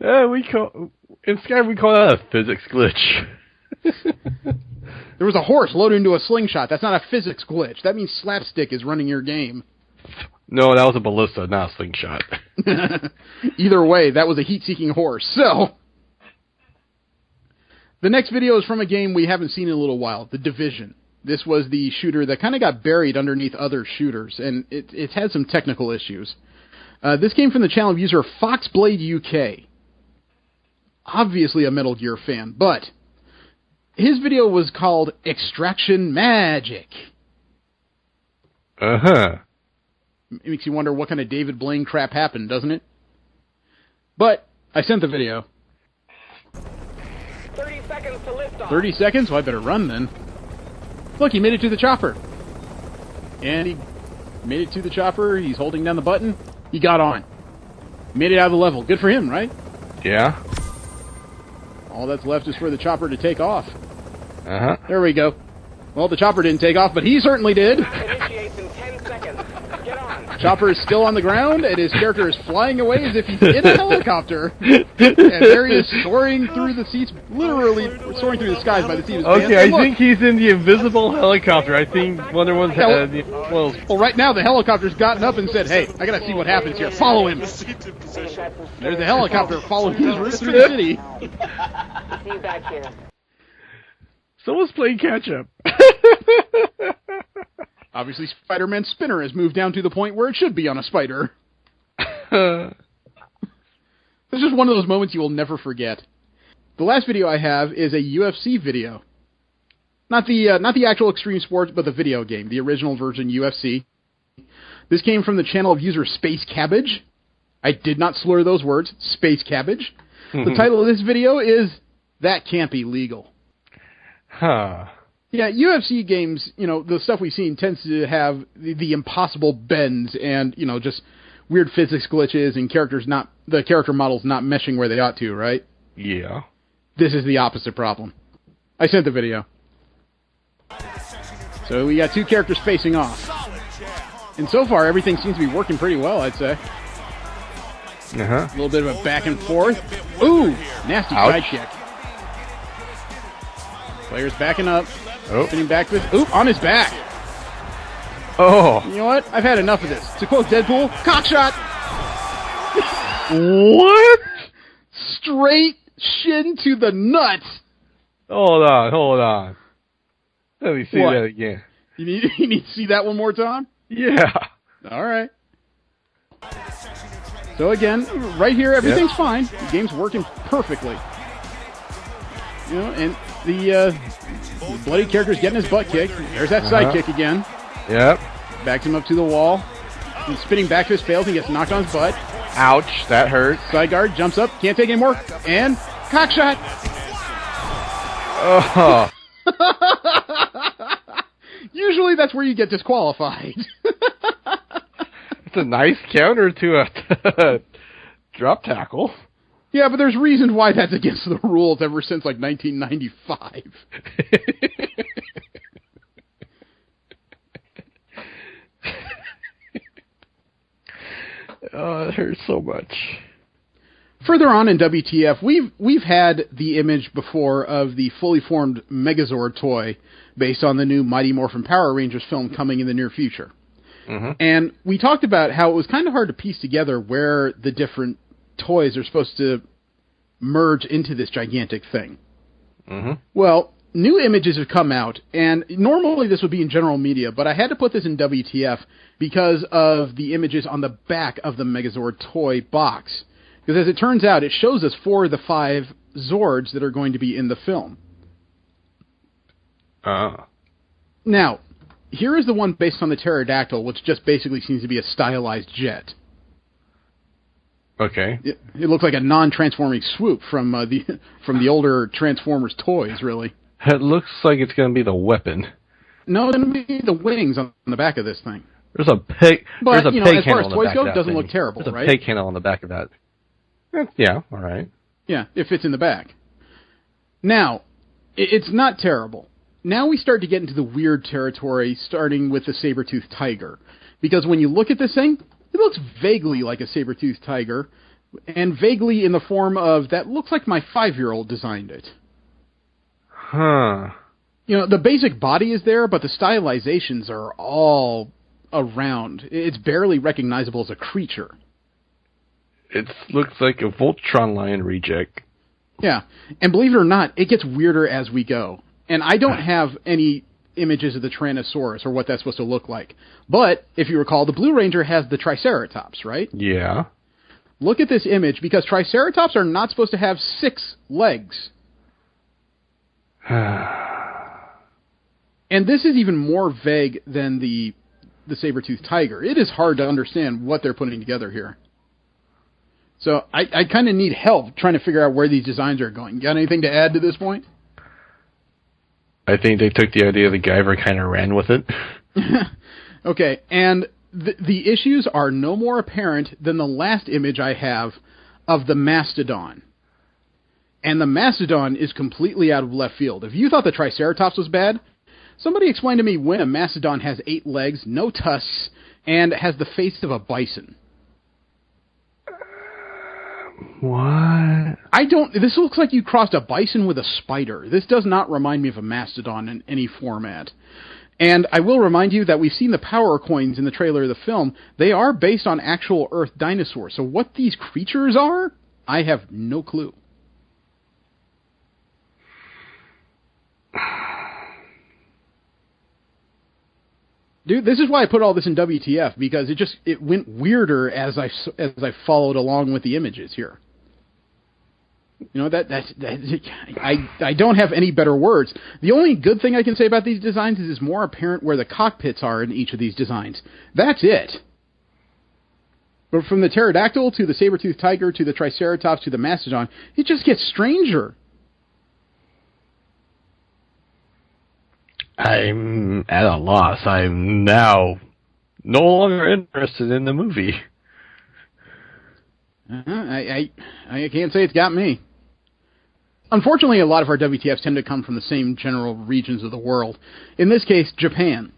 In Skyrim we call that a physics glitch. There was a horse loaded into a slingshot. That's not a physics glitch. That means Slapstick is running your game. No, that was a ballista, not a slingshot. Either way, that was a heat-seeking horse. So, the next video is from a game we haven't seen in a little while, The Division. This was the shooter that kind of got buried underneath other shooters, and it had some technical issues. This came from the channel of user Foxblade UK. Obviously a Metal Gear fan, but his video was called Extraction Magic. Uh-huh. It makes you wonder what kind of David Blaine crap happened, doesn't it? But I sent the video. 30 seconds to lift off. 30 seconds? Well, I better run then. Look, he made it to the chopper. And he made it to the chopper. He's holding down the button. He got on. Made it out of the level. Good for him, right? Yeah. All that's left is for the chopper to take off. Uh-huh. There we go. Well, the chopper didn't take off, but he certainly did. Initiates in 10 seconds. Get on. Chopper is still on the ground, and his character is flying away as if he's in a helicopter. And there he is soaring through the seats, literally soaring through the skies by the seat of his pants. Okay, I think he's in the invisible helicopter. I think Wonder Woman's well, right now the helicopter's gotten up and said, "Hey, I gotta see what happens here. Follow him." There's a helicopter following his route through the city. See you back here. Someone's playing catch-up. Obviously, Spider-Man's spinner has moved down to the point where it should be on a spider. This is one of those moments you will never forget. The last video I have is a UFC video. Not the actual Extreme Sports, but the video game, the original version UFC. This came from the channel of user Space Cabbage. I did not slur those words. Space Cabbage. The title of this video is That Can't Be Legal. Huh. Yeah, UFC games, the stuff we've seen tends to have the impossible bends and, just weird physics glitches and the character models not meshing where they ought to, right? Yeah. This is the opposite problem. I sent the video. So we got two characters facing off. And so far, everything seems to be working pretty well, I'd say. Uh-huh. A little bit of a back and forth. Ooh, nasty side kick. Player's backing up. Oh. Spinning back with... Ooh, on his back. Oh. You know what? I've had enough of this. To quote Deadpool, cockshot. What? Straight shin to the nuts. Hold on. Let me see that again. You need to see that one more time? Yeah. All right. So again, right here, everything's fine. The game's working perfectly. And the bloody character's getting his butt kicked. There's that sidekick again. Yep. Backs him up to the wall. He's spinning back fist fails. He gets knocked on his butt. Ouch, that hurt. Side guard jumps up, can't take anymore, and cock shot. Oh. Usually that's where you get disqualified. It's a nice counter to a drop tackle. Yeah, but there's reasons why that's against the rules ever since, like, 1995. Oh, it hurts so much. Further on in WTF, we've had the image before of the fully formed Megazord toy based on the new Mighty Morphin Power Rangers film coming in the near future. Mm-hmm. And we talked about how it was kind of hard to piece together where the different toys are supposed to merge into this gigantic thing. Mm-hmm. Well, new images have come out, and normally this would be in general media, but I had to put this in WTF because of the images on the back of the Megazord toy box. Because as it turns out, it shows us 4 of the 5 Zords that are going to be in the film. Now, here is the one based on the Pterodactyl, which just basically seems to be a stylized jet. Okay. It looks like a non-transforming swoop from the older Transformers toys, really. It looks like it's going to be the weapon. No, it's going to be the wings on the back of this thing. There's a pig. But, there's a you pig know, as far as handle on the toys back go, of it that doesn't thing. look terrible, There's right? a pig handle on the back of that. Yeah, all right. Yeah, it fits in the back. Now, it's not terrible. Now we start to get into the weird territory, starting with the saber-toothed tiger. Because when you look at this thing, it looks vaguely like a saber-toothed tiger, and vaguely in the form of, that looks like my 5-year-old designed it. Huh. You know, the basic body is there, but the stylizations are all around. It's barely recognizable as a creature. It looks like a Voltron Lion reject. Yeah, and believe it or not, it gets weirder as we go. And I don't have any images of the Tyrannosaurus or what that's supposed to look like. But, if you recall, the Blue Ranger has the Triceratops, right? Yeah. Look at this image, because Triceratops are not supposed to have 6 legs. And this is even more vague than the saber-toothed tiger. It is hard to understand what they're putting together here. So I kind of need help trying to figure out where these designs are going. Got anything to add to this point? I think they took the idea of the Guyver kind of ran with it. Okay, and the issues are no more apparent than the last image I have of the Mastodon. And the Mastodon is completely out of left field. If you thought the Triceratops was bad, somebody explain to me when a Mastodon has 8 legs, no tusks, and has the face of a bison. What? This looks like you crossed a bison with a spider. This does not remind me of a Mastodon in any format. And I will remind you that we've seen the power coins in the trailer of the film. They are based on actual Earth dinosaurs. So what these creatures are, I have no clue. Dude, this is why I put all this in WTF, because it went weirder as I followed along with the images here. You know, I don't have any better words. The only good thing I can say about these designs is it's more apparent where the cockpits are in each of these designs. That's it. But from the pterodactyl to the saber-toothed tiger to the triceratops to the mastodon, it just gets stranger. I'm at a loss. I'm now no longer interested in the movie. I can't say it's got me. Unfortunately, a lot of our WTFs tend to come from the same general regions of the world. In this case, Japan.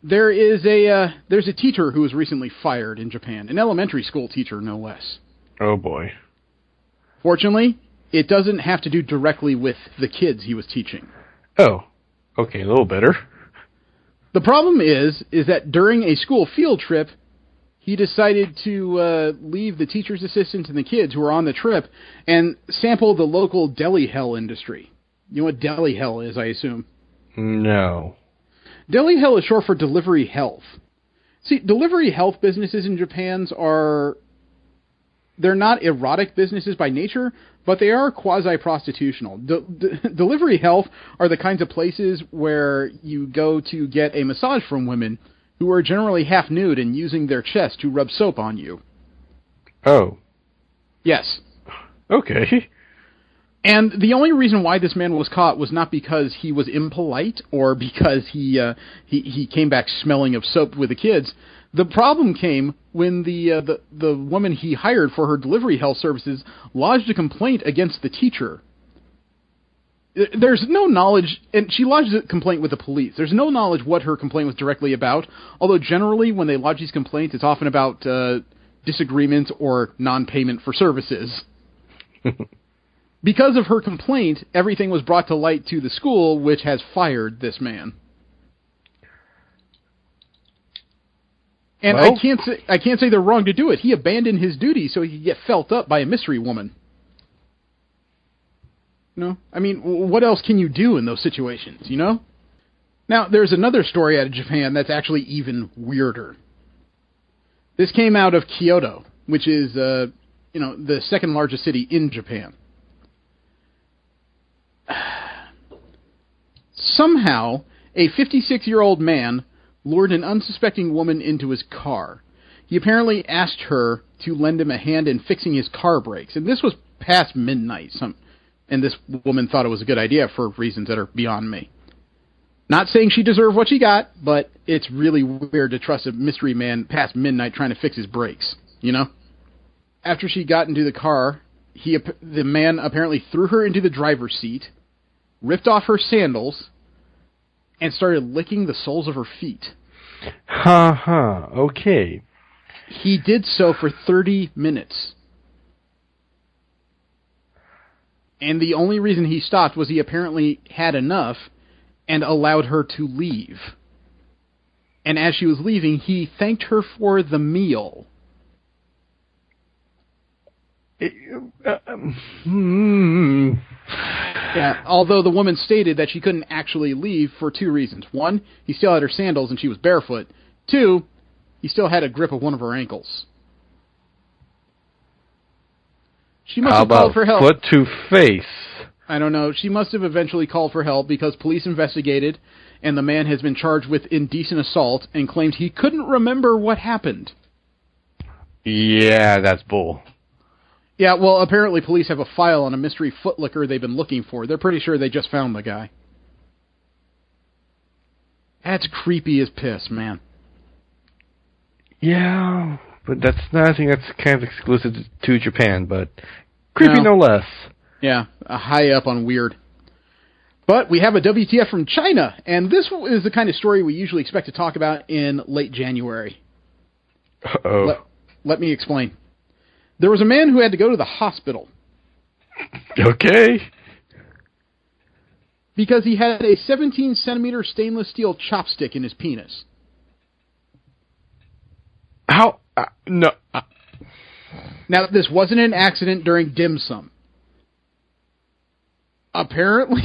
There's a teacher who was recently fired in Japan, an elementary school teacher, no less. Oh boy. Fortunately, it doesn't have to do directly with the kids he was teaching. Oh, okay, a little better. The problem is that during a school field trip, he decided to leave the teacher's assistants and the kids who were on the trip and sample the local deli hell industry. You know what deli hell is, I assume? No. Deli hell is short for delivery health. See, delivery health businesses in Japan they're not erotic businesses by nature, but they are quasi-prostitutional. Delivery health are the kinds of places where you go to get a massage from women who are generally half nude and using their chest to rub soap on you. Oh. Yes. Okay. And the only reason why this man was caught was not because he was impolite or because he came back smelling of soap with the kids. The problem came when the woman he hired for her delivery health services lodged a complaint against the teacher. There's no knowledge, and she lodged a complaint with the police. There's no knowledge what her complaint was directly about, although generally when they lodge these complaints, it's often about disagreements or non-payment for services. Because of her complaint, everything was brought to light to the school, which has fired this man. And well, I can't say they're wrong to do it. He abandoned his duty so he could get felt up by a mystery woman. You know? I mean, what else can you do in those situations, you know? Now, there's another story out of Japan that's actually even weirder. This came out of Kyoto, which is, the second largest city in Japan. Somehow, a 56-year-old man lured an unsuspecting woman into his car. He apparently asked her to lend him a hand in fixing his car brakes, and this was past midnight, and this woman thought it was a good idea for reasons that are beyond me. Not saying she deserved what she got, but it's really weird to trust a mystery man past midnight trying to fix his brakes, you know? After she got into the car, the man apparently threw her into the driver's seat, ripped off her sandals, and started licking the soles of her feet. Okay. He did so for 30 minutes. And the only reason he stopped was he apparently had enough and allowed her to leave. And as she was leaving, he thanked her for the meal. Yeah, although the woman stated that she couldn't actually leave for two reasons. One, he still had her sandals and she was barefoot. Two, he still had a grip of one of her ankles. She must have called for help. Foot to face? I don't know. She must have eventually called for help because police investigated, and the man has been charged with indecent assault and claimed he couldn't remember what happened. Yeah, that's bull. Yeah, well, apparently police have a file on a mystery footlicker they've been looking for. They're pretty sure they just found the guy. That's creepy as piss, man. Yeah, but I think that's kind of exclusive to Japan, but creepy no less. Yeah, high up on weird. But we have a WTF from China, and this is the kind of story we usually expect to talk about in late January. Uh-oh. Let me explain. There was a man who had to go to the hospital. Okay. Because he had a 17-centimeter stainless steel chopstick in his penis. How? No. Now, this wasn't an accident during dim sum. Apparently,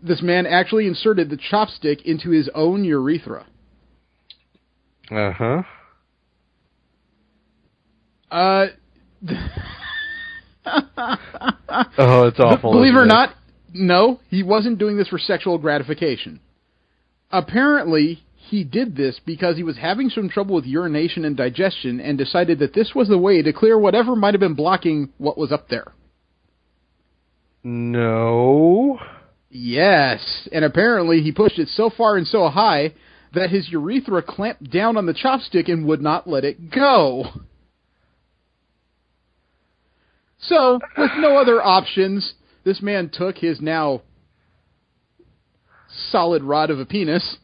this man actually inserted the chopstick into his own urethra. Uh-huh. Oh, it's awful. Believe it or not, no, he wasn't doing this for sexual gratification. Apparently, he did this because he was having some trouble with urination and digestion and decided that this was the way to clear whatever might have been blocking what was up there. No. Yes, and apparently he pushed it so far and so high that his urethra clamped down on the chopstick and would not let it go. So, with no other options, this man took his now solid rod of a penis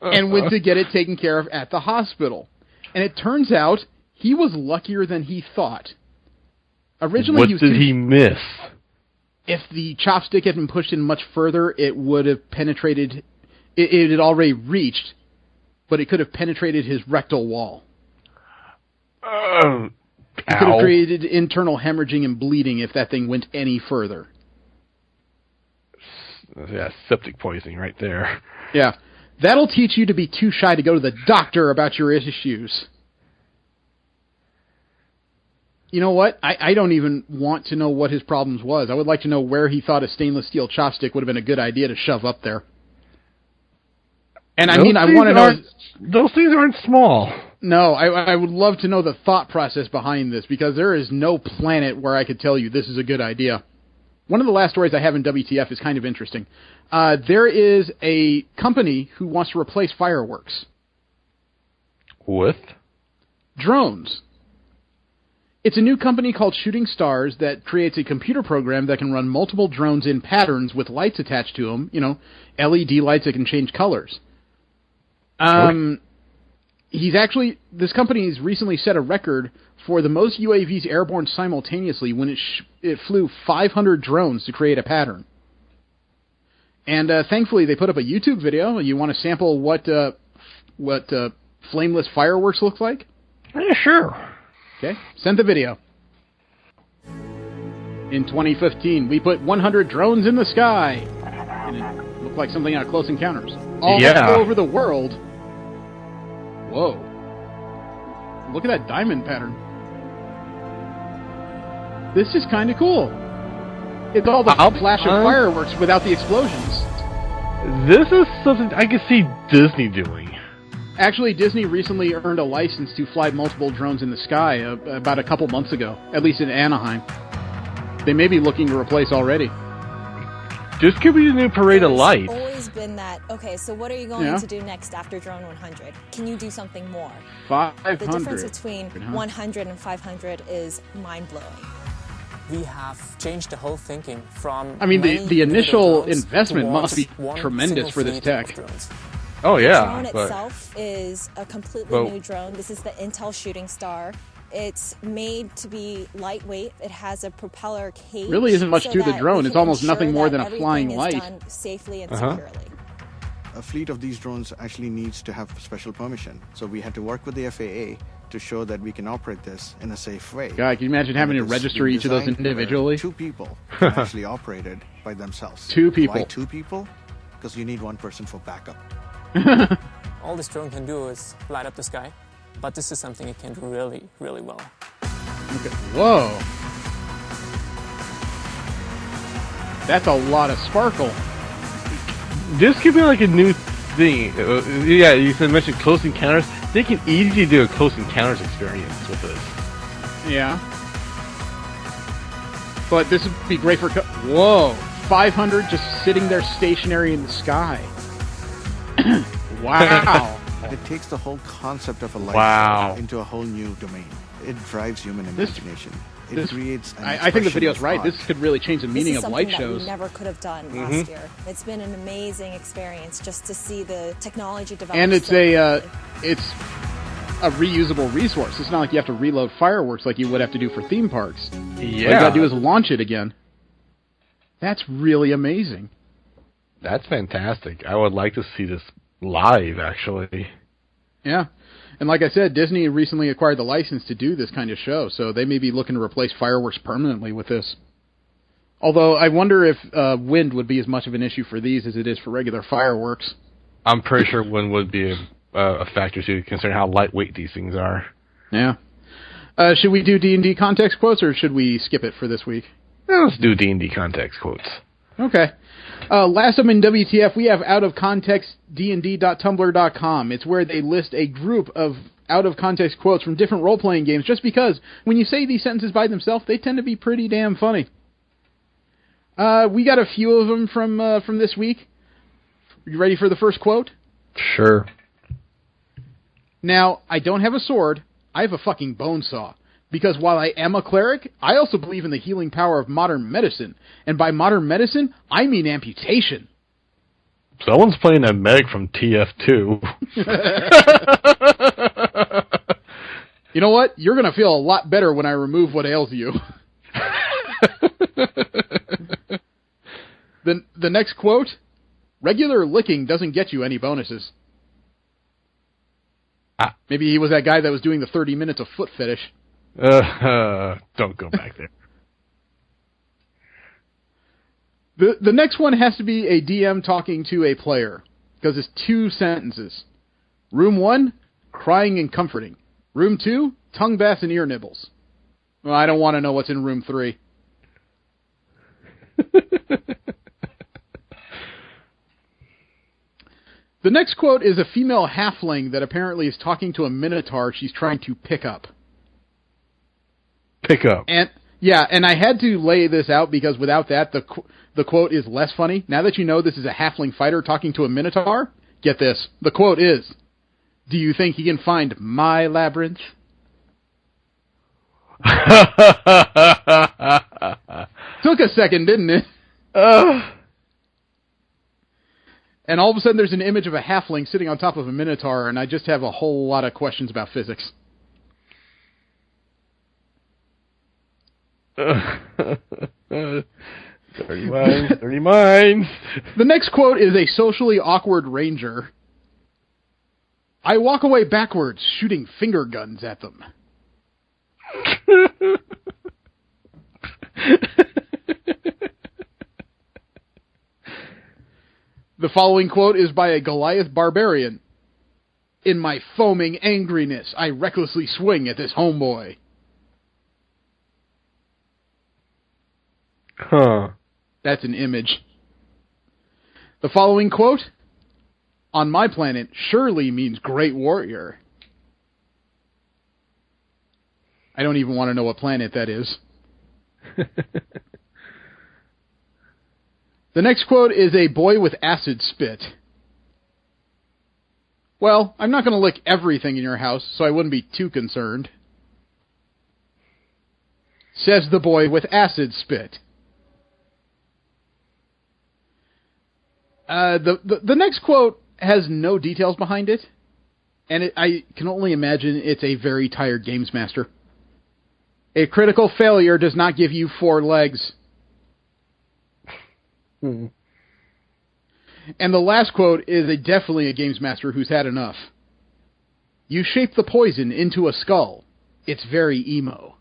and went to get it taken care of at the hospital. And it turns out he was luckier than he thought. Originally, what did he miss? If the chopstick had been pushed in much further, it would have penetrated. It had already reached, but it could have penetrated his rectal wall. It could have created internal hemorrhaging and bleeding if that thing went any further. Yeah, septic poisoning right there. Yeah. That'll teach you to be too shy to go to the doctor about your issues. You know what? I don't even want to know what his problems was. I would like to know where he thought a stainless steel chopstick would have been a good idea to shove up there. And I mean, I want to know... Those things aren't small. No, I would love to know the thought process behind this, because there is no planet where I could tell you this is a good idea. One of the last stories I have in WTF is kind of interesting. There is a company who wants to replace fireworks. With? Drones. It's a new company called Shooting Stars that creates a computer program that can run multiple drones in patterns with lights attached to them, LED lights that can change colors. This company's recently set a record for the most UAVs airborne simultaneously when it flew 500 drones to create a pattern. And thankfully, they put up a YouTube video. You want to sample what flameless fireworks look like? Yeah, sure. Okay, send the video. In 2015, we put 100 drones in the sky. And it looked like something out of Close Encounters. All over the world. Whoa. Look at that diamond pattern. This is kind of cool. It's all the flash of fireworks without the explosions. This is something I can see Disney doing. Actually, Disney recently earned a license to fly multiple drones in the sky about a couple months ago, at least in Anaheim. They may be looking to replace already. This could be the new parade of lights. There's always been that, okay, so what are you going to do next after Drone 100? Can you do something more? 500. The difference between 100 and 500 is mind-blowing. We have changed the whole thinking from... I mean, the initial investment must be tremendous for this tech. Oh, yeah. The drone itself is a completely new drone. This is the Intel Shooting Star. It's made to be lightweight. It has a propeller cage. Really isn't much to the drone. It's almost nothing more than a flying light. Done safely and securely. A fleet of these drones actually needs to have special permission. So we had to work with the FAA to show that we can operate this in a safe way. God, can you imagine having to register each of those individually? 2 people can actually operate it by themselves. 2 people. Why 2 people? Because you need 1 person for backup. All this drone can do is light up the sky, but this is something it can do really, really well. Okay. Whoa. That's a lot of sparkle. This could be like a new thing. Yeah, you mentioned Close Encounters. They can easily do a Close Encounters experience with this. Yeah. But this would be great for... Whoa. 500 just sitting there stationary in the sky. Wow. It takes the whole concept of a light into a whole new domain. It drives human imagination. It creates an I think the video's right. This could really change the meaning of light shows. This is something that we never could have done last year. It's been an amazing experience just to see the technology develop. And it's it's a reusable resource. It's not like you have to reload fireworks like you would have to do for theme parks. Yeah. All you gotta do is launch it again. That's really amazing. That's fantastic. I would like to see this live, actually. Yeah. And like I said, Disney recently acquired the license to do this kind of show, so they may be looking to replace fireworks permanently with this. Although, I wonder if wind would be as much of an issue for these as it is for regular fireworks. I'm pretty sure wind would be a factor, too, considering how lightweight these things are. Yeah. Should we do D&D context quotes, or should we skip it for this week? Let's do D&D context quotes. Okay. Last up in WTF, we have outofcontextdnd.tumblr.com. It's where they list a group of out-of-context quotes from different role-playing games, just because when you say these sentences by themselves, they tend to be pretty damn funny. We got a few of them from this week. Are you ready for the first quote? Sure. Now, I don't have a sword. I have a fucking bone saw. Because while I am a cleric, I also believe in the healing power of modern medicine. And by modern medicine, I mean amputation. Someone's playing a medic from TF2. You know what? You're going to feel a lot better when I remove what ails you. The next quote, regular licking doesn't get you any bonuses. Maybe he was that guy that was doing the 30 minutes of foot fetish. Don't go back there. The next one has to be a DM talking to a player, because it's 2 sentences. Room 1, crying and comforting. Room 2, tongue baths and ear nibbles. Well, I don't want to know what's in room 3. The next quote is a female halfling that apparently is talking to a minotaur she's trying to pick up. Pick up. And I had to lay this out because without that, the quote is less funny. Now that you know this is a halfling fighter talking to a minotaur, get this. The quote is, "Do you think he can find my labyrinth?" Took a second, didn't it? And all of a sudden there's an image of a halfling sitting on top of a minotaur, and I just have a whole lot of questions about physics. 30 minds. The next quote is a socially awkward ranger. "I walk away backwards, shooting finger guns at them." The following quote is by a Goliath barbarian. "In my foaming angriness, I recklessly swing at this homeboy." Huh. That's an image. The following quote, "On my planet, surely means great warrior." I don't even want to know what planet that is. The next quote is a boy with acid spit. "Well, I'm not going to lick everything in your house, so I wouldn't be too concerned," says the boy with acid spit. The next quote has no details behind it, and I can only imagine it's a very tired games master. "A critical failure does not give you 4 legs." And the last quote is definitely a games master who's had enough. "You shape the poison into a skull. It's very emo."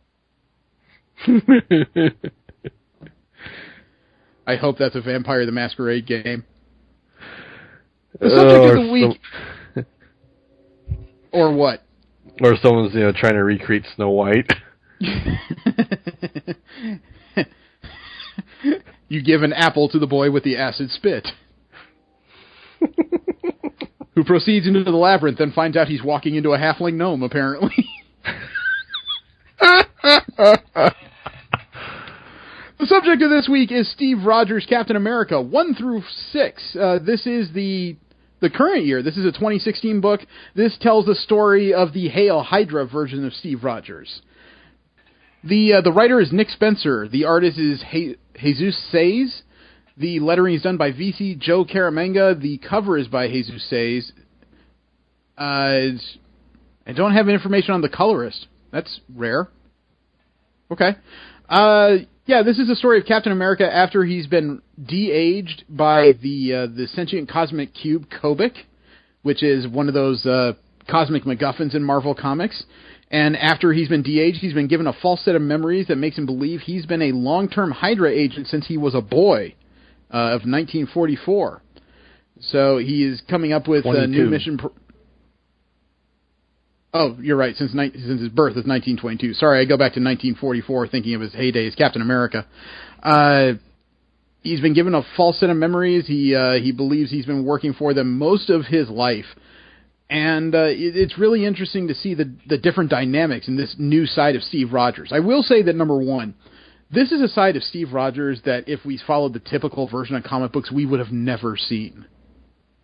I hope that's a Vampire the Masquerade game. The subject of the week... Or what? Or someone's trying to recreate Snow White. You give an apple to the boy with the acid spit, who proceeds into the labyrinth and finds out he's walking into a halfling gnome, apparently. The subject of this week is Steve Rogers' Captain America 1 through 6. This is the current year. This is a 2016 book. This tells the story of the Hail Hydra version of Steve Rogers. The writer is Nick Spencer. The artist is Jesus Says. The lettering is done by VC Joe Caramanga. The cover is by Jesus Says. I don't have information on the colorist. That's rare. Okay. This is the story of Captain America after he's been de-aged by the sentient cosmic cube Kobik, which is one of those cosmic MacGuffins in Marvel Comics. And after he's been de-aged, he's been given a false set of memories that makes him believe he's been a long-term Hydra agent since he was a boy of 1944. So he is coming up with a new mission... Oh, you're right, since his birth is 1922. Sorry, I go back to 1944 thinking of his heyday as Captain America. He's been given a false set of memories. He believes he's been working for them most of his life. And it's really interesting to see the different dynamics in this new side of Steve Rogers. I will say that, number one, this is a side of Steve Rogers that if we followed the typical version of comic books, we would have never seen.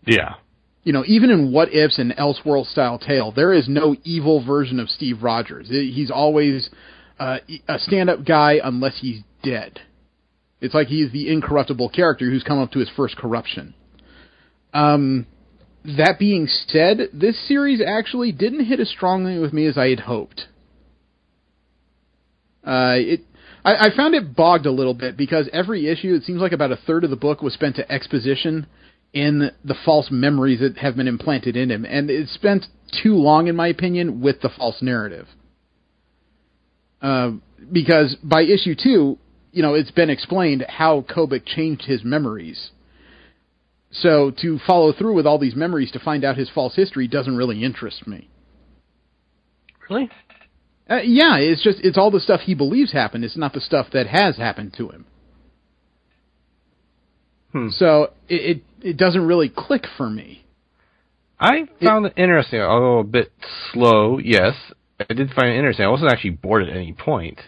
Yeah. Even in What Ifs and Elseworld-style tale, there is no evil version of Steve Rogers. He's always a stand-up guy unless he's dead. It's like he's the incorruptible character who's come up to his first corruption. That being said, this series actually didn't hit as strongly with me as I had hoped. I found it bogged a little bit because every issue, it seems like about a third of the book was spent to exposition in the false memories that have been implanted in him. And it spent too long, in my opinion, with the false narrative. Because by issue 2, it's been explained how Kobik changed his memories. So to follow through with all these memories to find out his false history doesn't really interest me. Really? Yeah, it's all the stuff he believes happened. It's not the stuff that has happened to him. So it doesn't really click for me. I found it interesting, although a bit slow, yes. I did find it interesting. I wasn't actually bored at any point.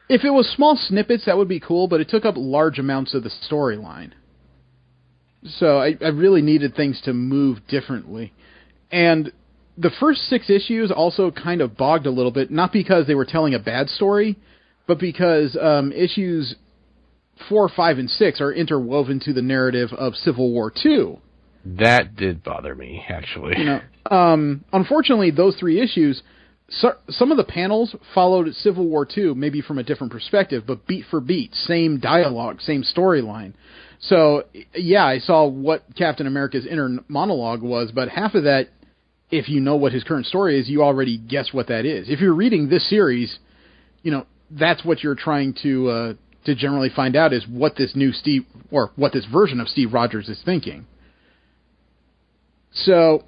If it was small snippets, that would be cool, but it took up large amounts of the storyline. So I really needed things to move differently. And the first 6 issues also kind of bogged a little bit, not because they were telling a bad story, but because issues 4, 5, and 6 are interwoven to the narrative of Civil War II. That did bother me, actually. Unfortunately, those 3 issues, some of the panels followed Civil War II, maybe from a different perspective, but beat for beat, same dialogue, same storyline. So, yeah, I saw what Captain America's inner monologue was, but half of that, if you know what his current story is, you already guess what that is. If you're reading this series, that's what you're trying to generally find out is what this new Steve, or what this version of Steve Rogers is thinking. So,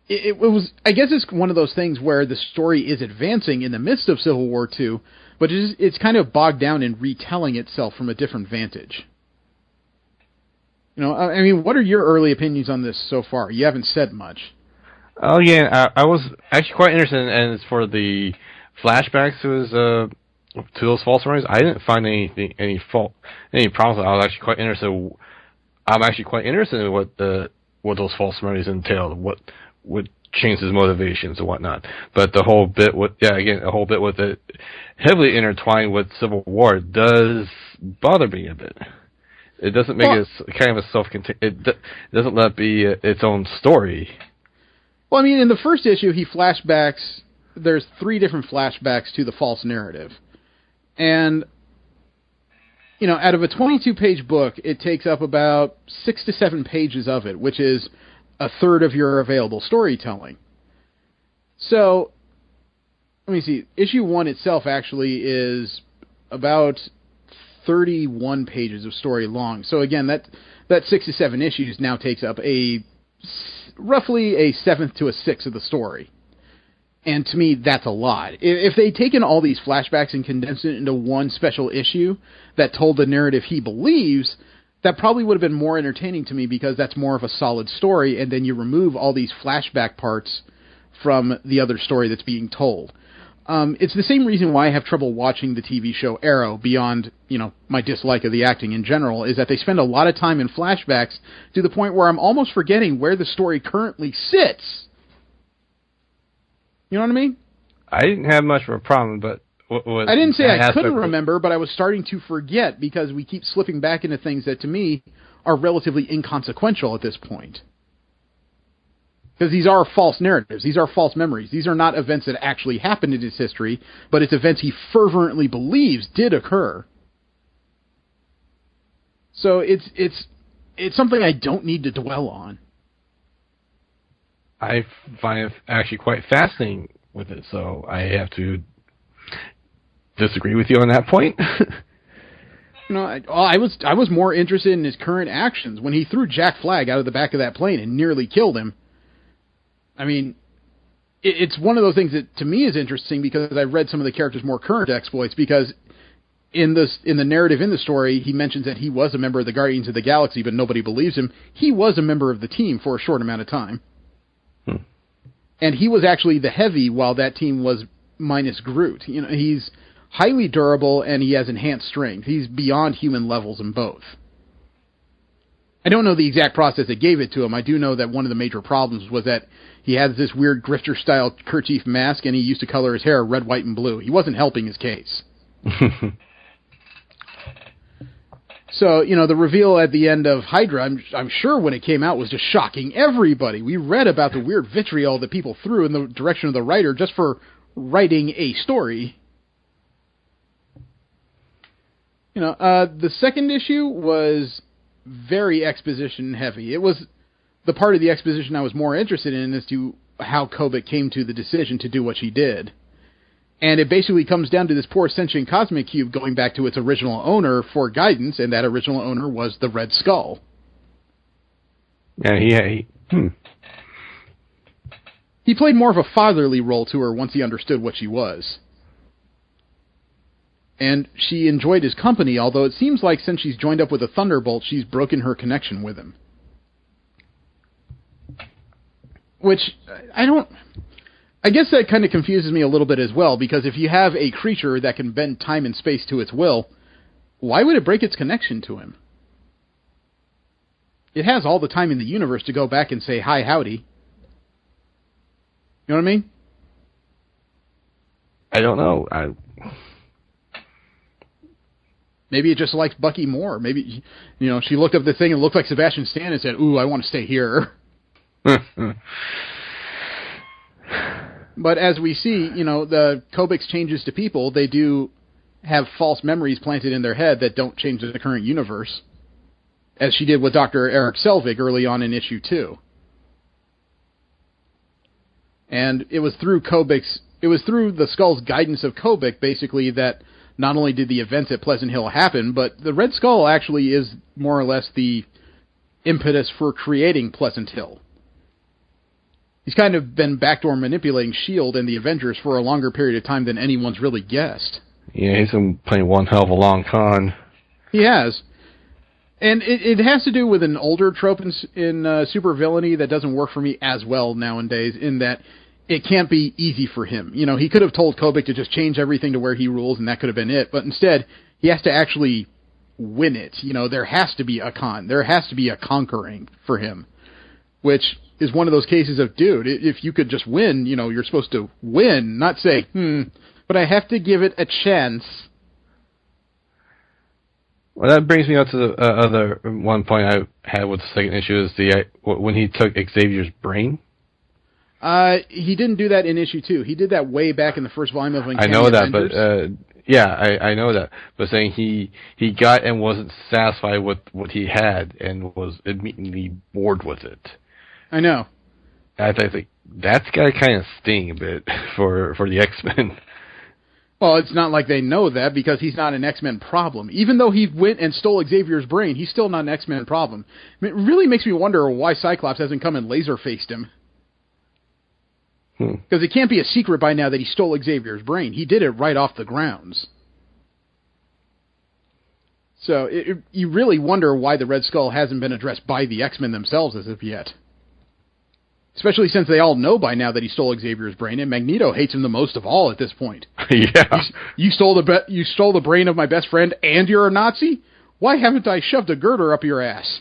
it was, I guess it's one of those things where the story is advancing in the midst of Civil War II, but it's kind of bogged down in retelling itself from a different vantage. I mean, what are your early opinions on this so far? You haven't said much. Oh, yeah, I was actually quite interested, and as for the flashbacks to those false memories, I didn't find any problems. I was actually quite interested. I'm actually quite interested in what those false memories entailed, what would change his motivations and whatnot. But the whole bit with it heavily intertwined with Civil War does bother me a bit. It doesn't make it kind of a self-contained. It doesn't let it be its own story. Well, I mean, in the first issue, he flashbacks. There's 3 different flashbacks to the false narrative, and out of a 22-page book, it takes up about 6 to 7 pages of it, which is a third of your available storytelling. So, let me see. Issue 1 itself actually is about 31 pages of story long. So again, that 6 to 7 issues now takes up roughly a 1/7 to a 1/6 of the story. And to me, that's a lot. If they'd taken all these flashbacks and condensed it into one special issue that told the narrative he believes, that probably would have been more entertaining to me because that's more of a solid story, and then you remove all these flashback parts from the other story that's being told. It's the same reason why I have trouble watching the TV show Arrow, beyond, my dislike of the acting in general, is that they spend a lot of time in flashbacks to the point where I'm almost forgetting where the story currently sits. You know what I mean? I didn't have much of a problem, but I didn't say I couldn't remember, but I was starting to forget because we keep slipping back into things that, to me, are relatively inconsequential at this point. Because these are false narratives. These are false memories. These are not events that actually happened in his history, but it's events he fervently believes did occur. So it's something I don't need to dwell on. I find it actually quite fascinating with it, so I have to disagree with you on that point. I was more interested in his current actions when he threw Jack Flag out of the back of that plane and nearly killed him. I mean, it's one of those things that to me is interesting because I've read some of the character's more current exploits, because in the narrative in the story, he mentions that he was a member of the Guardians of the Galaxy, but nobody believes him. He was a member of the team for a short amount of time. And he was actually the heavy while that team was minus Groot. He's highly durable and he has enhanced strength. He's beyond human levels in both. I don't know the exact process that gave it to him. I do know that one of the major problems was that he has this weird grifter-style kerchief mask, and he used to color his hair red, white, and blue. He wasn't helping his case. So, the reveal at the end of Hydra, I'm sure when it came out, was just shocking everybody. We read about the weird vitriol that people threw in the direction of the writer just for writing a story. The second issue was very exposition heavy. It was the part of the exposition I was more interested in as to how Kobik came to the decision to do what she did. And it basically comes down to this poor sentient cosmic cube going back to its original owner for guidance, and that original owner was the Red Skull. Yeah, He played more of a fatherly role to her once he understood what she was. And she enjoyed his company, although it seems like since she's joined up with the Thunderbolt, she's broken her connection with him. Which, I guess that kind of confuses me a little bit as well, because if you have a creature that can bend time and space to its will, why would it break its connection to him? It has all the time in the universe to go back and say, hi, howdy. You know what I mean? I don't know. Maybe it just likes Bucky more. Maybe, she looked up the thing and looked like Sebastian Stan and said, ooh, I want to stay here. But as we see, the Kobix changes to people, they do have false memories planted in their head that don't change the current universe, as she did with Dr. Eric Selvig early on in issue 2. And it was through the Skull's guidance of Kobik, basically, that not only did the events at Pleasant Hill happen, but the Red Skull actually is more or less the impetus for creating Pleasant Hill. He's kind of been backdoor manipulating S.H.I.E.L.D. and the Avengers for a longer period of time than anyone's really guessed. Yeah, he's been playing one hell of a long con. He has. And it has to do with an older trope in supervillainy that doesn't work for me as well nowadays, in that it can't be easy for him. He could have told Kobik to just change everything to where he rules, and that could have been it. But instead, he has to actually win it. There has to be a con. There has to be a conquering for him, which is one of those cases of, dude, if you could just win, you're supposed to win, not say, but I have to give it a chance. Well, that brings me up to the other one point I had with the second issue, is when he took Xavier's brain. He didn't do that in issue 2. He did that way back in the first volume of Uncanny I know that, Avengers. but I know that. But saying he got and wasn't satisfied with what he had and was immediately bored with it. I know. I think that's got to kind of sting a bit for the X-Men. Well, it's not like they know that, because he's not an X-Men problem. Even though he went and stole Xavier's brain, he's still not an X-Men problem. I mean, it really makes me wonder why Cyclops hasn't come and laser-faced him. Because it can't be a secret by now that he stole Xavier's brain. He did it right off the grounds. So you really wonder why the Red Skull hasn't been addressed by the X-Men themselves as of yet. Especially since they all know by now that he stole Xavier's brain, and Magneto hates him the most of all at this point. Yeah. You stole the brain of my best friend, and you're a Nazi? Why haven't I shoved a girder up your ass?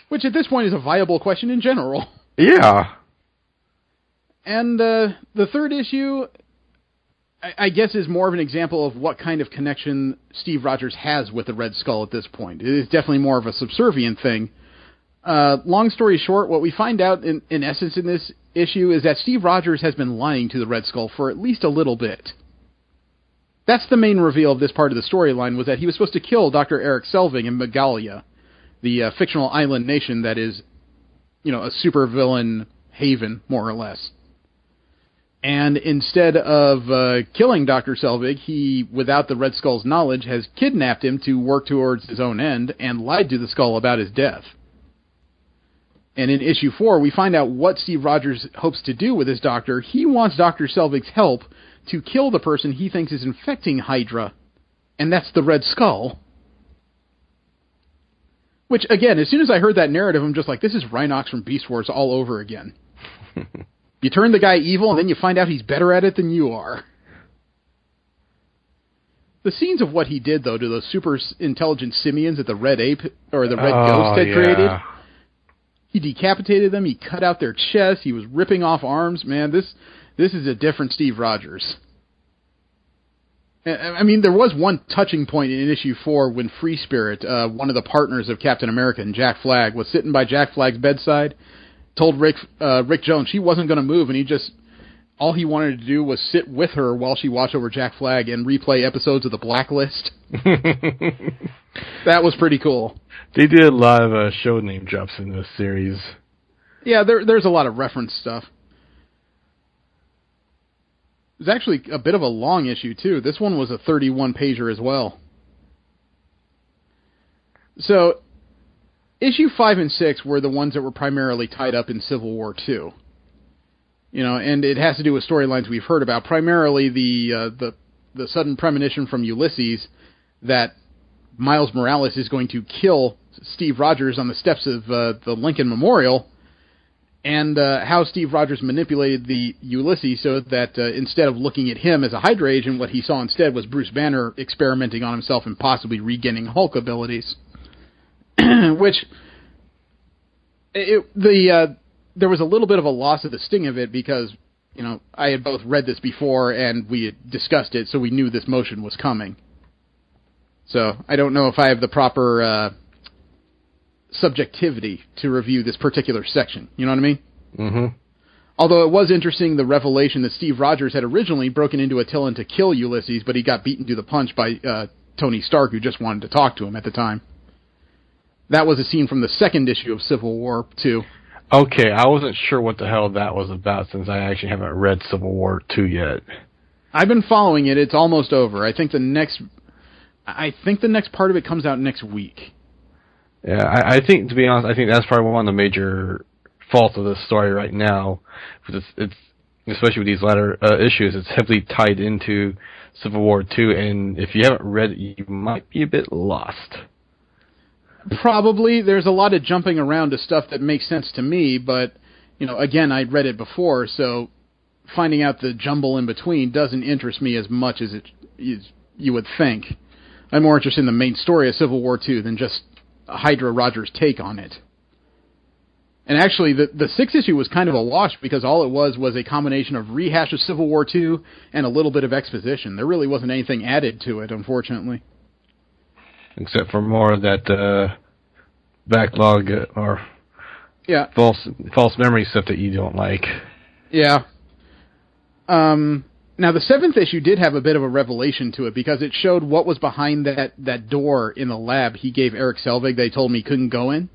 Which at this point is a viable question in general. Yeah. And the third issue, I guess, is more of an example of what kind of connection Steve Rogers has with the Red Skull at this point. It is definitely more of a subservient thing. Long story short, what we find out in essence in this issue is that Steve Rogers has been lying to the Red Skull for at least a little bit. That's the main reveal of this part of the storyline, was that he was supposed to kill Dr. Eric Selvig in Megalia, the fictional island nation that is, a supervillain haven, more or less. And instead of killing Dr. Selvig, he, without the Red Skull's knowledge, has kidnapped him to work towards his own end and lied to the Skull about his death. And in issue 4, we find out what Steve Rogers hopes to do with his doctor. He wants Dr. Selvig's help to kill the person he thinks is infecting Hydra, and that's the Red Skull. Which, again, as soon as I heard that narrative, I'm just like, this is Rhinox from Beast Wars all over again. You turn the guy evil, and then you find out he's better at it than you are. The scenes of what he did, though, to those super intelligent simians that the Red Ape, or the Red Ghost had created... He decapitated them, he cut out their chests, he was ripping off arms. Man, this is a different Steve Rogers. I mean, there was one touching point in issue 4 when Free Spirit, one of the partners of Captain America and Jack Flag, was sitting by Jack Flag's bedside, told Rick Jones she wasn't going to move, and all he wanted to do was sit with her while she watched over Jack Flag and replay episodes of The Blacklist. That was pretty cool. They did a lot of show name drops in this series. Yeah, there's a lot of reference stuff. It was actually a bit of a long issue, too. This one was a 31-pager as well. So, issue 5 and 6 were the ones that were primarily tied up in Civil War II. and it has to do with storylines we've heard about, primarily the sudden premonition from Ulysses that Miles Morales is going to kill Steve Rogers on the steps of the Lincoln Memorial, and how Steve Rogers manipulated the Ulysses so that instead of looking at him as a Hydra agent, what he saw instead was Bruce Banner experimenting on himself and possibly regaining Hulk abilities. Which, there was a little bit of a loss of the sting of it because, I had both read this before and we had discussed it, so we knew this motion was coming. So I don't know if I have the proper subjectivity to review this particular section. You know what I mean? Mm-hmm. Although it was interesting, the revelation that Steve Rogers had originally broken into Attilan to kill Ulysses, but he got beaten to the punch by Tony Stark, who just wanted to talk to him at the time. That was a scene from the second issue of Civil War 2. Okay, I wasn't sure what the hell that was about since I actually haven't read Civil War 2 yet. I've been following it. It's almost over. I think the next part of it comes out next week. Yeah, I think, to be honest, I think that's probably one of the major faults of this story right now. Because it's especially with these latter issues, it's heavily tied into Civil War 2, and if you haven't read it, you might be a bit lost. Probably. There's a lot of jumping around to stuff that makes sense to me, but, again, I'd read it before, so finding out the jumble in between doesn't interest me as much as you would think. I'm more interested in the main story of Civil War 2 than just Hydra Rogers' take on it. And actually, the sixth issue was kind of a wash because all it was a combination of rehash of Civil War 2 and a little bit of exposition. There really wasn't anything added to it, unfortunately. Except for more of that backlog or false memory stuff that you don't like. Yeah. Now, the seventh issue did have a bit of a revelation to it because it showed what was behind that door in the lab he gave Eric Selvig. They told me he couldn't go in.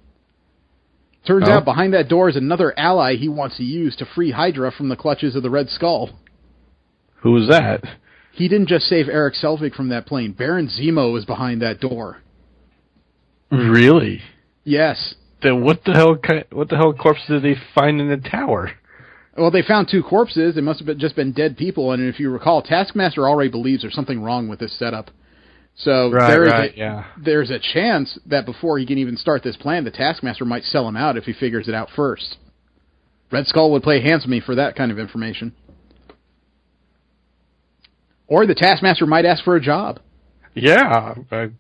Turns out behind that door is another ally he wants to use to free Hydra from the clutches of the Red Skull. Who was that? He didn't just save Eric Selvig from that plane. Baron Zemo is behind that door. Really? Yes. Then what the hell corpses did they find in the tower? Well, they found 2 corpses. They must have just been dead people. And if you recall, Taskmaster already believes there's something wrong with this setup. So there's a chance that before he can even start this plan, the Taskmaster might sell him out if he figures it out first. Red Skull would play handsomely for that kind of information. Or the Taskmaster might ask for a job. Yeah, that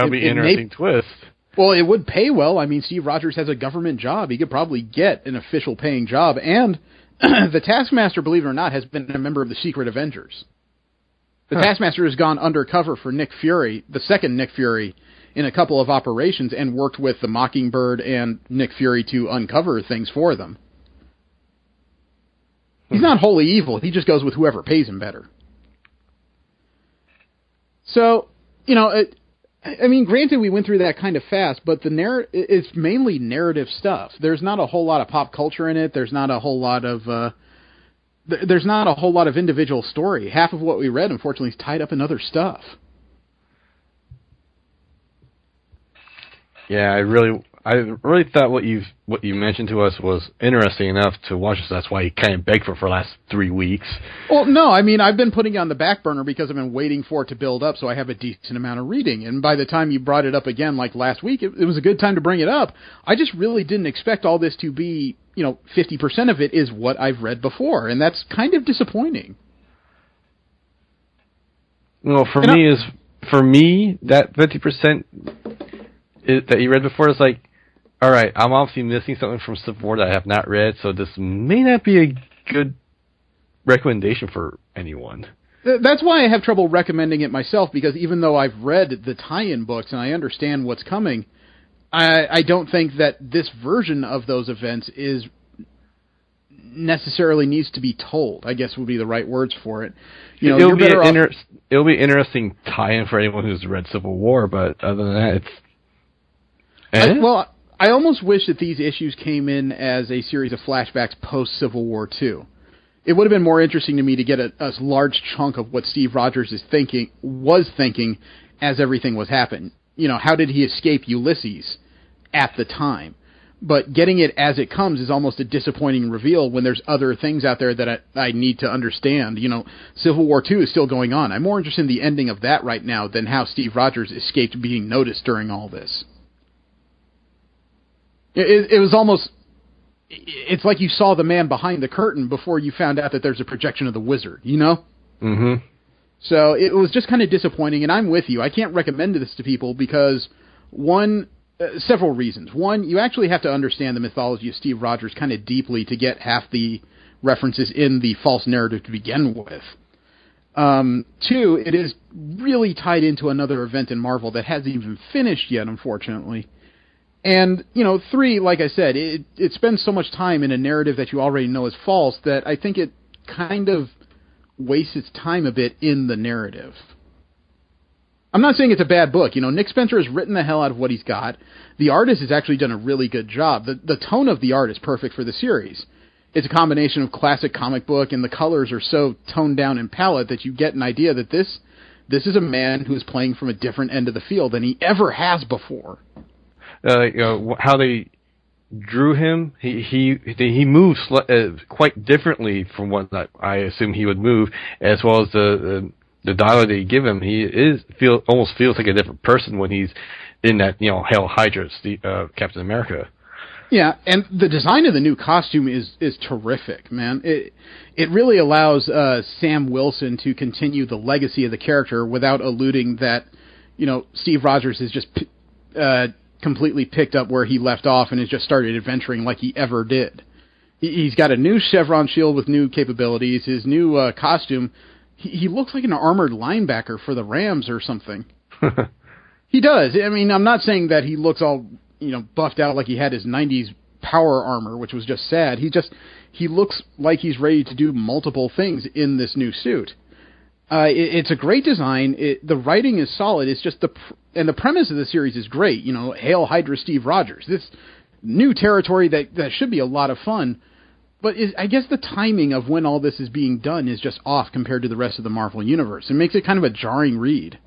would be an interesting twist. Well, it would pay well. I mean, Steve Rogers has a government job. He could probably get an official paying job. And the Taskmaster, believe it or not, has been a member of the Secret Avengers. The Taskmaster has gone undercover for Nick Fury, the second Nick Fury, in a couple of operations and worked with the Mockingbird and Nick Fury to uncover things for them. He's not wholly evil. He just goes with whoever pays him better. So, I mean, granted, we went through that kind of fast, but it's mainly narrative stuff. There's not a whole lot of pop culture in it. There's not a whole lot of individual story. Half of what we read, unfortunately, is tied up in other stuff. Yeah, I really thought what you mentioned to us was interesting enough to watch us. That's why you kind of begged for the last 3 weeks. Well, no, I mean, I've been putting it on the back burner because I've been waiting for it to build up so I have a decent amount of reading. And by the time you brought it up again, like last week, it was a good time to bring it up. I just really didn't expect all this to be, 50% of it is what I've read before, and that's kind of disappointing. Well, for me, that 50% that you read before is like, all right, I'm obviously missing something from Civil War that I have not read, so this may not be a good recommendation for anyone. That's why I have trouble recommending it myself, because even though I've read the tie-in books and I understand what's coming, I don't think that this version of those events is necessarily needs to be told, I guess would be the right words for it. It'll be interesting tie-in for anyone who's read Civil War, but other than that, it's... I almost wish that these issues came in as a series of flashbacks post-Civil War II. It would have been more interesting to me to get a large chunk of what Steve Rogers was thinking as everything was happening. How did he escape Ulysses at the time? but getting it as it comes is almost a disappointing reveal when there's other things out there that I need to understand. You know, Civil War II is still going on. I'm more interested in the ending of that right now than how Steve Rogers escaped being noticed during all this. It was almost... It's like you saw the man behind the curtain before you found out that there's a projection of the wizard, you know? Mm-hmm. So it was just kind of disappointing, and I'm with you. I can't recommend this to people because, several reasons. One, you actually have to understand the mythology of Steve Rogers kind of deeply to get half the references in the false narrative to begin with. Two, it is really tied into another event in Marvel that hasn't even finished yet, unfortunately. And, you know, three, like I said, it spends so much time in a narrative that you already know is false that I think it kind of wastes its time a bit in the narrative. I'm not saying it's a bad book. You know, Nick Spencer has written the hell out of what he's got. The artist has actually done a really good job. The tone of the art is perfect for the series. It's a combination of classic comic book, and the colors are so toned down in palette that you get an idea that this is a man who's playing from a different end of the field than he ever has before. You know, how they drew him, he moves quite differently from what I assume he would move, as well as the dialogue that you give him. He almost feels like a different person when he's in that, you know, Hail Hydra, Captain America. Yeah, and the design of the new costume is terrific, man. It really allows Sam Wilson to continue the legacy of the character without alluding that, you know, Steve Rogers has just completely picked up where he left off and has just started adventuring like he ever did. He's got a new chevron shield with new capabilities. His new costume, he looks like an armored linebacker for the Rams or something. He does. I mean, I'm not saying that he looks all, you know, buffed out like he had his 90s power armor, which was just sad. He looks like he's ready to do multiple things in this new suit. It's a great design. The writing is solid. It's just and the premise of the series is great. You know, Hail Hydra Steve Rogers. This new territory that should be a lot of fun. But I guess the timing of when all this is being done is just off compared to the rest of the Marvel Universe. It makes it kind of a jarring read.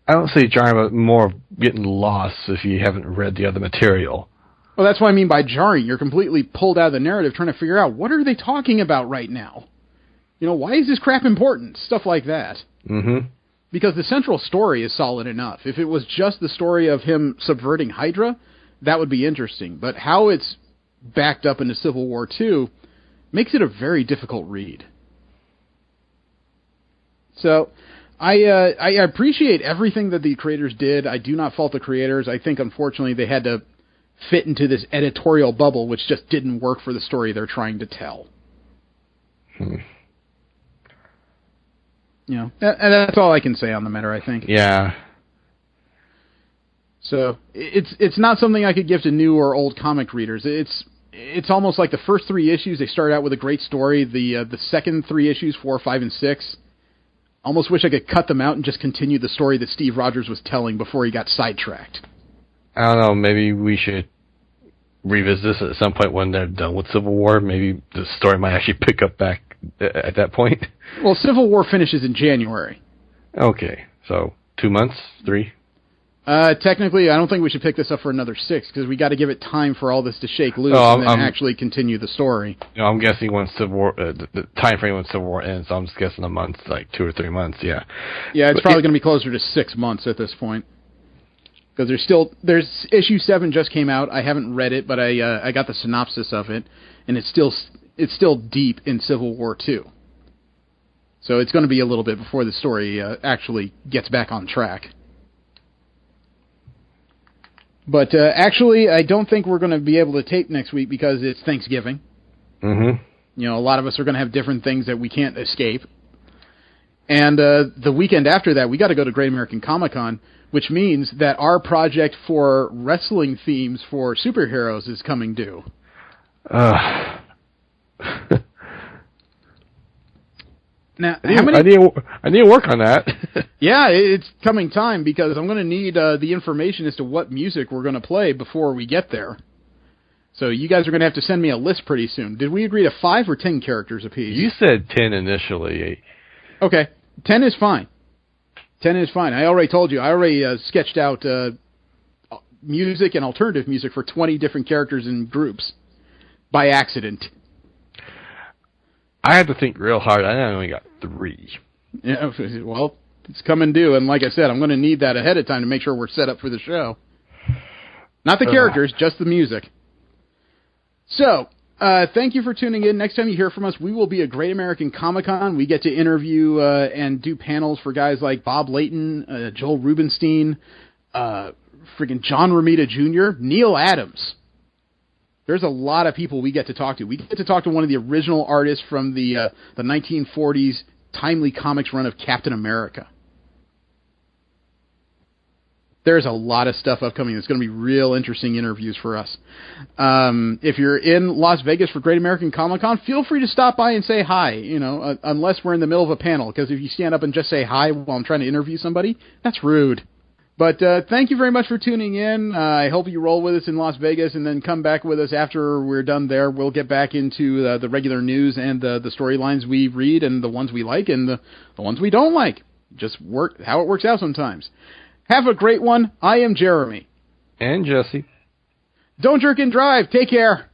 I don't say jarring, but more getting lost if you haven't read the other material. Well, that's what I mean by jarring. You're completely pulled out of the narrative trying to figure out, what are they talking about right now? You know, why is this crap important? Stuff like that. Mm-hmm. Because the central story is solid enough. If it was just the story of him subverting Hydra, that would be interesting. But how it's backed up into Civil War II makes it a very difficult read. So, I appreciate everything that the creators did. I do not fault the creators. I think, unfortunately, they had to fit into this editorial bubble, which just didn't work for the story they're trying to tell. You know, and that's all I can say on the matter, I think. Yeah. So it's not something I could give to new or old comic readers. It's almost like the first 3 issues, they start out with a great story. The second 3 issues, 4, 5, and 6, almost wish I could cut them out and just continue the story that Steve Rogers was telling before he got sidetracked. I don't know, maybe we should revisit this at some point when they're done with Civil War. Maybe the story might actually pick up back at that point. Well, Civil War finishes in January. Okay, so 2 months, 3? Technically, I don't think we should pick this up for another 6, because we got to give it time for all this to shake loose and then actually continue the story. You know, I'm guessing when Civil War, the time frame when Civil War ends, so I'm just guessing a month, like 2 or 3 months, yeah. Yeah, it's probably going to be closer to 6 months at this point. Because there's issue 7 just came out. I haven't read it, but I got the synopsis of it, and it's still deep in Civil War II. So it's going to be a little bit before the story actually gets back on track. But actually, I don't think we're going to be able to tape next week because it's Thanksgiving. Mm-hmm. You know, a lot of us are going to have different things that we can't escape. And the weekend after that, we got to go to Great American Comic-Con, which means that our project for wrestling themes for superheroes is coming due. Now, I need to work on that. Yeah, it's coming time because I'm going to need the information as to what music we're going to play before we get there. So you guys are going to have to send me a list pretty soon. Did we agree to 5 or 10 characters apiece? You said 10 initially. Okay, 10 is fine. 10 is fine. I already told you. I already sketched out music and alternative music for 20 different characters and groups by accident. I had to think real hard. I only got 3. Yeah, well, it's coming due, and like I said, I'm going to need that ahead of time to make sure we're set up for the show. Not the characters, just the music. So, thank you for tuning in. Next time you hear from us, we will be at Great American Comic-Con. We get to interview and do panels for guys like Bob Layton, Joel Rubinstein, friggin' John Romita Jr., Neil Adams. There's a lot of people we get to talk to. We get to talk to one of the original artists from the 1940s Timely Comics run of Captain America. There's a lot of stuff upcoming. It's going to be real interesting interviews for us. If you're in Las Vegas for Great American Comic-Con, feel free to stop by and say hi, unless we're in the middle of a panel, because if you stand up and just say hi while I'm trying to interview somebody, that's rude. But thank you very much for tuning in. I hope you roll with us in Las Vegas and then come back with us after we're done there. We'll get back into the regular news and the storylines we read and the ones we like and the ones we don't like. Just how it works out sometimes. Have a great one. I am Jeremy. And Jesse. Don't jerk and drive. Take care.